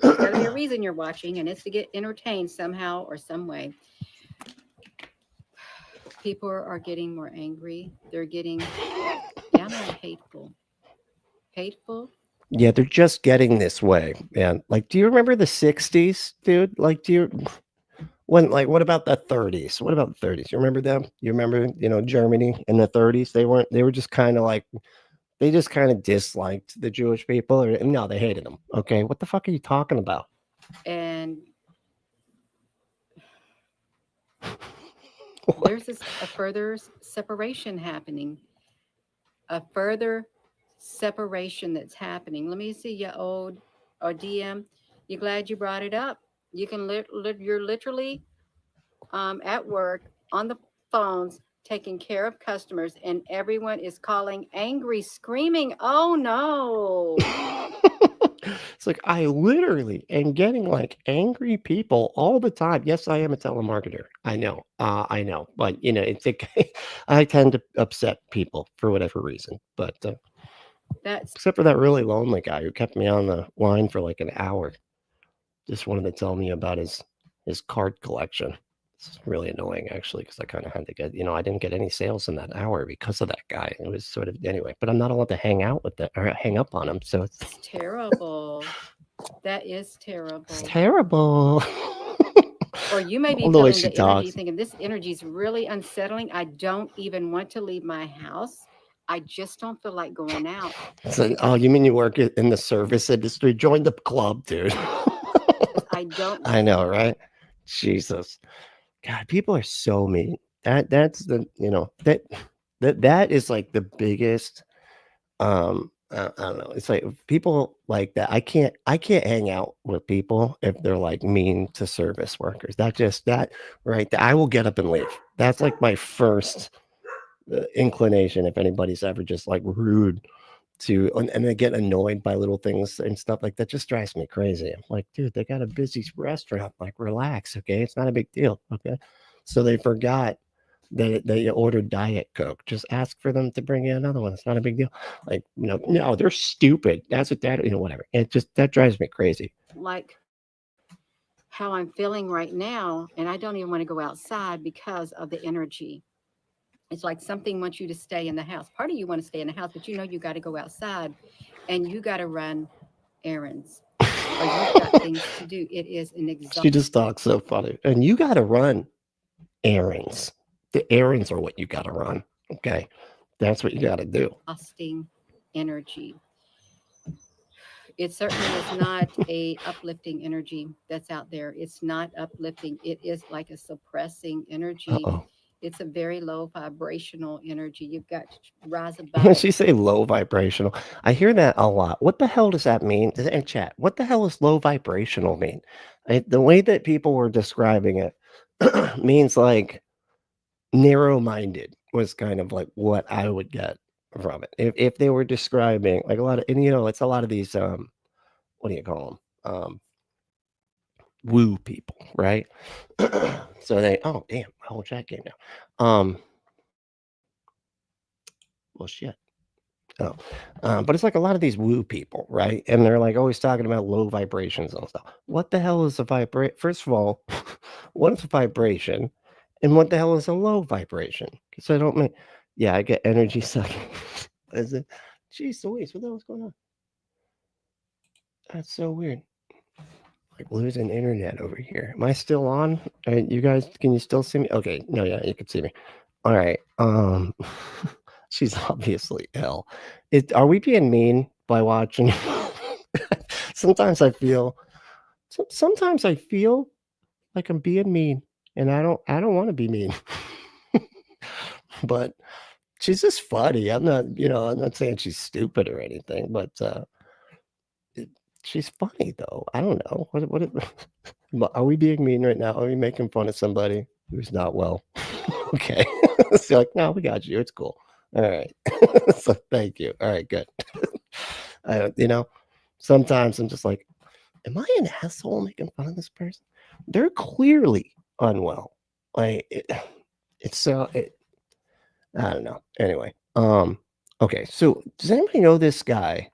There's got to be a reason you're watching, and it's to get entertained somehow or some way. People are getting more angry. They're getting downright hateful. Hateful. Yeah, they're just getting this way, man. Like, do you remember the 60s, dude? Like, what about the 30s? What about the 30s? You remember them? You remember, Germany in the 30s? They were just kind of like, they just kind of disliked the Jewish people. No, they hated them. Okay, what the fuck are you talking about? And there's a further separation happening. A further separation that's happening. Let me see your old or DM. You glad you brought it up? You can you're literally at work on the phones taking care of customers and everyone is calling angry, screaming, oh no. It's like I literally am getting like angry people all the time. Yes, I am a telemarketer. I know. But it's I tend to upset people for whatever reason. But except for that really lonely guy who kept me on the line for like an hour. Just wanted to tell me about his card collection. It's really annoying actually, because I kind of had to get, I didn't get any sales in that hour because of that guy. It was sort of anyway, but I'm not allowed to hang out with that or hang up on him. So it's terrible. That is terrible. It's terrible. Or you may be feeling the energy, thinking this energy is really unsettling. I don't even want to leave my house. I just don't feel like going out. So, oh, you mean you work in the service industry? Join the club, dude. I don't. I know, right? Jesus. God, people are so mean. That's the, that is like the biggest I don't know. It's like people like that. I can't hang out with people if they're like mean to service workers. That right there, I will get up and leave. That's like my first inclination. If anybody's ever just like rude to, and they get annoyed by little things and stuff like that, just drives me crazy. I'm like, dude, they got a busy restaurant. Like, relax, okay? It's not a big deal, okay? So they forgot that you ordered Diet Coke. Just ask for them to bring you another one. It's not a big deal. Like, no, they're stupid. That's what whatever. That drives me crazy. Like how I'm feeling right now, and I don't even want to go outside because of the energy. It's like something wants you to stay in the house. Part of you want to stay in the house, but you got to go outside and you got to run errands or you've got things to do. It is an exhausting. She just talks so funny. And you got to run errands. The errands are what you got to run. Okay. That's what you got to do. Exhausting energy. It certainly is not a uplifting energy that's out there. It's not uplifting. It is like a suppressing energy. Uh-oh. It's a very low vibrational energy. You've got to rise When above. she say low vibrational, I hear that a lot. What the hell does that mean? In chat, what the hell does low vibrational mean? The way that people were describing it means like narrow-minded was kind of like what I would get from it. If they were describing like a lot of, and it's a lot of these what do you call them? Woo people, right? So they, oh damn, my whole chat came down. Well shit. Oh, but it's like a lot of these woo people, right? And they're like always talking about low vibrations and stuff. What the hell is a vibration? First of all, what is a vibration? And what the hell is a low vibration? Because I don't mean, yeah, I get energy sucking. Is it? Jeez Louise, what the hell's going on? That's so weird. Like losing internet over here. Am I still on? You guys, can you still see me? Okay, no, yeah, you can see me. All right. She's obviously ill. Are we being mean by watching? Sometimes I feel like I'm being mean, and I don't want to be mean. But she's just funny. I'm not saying she's stupid or anything, but she's funny though. I don't know. What are we being mean right now? Are we making fun of somebody who's not well? Okay. So like, no, we got you. It's cool. All right. So thank you. All right, good. Sometimes I'm just like, am I an asshole making fun of this person? They're clearly unwell. Like I don't know. Anyway, okay. So does anybody know this guy?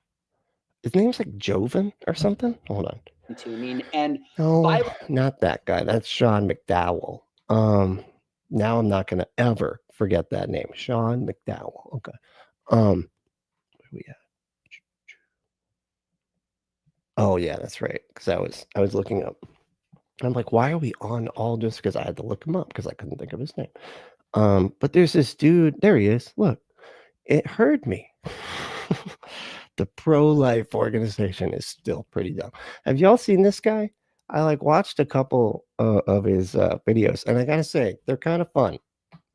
His name's like Joven or something. Hold on. To mean and No, Bible- not that guy. That's Sean McDowell. Now I'm not gonna ever forget that name. Sean McDowell. Okay. Where we at? Oh yeah, that's right. Because I was looking up. I'm like, why are we on all just because I had to look him up because I couldn't think of his name. But there's this dude. There he is. Look, it heard me. The pro-life organization is still pretty dumb. Have y'all seen this guy? I like watched a couple of his videos, and I gotta say they're kind of fun.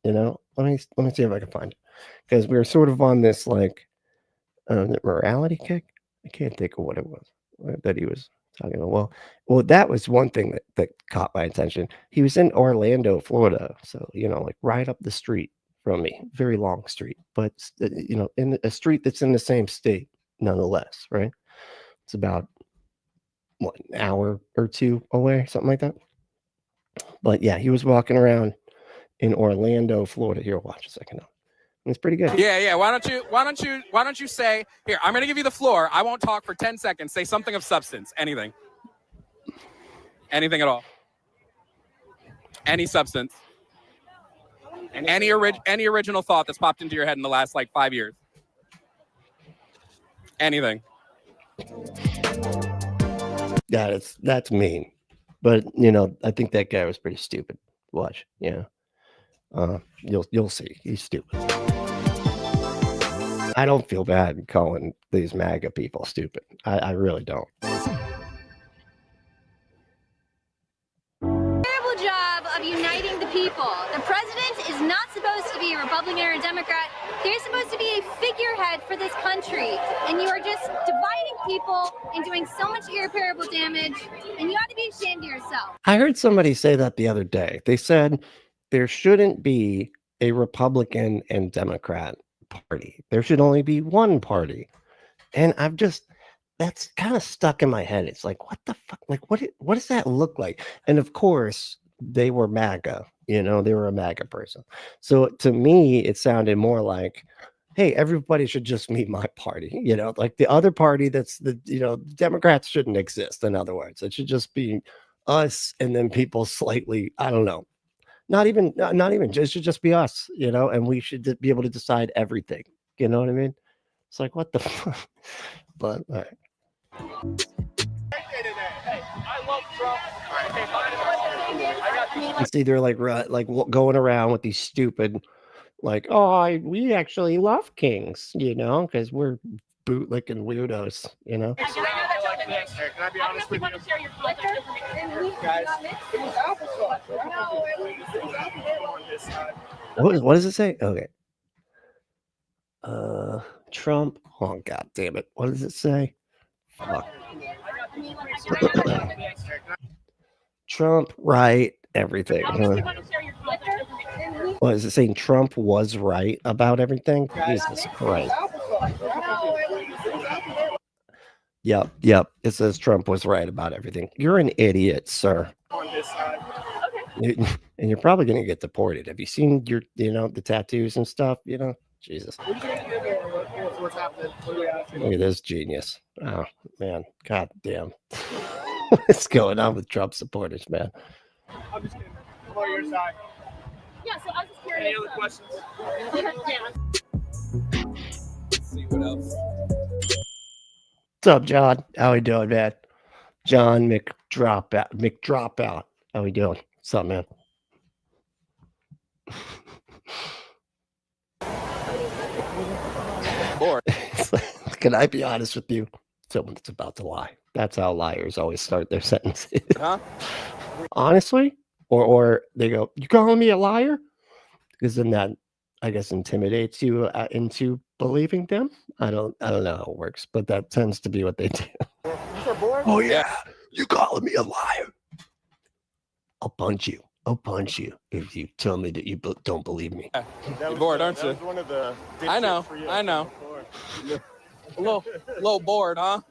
Let me see if I can find it, because we were sort of on this like morality kick. I can't think of what it was that he was talking about. Well, that was one thing that caught my attention. He was in Orlando, Florida, so like right up the street from me, very long street, but in a street that's in the same state nonetheless, right? It's about an hour or two away, something like that. But yeah, he was walking around in Orlando, Florida. Here, watch a second. It's pretty good. Yeah. Why don't you say, here, I'm going to give you the floor. I won't talk for 10 seconds. Say something of substance. Anything at all. Any substance. Any original thought that's popped into your head in the last 5 years. Anything. Yeah, that's mean. But I think that guy was pretty stupid. Watch. Yeah. You'll see. He's stupid. I don't feel bad calling these MAGA people stupid. I really don't. Terrible job of of uniting the people. The president is not supposed to be a Republican or a Democrat. They're supposed to be a figurehead for this country. And you are just dividing people and doing so much irreparable damage. And you ought to be ashamed of yourself. I heard somebody say that the other day. They said there shouldn't be a Republican and Democrat party. There should only be one party. And that's kind of stuck in my head. It's like, what the fuck? Like, what does that look like? And of course, they were MAGA, they were a MAGA person. So to me, it sounded more like, hey, everybody should just meet my party, like the other party that's Democrats shouldn't exist. In other words, it should just be us and then people slightly, I don't know, not even, it should just be us, and we should be able to decide everything. You know what I mean? It's like, what the fuck? But all right. See, they're like going around with these stupid, like, oh, we actually love kings, because we're bootlicking weirdos, Can I be honest with you? What does it say? Okay. Trump. Oh, God damn it. What does it say? Fuck. Trump, right? Everything. What is it saying? Trump was right about everything? Jesus Christ. Yep. It says Trump was right about everything. You're an idiot, sir. And you're probably going to get deported. Have you seen your, the tattoos and stuff? Jesus. Look at this genius. Oh, man. God damn. What's going on with Trump supporters, man? I'm just kidding. I'm on your side. Yeah, so I was just curious. Any other questions? Let's see what else. What's up, John? How we doing, man? John McDropout. How we doing? What's up, man? Bored. Can I be honest with you? Someone that's about to lie. That's how liars always start their sentences. Huh? Honestly, or they go, "You calling me a liar?" Because then that, I guess, intimidates you into believing them. I don't know how it works, but that tends to be what they do. Oh yeah, you calling me a liar? I'll punch you if you tell me that you don't believe me. You're bored, aren't you? I know. A little bored, huh?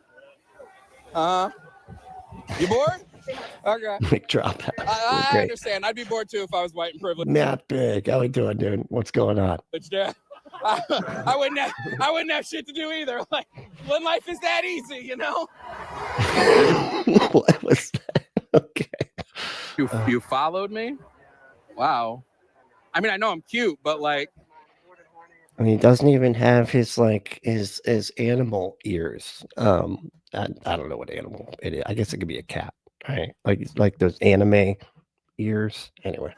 You bored? Okay. McDrop. I understand. I'd be bored too if I was white and privileged. Matt Big, how we doing, dude? What's going on? Yeah. I wouldn't have shit to do either. Like, when life is that easy, What was that? Okay. You followed me? Wow. I mean, I know I'm cute, but like, I mean, he doesn't even have his animal ears. I don't know what animal it is. I guess it could be a cat, right? Like those anime ears. Anyway.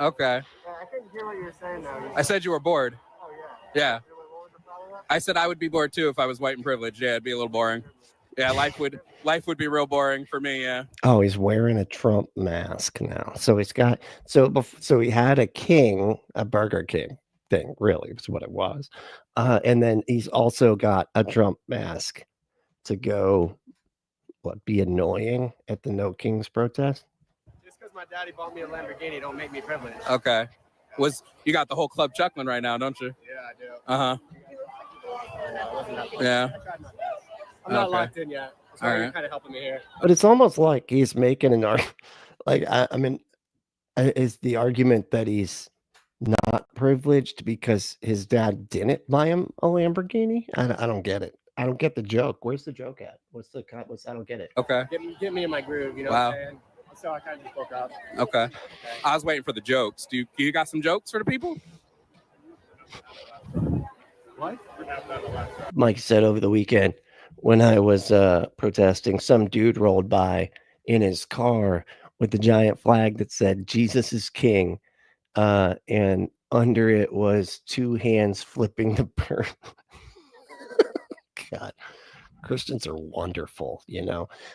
Okay. I couldn't hear what you were saying though. I said you were bored. Oh yeah. Yeah. I said I would be bored too if I was white and privileged. Yeah, it'd be a little boring. Yeah, life would be real boring for me. Yeah. Oh, he's wearing a Trump mask now. So he's got so he had a Burger King thing. Really, was what it was. And then he's also got a Trump mask to go be annoying at the No Kings protest. Just because my daddy bought me a Lamborghini don't make me privileged. Okay. You got the whole club chuckling right now, don't you? Yeah, I do. Yeah. I'm not Okay. locked in yet. So All you're right. kind of helping me here. But it's almost like he's making an argument. Like, I mean, is the argument that he's not privileged because his dad didn't buy him a Lamborghini? I don't get it. I don't get the joke. Where's the joke at? I don't get it. Okay. Get me in my groove, you know Wow. what I'm saying? So I kind of just woke up. Okay. I was waiting for the jokes. Do you got some jokes for the people? What? Mike said over the weekend when I was protesting, some dude rolled by in his car with the giant flag that said Jesus is King, and under it was two hands flipping the bird. God, Christians are wonderful.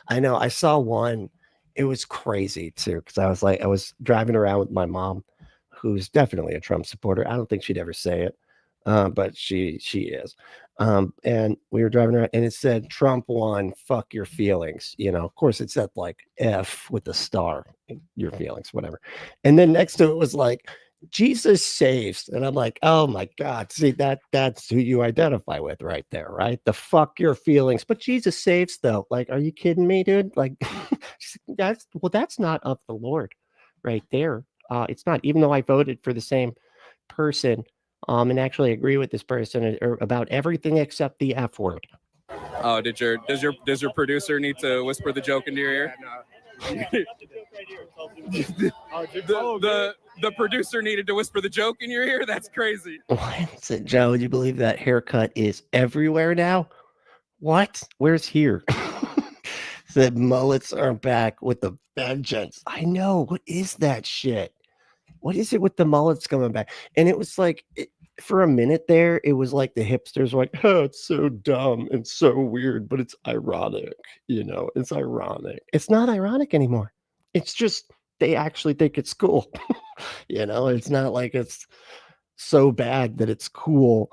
I know I saw one it was crazy too, because I was driving around with my mom, who's definitely a Trump supporter. I don't think she'd ever say it, but she is. And we were driving around, and it said Trump won. Fuck your feelings. You know, of course, it said like F with a star, your feelings, whatever. And then next to it was like Jesus saves, and I'm like, oh my God, see that's who you identify with right there, right? The fuck your feelings, but Jesus saves though. Like, are you kidding me, dude? Like, that's not of the Lord, right there. It's not, even though I voted for the same person, and actually agree with this person about everything except the F word. Oh, does your producer need to whisper the joke into your ear? The producer needed to whisper the joke in your ear? That's crazy. What is it, Joe? Would you believe that haircut is everywhere now? What? Where's here? The mullets are back with the vengeance. I know. What is that shit? What is it with the mullets coming back? And it was like, for a minute there, it was like the hipsters were like, oh, it's so dumb and so weird, but it's ironic. You know, it's ironic. It's not ironic anymore. It's just, they actually think it's cool. You know, it's not like it's so bad that it's cool.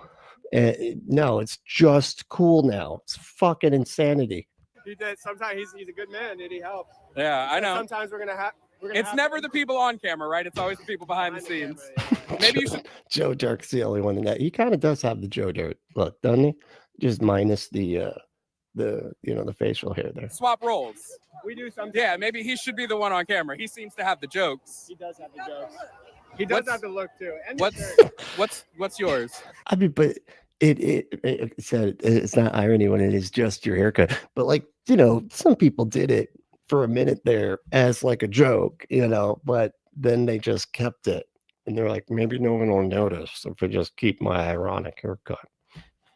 No, it's just cool now. It's fucking insanity. He did. Sometimes he's a good man, and he helps. Yeah, I know. Sometimes we're gonna have. It's never the people on camera, right? It's always the people behind the scenes. Maybe you should. Joe Dirt's the only one that he kind of does have the Joe Dirt look, doesn't he? Just minus the the facial hair there. Swap roles. We do sometimes. Yeah, maybe he should be the one on camera. He seems to have the jokes. He does have the jokes. He does have the look too. And what's yours? I mean, but it said it's not irony when it is just your haircut. But like, you know, some people did it for a minute there as like a joke, you know, but then they just kept it. And they're like, maybe no one will notice if I just keep my ironic haircut.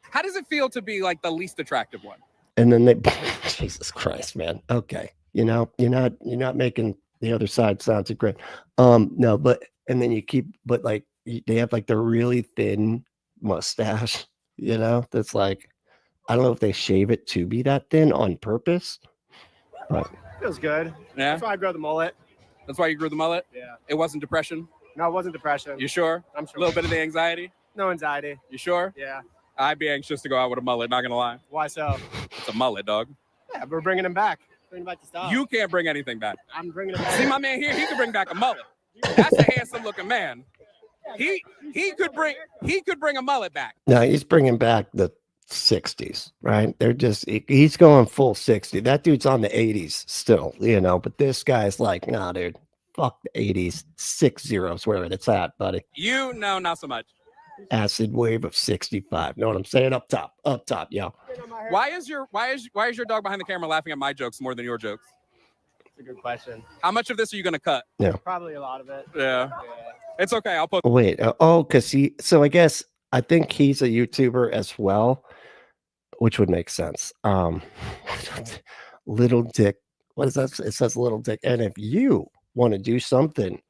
How does it feel to be like the least attractive one? And then they, Jesus Christ, man. Okay. You know, you're not making the other side sound too great. No, but, and then but like, they have like the really thin mustache, you know, that's like, I don't know if they shave it to be that thin on purpose, but feels good. Yeah. That's why I grow the mullet. That's why you grew the mullet? Yeah. It wasn't depression? No, it wasn't depression. You sure? I'm sure. A little bit of the anxiety? No anxiety. You sure? Yeah. I'd be anxious to go out with a mullet, not gonna lie. Why so? It's a mullet, dog. Yeah, we're bringing him back. Bringing him back to style. You can't bring anything back. I'm bringing him back. See my man here, he could bring back a mullet. That's a handsome looking man. He could bring a mullet back. No, he's bringing back the 60s, right? He's going full 60. That dude's on the 80s still, you know, but this guy's like, nah, dude, fuck the 80s, 60s, wherever that's at, buddy. You know, not so much. Acid wave of 65. Know what I'm saying? Up top, yo. Why is your dog behind the camera laughing at my jokes more than your jokes? That's a good question. How much of this are you gonna cut? Yeah, probably a lot of it. Yeah. It's okay. I'll put. Wait. Because so I think he's a YouTuber as well, which would make sense. Little Dick. What is that? It says Little Dick. And if you want to do something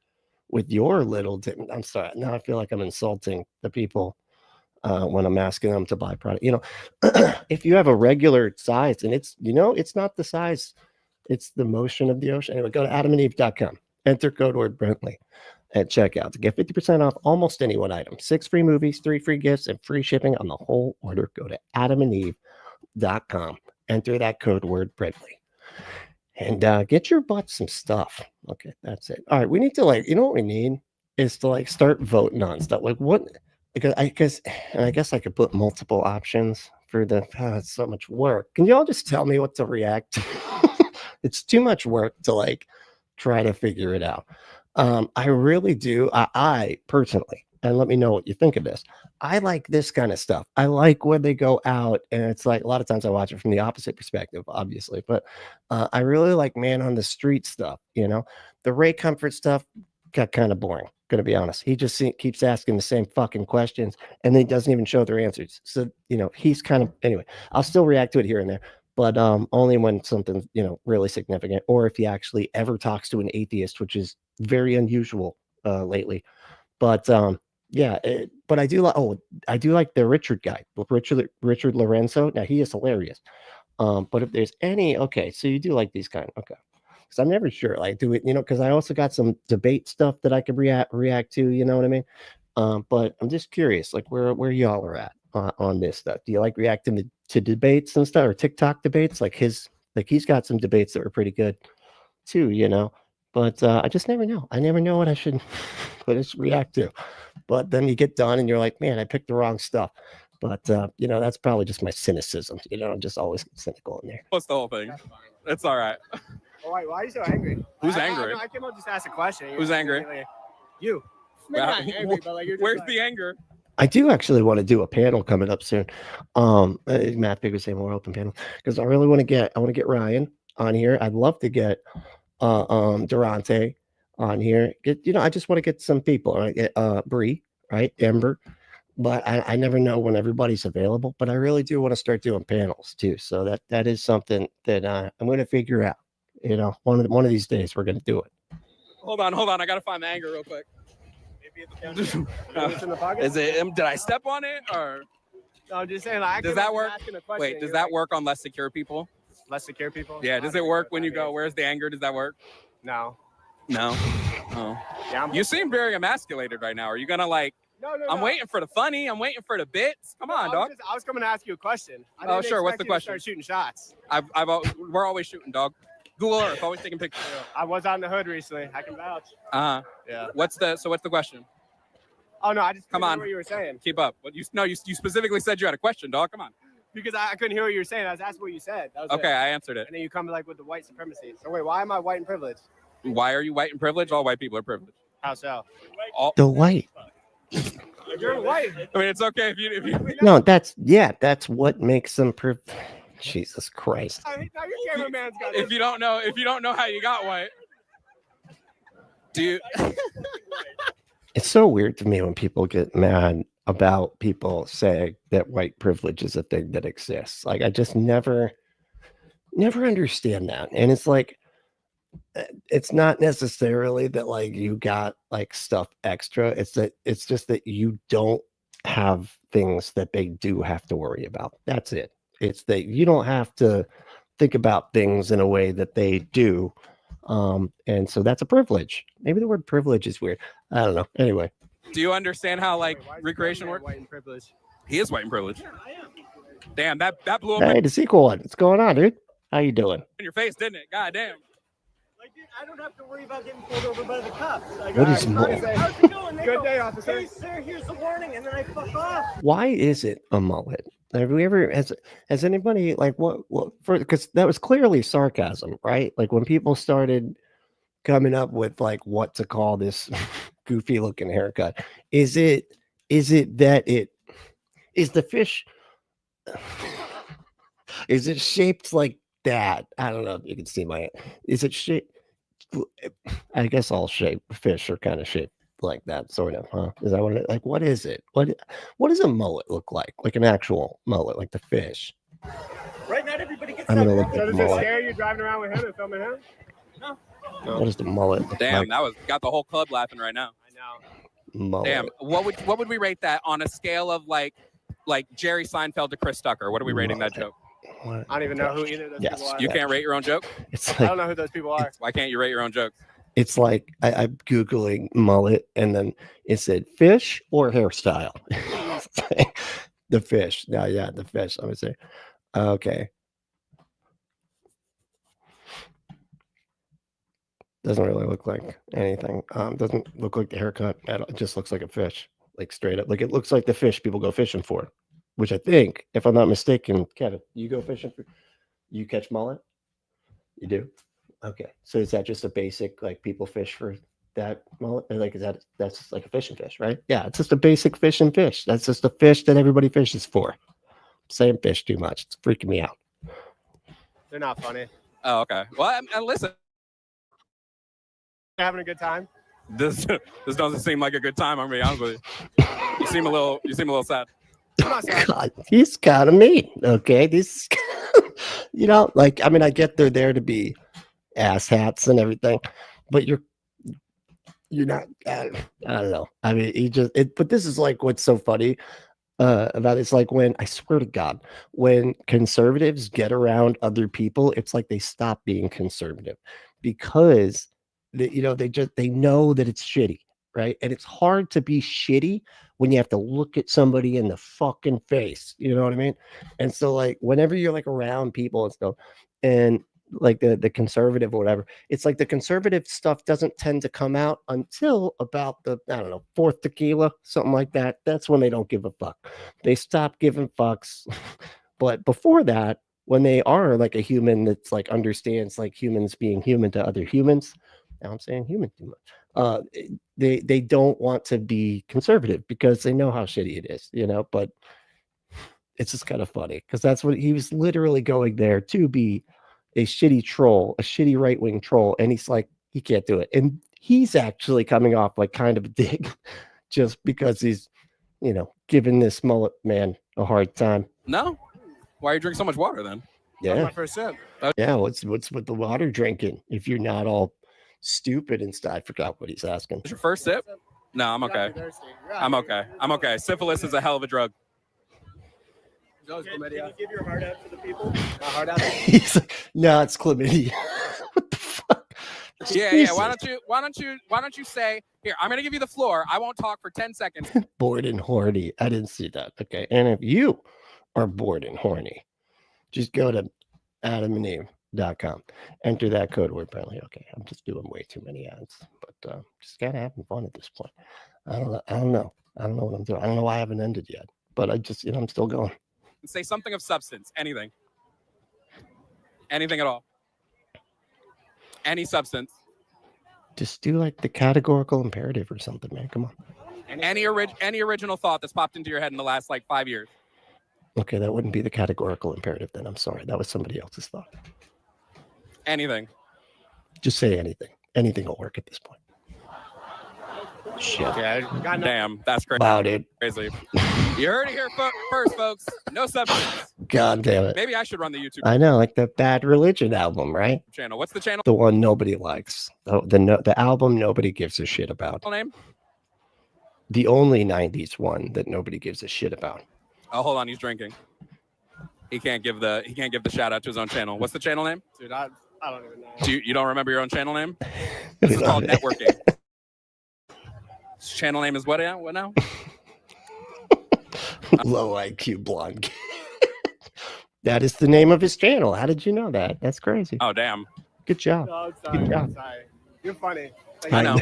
with your little dick, I'm sorry. Now I feel like I'm insulting the people when I'm asking them to buy product. You know, if you have a regular size and it's not the size, it's the motion of the ocean. Anyway, go to adamandeve.com. Enter code word Brentley at checkout to get 50% off almost any one item. 6 free movies, 3 free gifts, and free shipping on the whole order. Go to adamandeve.com. Enter that code word Brentley. And get your butt some stuff. Okay, that's it. All right, we need to what we need is to start voting on stuff. Like what? Because I guess I could put multiple options for it's so much work. Can y'all just tell me what to react to? It's too much work to try to figure it out. I really do. I personally, and let me know what you think of this. I like this kind of stuff. I like when they go out and it's like a lot of times I watch it from the opposite perspective, obviously, but I really like man on the street stuff. You know, the Ray Comfort stuff got kind of boring. Gonna be honest. He just keeps asking the same fucking questions and then he doesn't even show their answers. So, he's kind of, anyway, I'll still react to it here and there, but only when something's, really significant, or if he actually ever talks to an atheist, which is very unusual lately. But yeah, but I do like the Richard guy, Richard Lorenzo. Now he is hilarious. But if there's any, okay, so you do like these kind, okay. because I'm never sure. Like, do it, because I also got some debate stuff that I could react to. You know what I mean? But I'm just curious, like where y'all are at on this stuff. Do you like reacting to debates and stuff, or TikTok debates? Like he's got some debates that were pretty good too. But I just never know. I never know what I should react to. But then you get done and you're like, man, I picked the wrong stuff. But that's probably just my cynicism. I'm just always cynical in there. What's the whole thing? It's all right. Oh, why are you so angry? Who's angry? I came up just to ask a question. Who's angry? You. Maybe not angry, but like you're just Where's like, the anger? I do actually want to do a panel coming up soon. Matt Big was saying more open panel because I want to get Ryan on here. I'd love to get Durante on here. I just want to get some people. Right? Bree, right? Ember. But I never know when everybody's available. But I really do want to start doing panels too. So that is something that I'm going to figure out. One of these days we're going to do it. Hold on. I gotta find the anger real quick. it's in the pocket? Is it? Did I step on it or? No, I'm just saying. Like, Does that work? Wait, does that work on less secure people? Less secure people? Yeah. Does it work when you go? Where's the anger? Does that work? No. No. Oh. Yeah, You seem very emasculated right now. Are you gonna like? No. I'm waiting for the funny. I'm waiting for the bits. Come on, dog. I was coming to ask you a question. Oh, sure. What's the question? Start shooting shots. We're always shooting, dog. Google Earth, always taking pictures. I was on the hood recently. I can vouch. Yeah. What's the question? Oh no, I just Come couldn't on. hear what you were saying. Keep up. What you specifically said you had a question, dog. Come on. Because I couldn't hear what you were saying. I was asking what you said. That was Okay, it. I answered it. And then you come with the white supremacy. So wait, why am I white and privileged? Why are you white and privileged? All white people are privileged. How so? The white. You're white. I mean, it's okay if you. No, that's what makes them Jesus Christ. Now your cameraman's got If you don't know how you got white, do you? It's so weird to me when people get mad about people saying that white privilege is a thing that exists. Like, I just never understand that. And it's like, it's not necessarily that like you got like stuff extra. It's just that you don't have things that they do have to worry about. That's it. It's that you don't have to think about things in a way that they do. And so that's a privilege. Maybe the word privilege is weird. I don't know. Anyway. Do you understand how like recreation works? White and privileged. He is white and privileged. Damn, that blew up Hey, the sequel one. What's going on, dude? How you doing? in your face, didn't it? God damn. Like, dude, I don't have to worry about getting pulled over by the cops. Like, What is more? how's it going? Good day, officer. Hey, sir, here's the warning, and then I fuck off. Why is it a mullet? Have we ever has anybody like what for? Because that was clearly sarcasm, right? Like when people started coming up with like what to call this goofy looking haircut. Is it that it is the fish? Is it shaped like that? I don't know if you can see my. Is it shaped? I guess all fish are kind of shaped like that, sort of, huh? Is that what it like? What is it? What does a mullet look like? Like an actual mullet, like the fish? Right, not everybody gets I'm gonna look So at does it mullet. scare you driving around with him and filming him? No. What is the mullet look Damn, like? that was got the whole club laughing right now. I know. Mullet. Damn, what would we rate that on a scale of like Jerry Seinfeld to Chris Tucker? What are we rating that joke? What? I don't even know who either of those Yes. people are. You can't rate your own joke? It's I don't like know who those people are. Why can't you rate your own jokes? it's like I'm googling mullet, and then it said fish or hairstyle. It's like, the fish. No, yeah, the fish. I would say, okay. Doesn't really look like anything. Doesn't look like the haircut at all. It just looks like a fish, like straight up. Like it looks like the fish people go fishing for, which I think, if I'm not mistaken, Kevin, you go fishing for, you catch mullet? You do? Okay. So is that just a basic, like people fish for that mullet? Or like, that's just like a fishing fish, right? Yeah. It's just a basic fish and fish. That's just a fish that everybody fishes for. Saying fish too much. It's freaking me out. They're not funny. Oh, okay. Well, and listen, Having a good time. this doesn't seem like a good time. I'm gonna be honest with you. You seem a little sad. I'm not sad. God, he's kind of mean. Okay. This, like, I mean, I get they're there to be ass hats and everything, but you're not, I don't know. I mean, but this is like, what's so funny about it's like when I swear to God, when conservatives get around other people, it's like they stop being conservative. because they know that it's shitty, right? And it's hard to be shitty when you have to look at somebody in the fucking face. You know what I mean? And so like whenever you're like around people and stuff, and like the conservative or whatever, it's like the conservative stuff doesn't tend to come out until about the, I don't know, fourth tequila, something like that. That's when they don't give a fuck. They stop giving fucks. But before that, when they are like a human that's like understands like humans being human to other humans, now I'm saying human too much. They don't want to be conservative because they know how shitty it is, but it's just kind of funny because that's what he was literally going there to be, a shitty troll, a shitty right-wing troll. And he's like, he can't do it. And he's actually coming off like kind of a dig just because he's, giving this mullet man a hard time. No. Why are you drinking so much water then? Yeah. My first sip. Yeah. What's with the water drinking? If you're not all stupid and stuff. I forgot what he's asking. Your first sip? No, I'm okay. I'm okay. Syphilis is a hell of a drug. Can you give your heart out to the people? Heart out. He's like, no, it's chlamydia. What the fuck? Yeah. Why don't you say, here, I'm gonna give you the floor. I won't talk for 10 seconds. Bored and horny. I didn't see that. Okay. And if you are bored and horny, just go to adamandeve.com. Enter that code word. Apparently, okay. I'm just doing way too many ads, but just kind of having fun at this point. I don't know what I'm doing. I don't know why I haven't ended yet, but I just, I'm still going. Say something of substance. Anything at all. Any substance. Just do like the categorical imperative or something, man. Come on. Any original thought that's popped into your head in the last like 5 years. Okay, that wouldn't be the categorical imperative then. I'm sorry. That was somebody else's thought. Anything. Just say anything. Anything will work at this point. Shit. Yeah, damn, that's crazy. Wow, dude. Crazy. You heard it here first, folks. No substance. God damn it. Maybe I should run the YouTube. I know, like the Bad Religion album, right? Channel. What's the channel? The one nobody likes. The album nobody gives a shit about. Name? The only 90s one that nobody gives a shit about. Oh, hold on, he's drinking. He can't give the shout out to his own channel. What's the channel name? Dude, I don't even know. You don't remember your own channel name? This is called networking. His channel name is what now? Low IQ blonde. That is the name of his channel. How did you know that? That's crazy. Oh, damn. Good job. No, sorry. Good job. Sorry. You're funny. I know.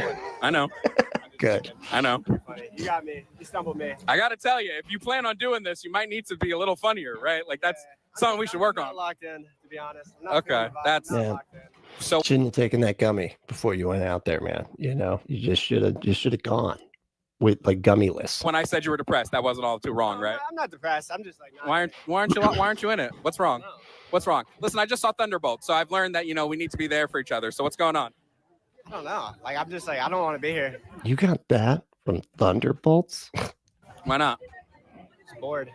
Good. I know. You're funny. You got me. You stumbled me. I got to tell you, if you plan on doing this, you might need to be a little funnier, right? Like that's something we should work I'm on. not locked in, to be honest. I'm not Okay, feeling the vibe. that's- I'm not Yeah. locked in. So Shouldn't have taken that gummy before you went out there, man. You just should have gone with like gummyless. when I said you were depressed, that wasn't all too wrong, right? I'm not depressed. I'm just like, nah. Why aren't you in it? What's wrong? No. What's wrong? Listen, I just saw Thunderbolt, so I've learned that we need to be there for each other. So what's going on? I don't know. Like, I'm just like, I don't want to be here. You got that from Thunderbolts? Why not? Just bored.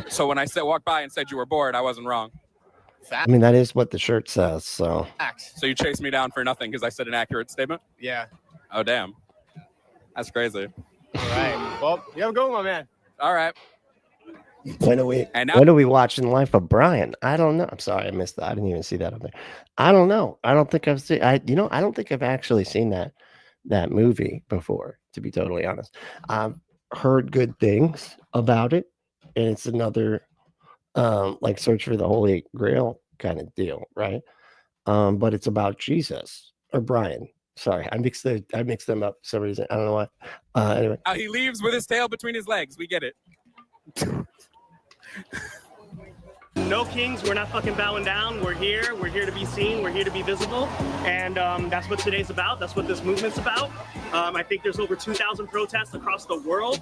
So when I walked by and said you were bored, I wasn't wrong. I mean, that is what the shirt says. So Facts. So you chased me down for nothing because I said an accurate statement? Yeah. Oh, damn. That's crazy. All right. Well, you have a good one, my man. All right. when are we watching Life of Brian? I don't know. I'm sorry, I missed that. I didn't even see that up there. I don't know. I don't think I've seen. I don't think I've actually seen that movie before. To be totally honest, I've heard good things about it, and it's another like Search for the Holy Grail kind of deal, right? But it's about Jesus or Brian. Sorry, I mixed them up for some reason. I don't know why. Anyway, He leaves with his tail between his legs. We get it. No kings, we're not fucking bowing down. We're here to be seen, we're here to be visible. And that's what today's about. That's what this movement's about. I think there's over 2,000 protests across the world,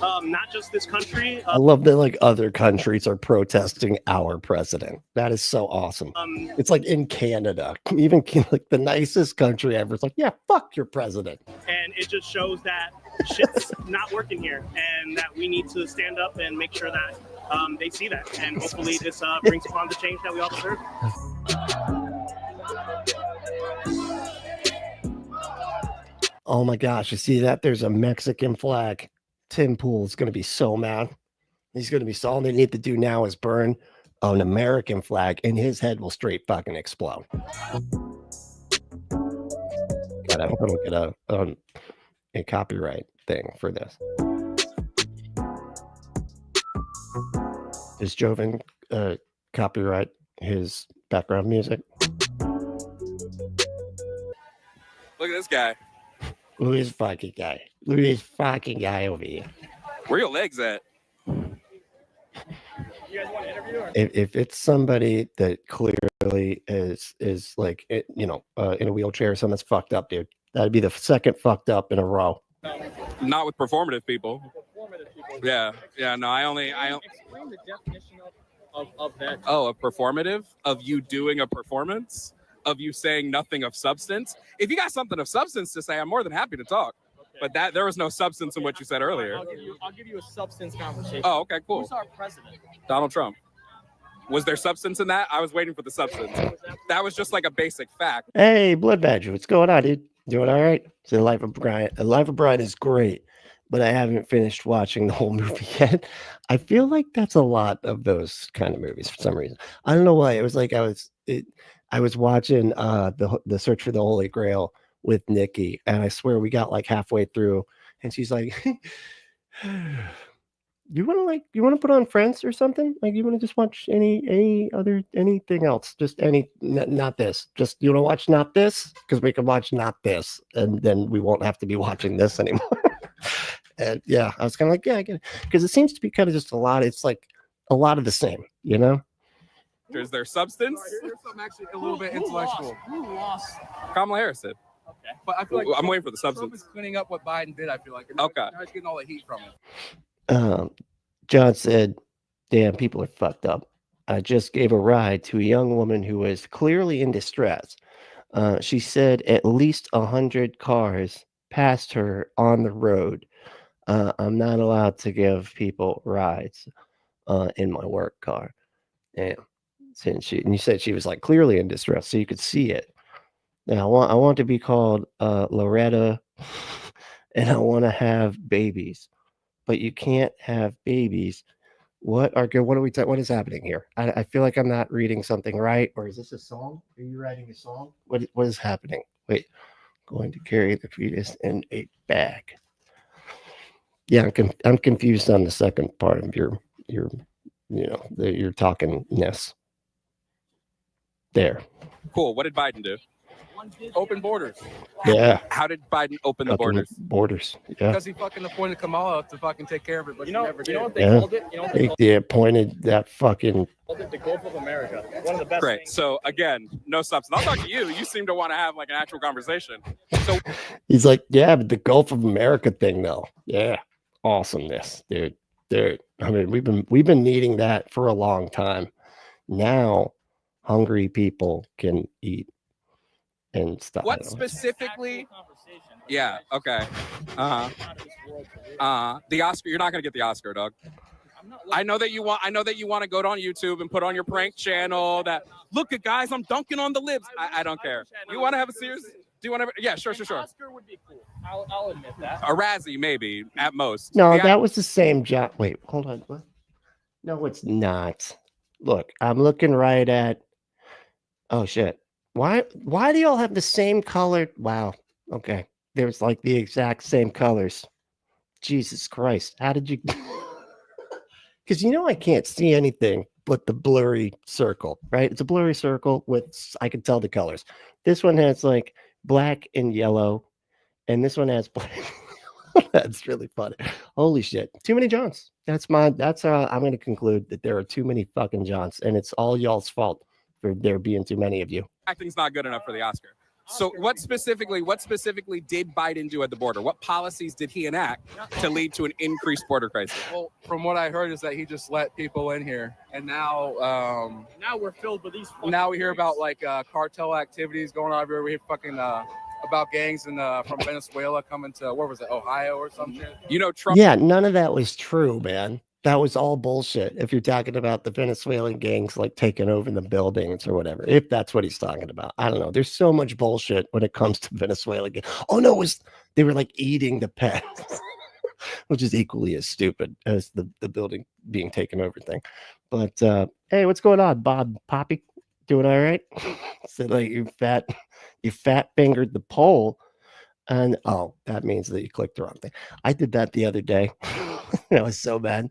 not just this country. I love that like other countries are protesting our president. That is so awesome. It's like in Canada, even like the nicest country ever. It's like, yeah, fuck your president. And it just shows that shit's not working here and that we need to stand up and make sure that they see that. And hopefully this brings upon the change that we all deserve. Oh my gosh, you see that? There's a Mexican flag. Tim Pool's going to be so mad. He's going to be so, all they need to do now is burn an American flag and his head will straight fucking explode. get a copyright thing for this. Does Joven copyright his background music? Look at this guy. Look at this fucking guy. Look at this fucking guy over here. Where your legs at? If it's somebody that clearly is like in a wheelchair, someone's fucked up, dude. That'd be the second fucked up in a row. Not with performative people. Yeah. No, I explain the definition of that. Oh, a performative of you doing a performance of you saying nothing of substance. If you got something of substance to say, I'm more than happy to talk. But that there was no substance in what you said earlier. I'll give you a substance conversation. Oh, okay, cool. Who's our president? Donald Trump. Was there substance in that? I was waiting for the substance. That was just like a basic fact. Hey, Blood Badger, what's going on, dude? Doing all right? So, Life of Brian. Life of Brian is great, but I haven't finished watching the whole movie yet. I feel like that's a lot of those kind of movies for some reason. I don't know why. It was like I was watching the Search for the Holy Grail with Nikki, and I swear we got like halfway through, and she's like, you want to put on Friends or something? Like, you want to just watch anything else? Just not this. Just, you want to watch not this? Because we can watch not this, and then we won't have to be watching this anymore. And yeah, I was kind of like, yeah, I get it. Because it seems to be kind of just a lot. It's like a lot of the same, you know? Is there substance? Here's something actually a little bit intellectual. Who lost? Kamala Harris did. Okay. But I feel like I'm waiting for the substance. Trump is cleaning up what Biden did, I feel like. Okay. Now he's getting all the heat from it. John said, damn, people are fucked up. I just gave a ride to a young woman who was clearly in distress. She said at least 100 cars passed her on the road. I'm not allowed to give people rides in my work car. Damn. And you said she was like clearly in distress, so you could see it. Now I want to be called Loretta, and I want to have babies, but you can't have babies. What is happening here? I feel like I'm not reading something right, or is this a song? Are you writing a song? What is happening? Wait, going to carry the fetus in a bag. Yeah, I'm confused on the second part of your talkingness. There. Cool. What did Biden do? Open borders. Yeah. How did Biden open the borders? Borders. Yeah. Because he fucking appointed Kamala to fucking take care of it, but You know never did. what they called it? You know what they They appointed that fucking. called it? The Gulf of America. One of the best Great. things. So again, no substance. I'll talk to you. You seem to want to have like an actual conversation. So He's like, yeah, but the Gulf of America thing, though. Yeah, awesomeness, dude. I mean, we've been needing that for a long time. Now, hungry people can eat and stuff. what specifically? Yeah. Okay. The Oscar. You're not gonna get the Oscar, dog. I know that you want to go on YouTube and put on your prank channel that look at guys, I'm dunking on the libs. I don't care. You want to have a serious? Do you want to? Yeah, sure. Oscar would be cool. I'll admit that. A Razzie, maybe at most. No, Yeah, that was the same job. Wait, hold on. What? No, it's not. Look, I'm looking right at. Oh shit! Why do y'all have the same color? Wow. Okay, there's like the exact same colors. Jesus Christ! How did you? Because I can't see anything but the blurry circle, right? It's a blurry circle with I can tell the colors. This one has like black and yellow, and this one has black. That's really funny. Holy shit. Too many Johns. I'm going to conclude that there are too many fucking Johns, and it's all y'all's fault for there being too many of you. acting's not good enough for the Oscar. So what specifically did Biden do at the border? What policies did he enact to lead to an increased border crisis? Well, from what I heard is that he just let people in here, and now Now we're filled with these. now we hear about like cartel activities going on everywhere. We hear fucking about gangs from Venezuela coming to where was it, Ohio or something? Trump. Yeah, none of that was true, man. That was all bullshit. If you're talking about the Venezuelan gangs like taking over the buildings or whatever, if that's what he's talking about, I don't know. There's so much bullshit when it comes to Venezuela. Oh no, they were like eating the pets, which is equally as stupid as the building being taken over thing. But hey, what's going on, Bob Poppy? Doing all right? So like you fat fingered the poll. And oh, that means that you clicked the wrong thing. I did that the other day. I was so mad.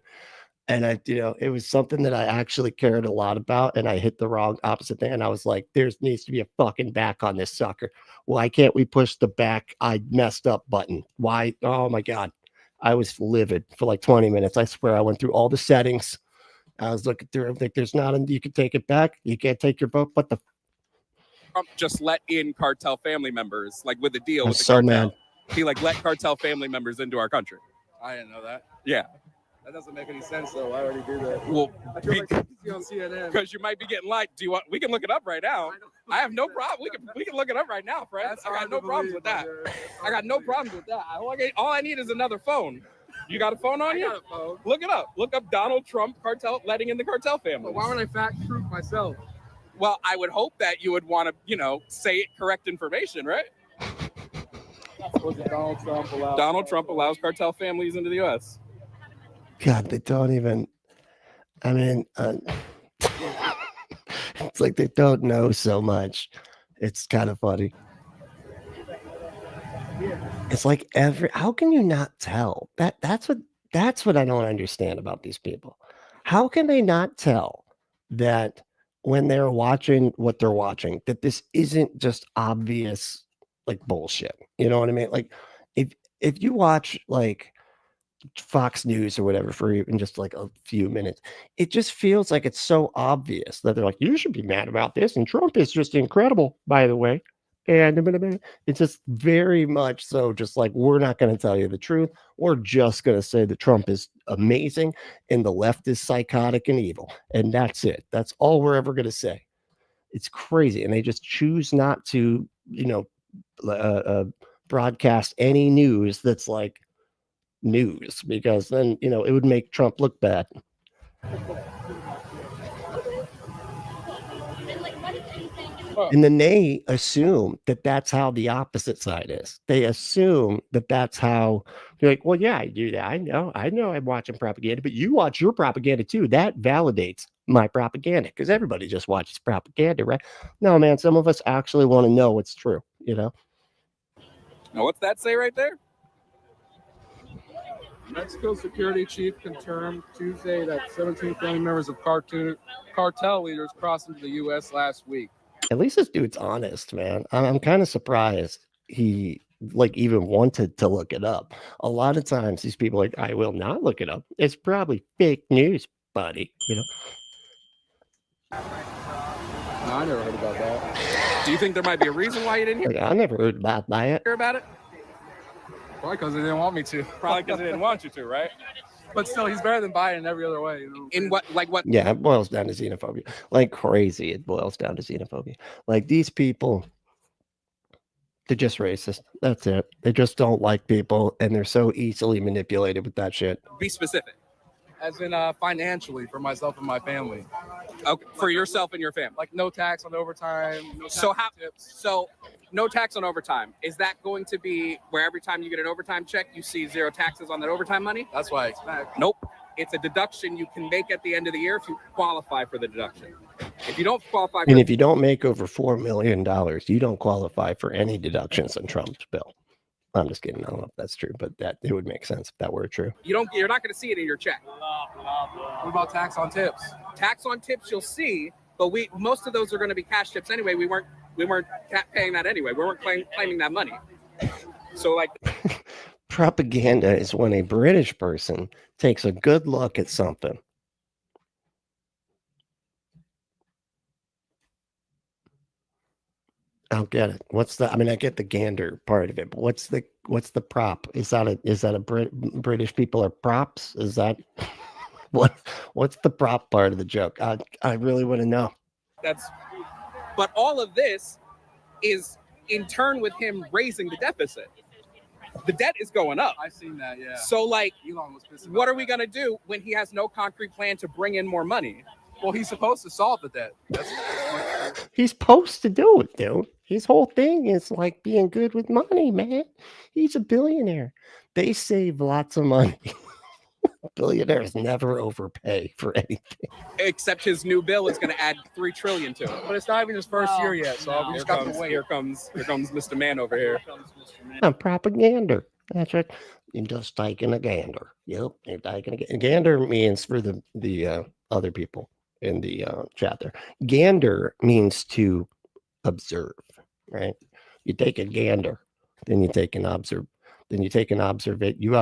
And it was something that I actually cared a lot about, and I hit the wrong opposite thing. And I was like, there needs to be a fucking back on this sucker. Why can't we push the back I messed up button? Why? Oh my God. I was livid for like 20 minutes. I swear I went through all the settings. I was looking through everything. There's not you can take it back. You can't take your vote, but Trump just let in cartel family members, like with the deal I'm with the so cartel. mad. He like let cartel family members into our country. I didn't know that. Yeah. That doesn't make any sense, though. Why would he do that? Well, I feel like see on CNN. because you might be getting light. Do you want? We can look it up right now. I have no problem. We can look it up right now, friends. I got no problems with that. I got no problems with that. All I need is another phone. You got a phone on you? I got a phone. Look it up. Look up Donald Trump cartel letting in the cartel family. But why would I fact proof myself? Well, I would hope that you would want to, say correct information, right? Donald Trump allows cartel families into the U.S. God, they don't even. I mean, it's like they don't know so much. It's kind of funny. It's like how can you not tell? That's what I don't understand about these people. How can they not tell that when they're watching what they're watching, that this isn't just obvious like bullshit? You know what I mean? Like if you watch like Fox News or whatever for even just like a few minutes, it just feels like it's so obvious that they're like, you should be mad about this, and Trump is just incredible, by the way. And it's just very much so just like, we're not going to tell you the truth. We're just going to say that Trump is amazing and the left is psychotic and evil. And that's it. That's all we're ever going to say. It's crazy. And they just choose not to, broadcast any news that's like news, because then, it would make Trump look bad. And then they assume that that's how the opposite side is. They assume that that's how you're like, well, yeah, I do that. I know I'm watching propaganda, but you watch your propaganda too. That validates my propaganda, because everybody just watches propaganda, right? No, man, some of us actually want to know what's true, Now, what's that say right there? Mexico security chief confirmed Tuesday that 17 family members of cartel leaders crossed into the U.S. last week. At least this dude's honest, man. I'm kind of surprised he even wanted to look it up. A lot of times these people are like, I will not look it up. It's probably fake news, buddy. No, I never heard about that. Do you think there might be a reason why you didn't I never heard about that. hear about it? Probably because they didn't want me to. Probably because they didn't want you to, right? But still, he's better than Biden in every other way. In what? Yeah, it boils down to xenophobia. Like crazy, it boils down to xenophobia. Like these people, they're just racist. That's it. They just don't like people, and they're so easily manipulated with that shit. Be specific. As in financially for myself and my family. Okay, for yourself and your family. Like no tax on overtime. No tax So on tips. So no tax on overtime. Is that going to be where every time you get an overtime check, you see zero taxes on that overtime money? That's what I expect. Nope. It's a deduction you can make at the end of the year if you qualify for the deduction. If you don't qualify for And if you don't make over $4 million, you don't qualify for any deductions on Trump's bill. I'm just kidding. I don't know if that's true, but it would make sense if that were true. you're not going to see it in your check. What about tax on tips? Tax on tips you'll see, but most of those are going to be cash tips anyway. We weren't paying that anyway. We weren't claiming that money. So like Propaganda is when a British person takes a good look at something. I don't get it. I get the gander part of it, but what's the prop? Is that a British people are props? Is that what's the prop part of the joke? I really want to know. But all of this is in turn with him raising the deficit. The debt is going up. I've seen that, yeah. So like, Elon was pissed what about are we going to do when he has no concrete plan to bring in more money? Well, he's supposed to solve the debt. He's supposed to do it, dude. His whole thing is like being good with money, man. He's a billionaire. They save lots of money. Billionaires never overpay for anything. Except his new bill is going to add $3 trillion to it. But it's not even his first year yet, so we just got to wait. Here comes Mr. Man over here. Propaganda. That's right. You're just taking a gander. Yep, you're taking a gander. Gander means for the other people in the chat there. Gander means to observe, right? You take a gander, then you take an observe, then you take an observate. You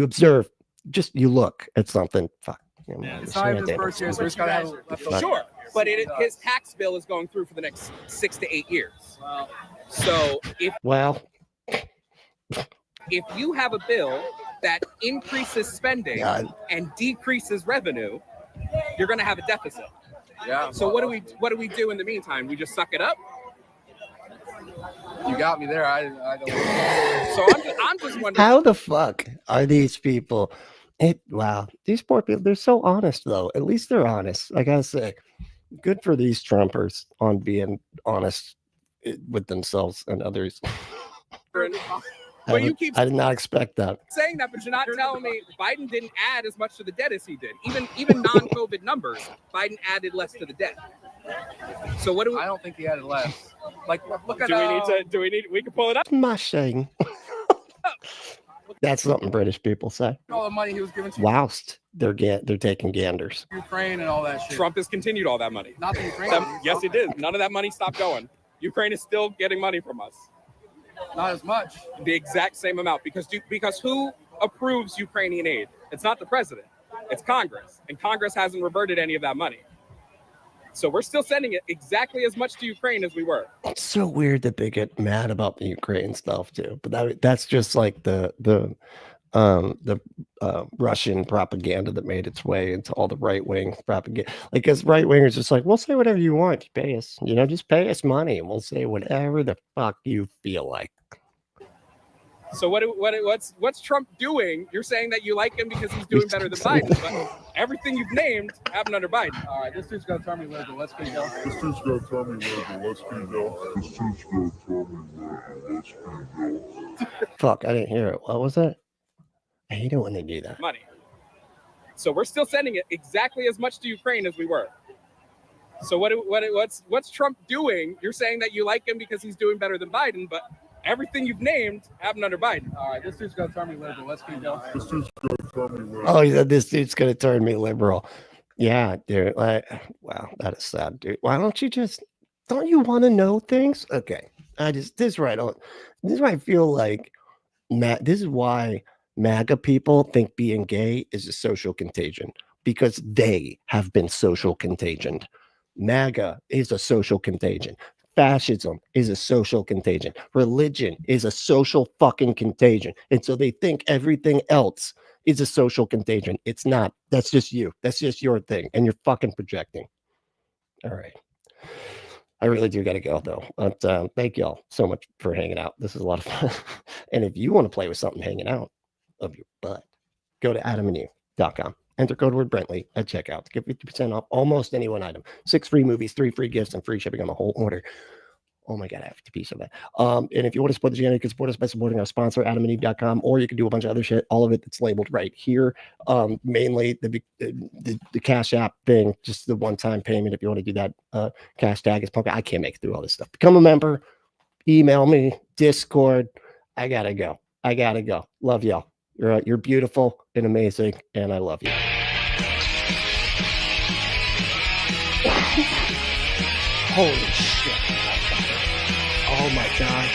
observe. Just you look at something. Fuck. It's not even his first year, so we just got to have leftover. Sure, but his tax bill is going through for the next 6 to 8 years. So if you have a bill that increases spending and decreases revenue, you're going to have a deficit. Yeah. So what do we do in the meantime? We just suck it up. You got me there. I don't. So I'm just wondering. How the fuck are these people? Wow, these poor people. They're so honest, though. At least they're honest. I gotta say, good for these Trumpers on being honest with themselves and others. But you keep I did not expect that. saying that, but you're not telling me Biden didn't add as much to the debt as he did. Even non-COVID numbers, Biden added less to the debt. So what do we? I don't think he added less. Like, look at. We can pull it up. Mushing. That's something British people say. All the money he was giving to Whilst they're taking ganders. Ukraine and all that shit. Trump has continued all that money. Not the Ukraine. Yes, he did. None of that money stopped going. Ukraine is still getting money from us. Not as much. The exact same amount because who approves Ukrainian aid? It's not the president. It's Congress, and Congress hasn't reverted any of that money. So we're still sending it exactly as much to Ukraine as we were. It's so weird that they get mad about the Ukraine stuff too, but that's just like the Russian propaganda that made its way into all the right wing propaganda. Like, as right wingers, just like, we'll say whatever you want, pay us, just pay us money, and we'll say whatever the fuck you feel like. So what's Trump doing? You're saying that you like him because he's doing better than Biden, but everything you've named happened under Biden. All right, this dude's gonna tell me where the let's go. This dude's gonna tell me where the let's go. This dude's gonna tell me where the let's go. Fuck, I didn't hear it. What was that? I hate it when they do that. Money. So we're still sending it exactly as much to Ukraine as we were. So what's Trump doing? You're saying that you like him because he's doing better than Biden, but everything you've named happened under Biden. All right, this dude's gonna turn me liberal. Let's go. This dude's gonna tell me where. Oh, yeah, this dude's gonna turn me liberal. Yeah, dude. Wow, that is sad, dude. Why don't you want to know things? Okay, this is why I feel like this is why MAGA people think being gay is a social contagion, because they have been social contagioned. MAGA is a social contagion. Fascism is a social contagion. Religion is a social fucking contagion. And so they think everything else is a social contagion. It's not. That's just you. That's just your thing. And you're fucking projecting. All right. I really do got to go, though. But thank y'all so much for hanging out. This is a lot of fun. And if you want to play with something hanging out of your butt, go to adamandeve.com. Enter code word Brentley at checkout to get 50% off almost any one item. 6 free movies, 3 free gifts, and free shipping on the whole order. Oh my God, I have a piece of that. And if you want to support the channel, you can support us by supporting our sponsor, adamandeve.com, or you can do a bunch of other shit. All of it that's labeled right here. Mainly the Cash App thing, just the one-time payment. If you want to do that, cash tag is punk. I can't make it through all this stuff. Become a member. Email me. Discord. I gotta go. Love y'all. You're beautiful and amazing, and I love you. Holy shit. Oh my God.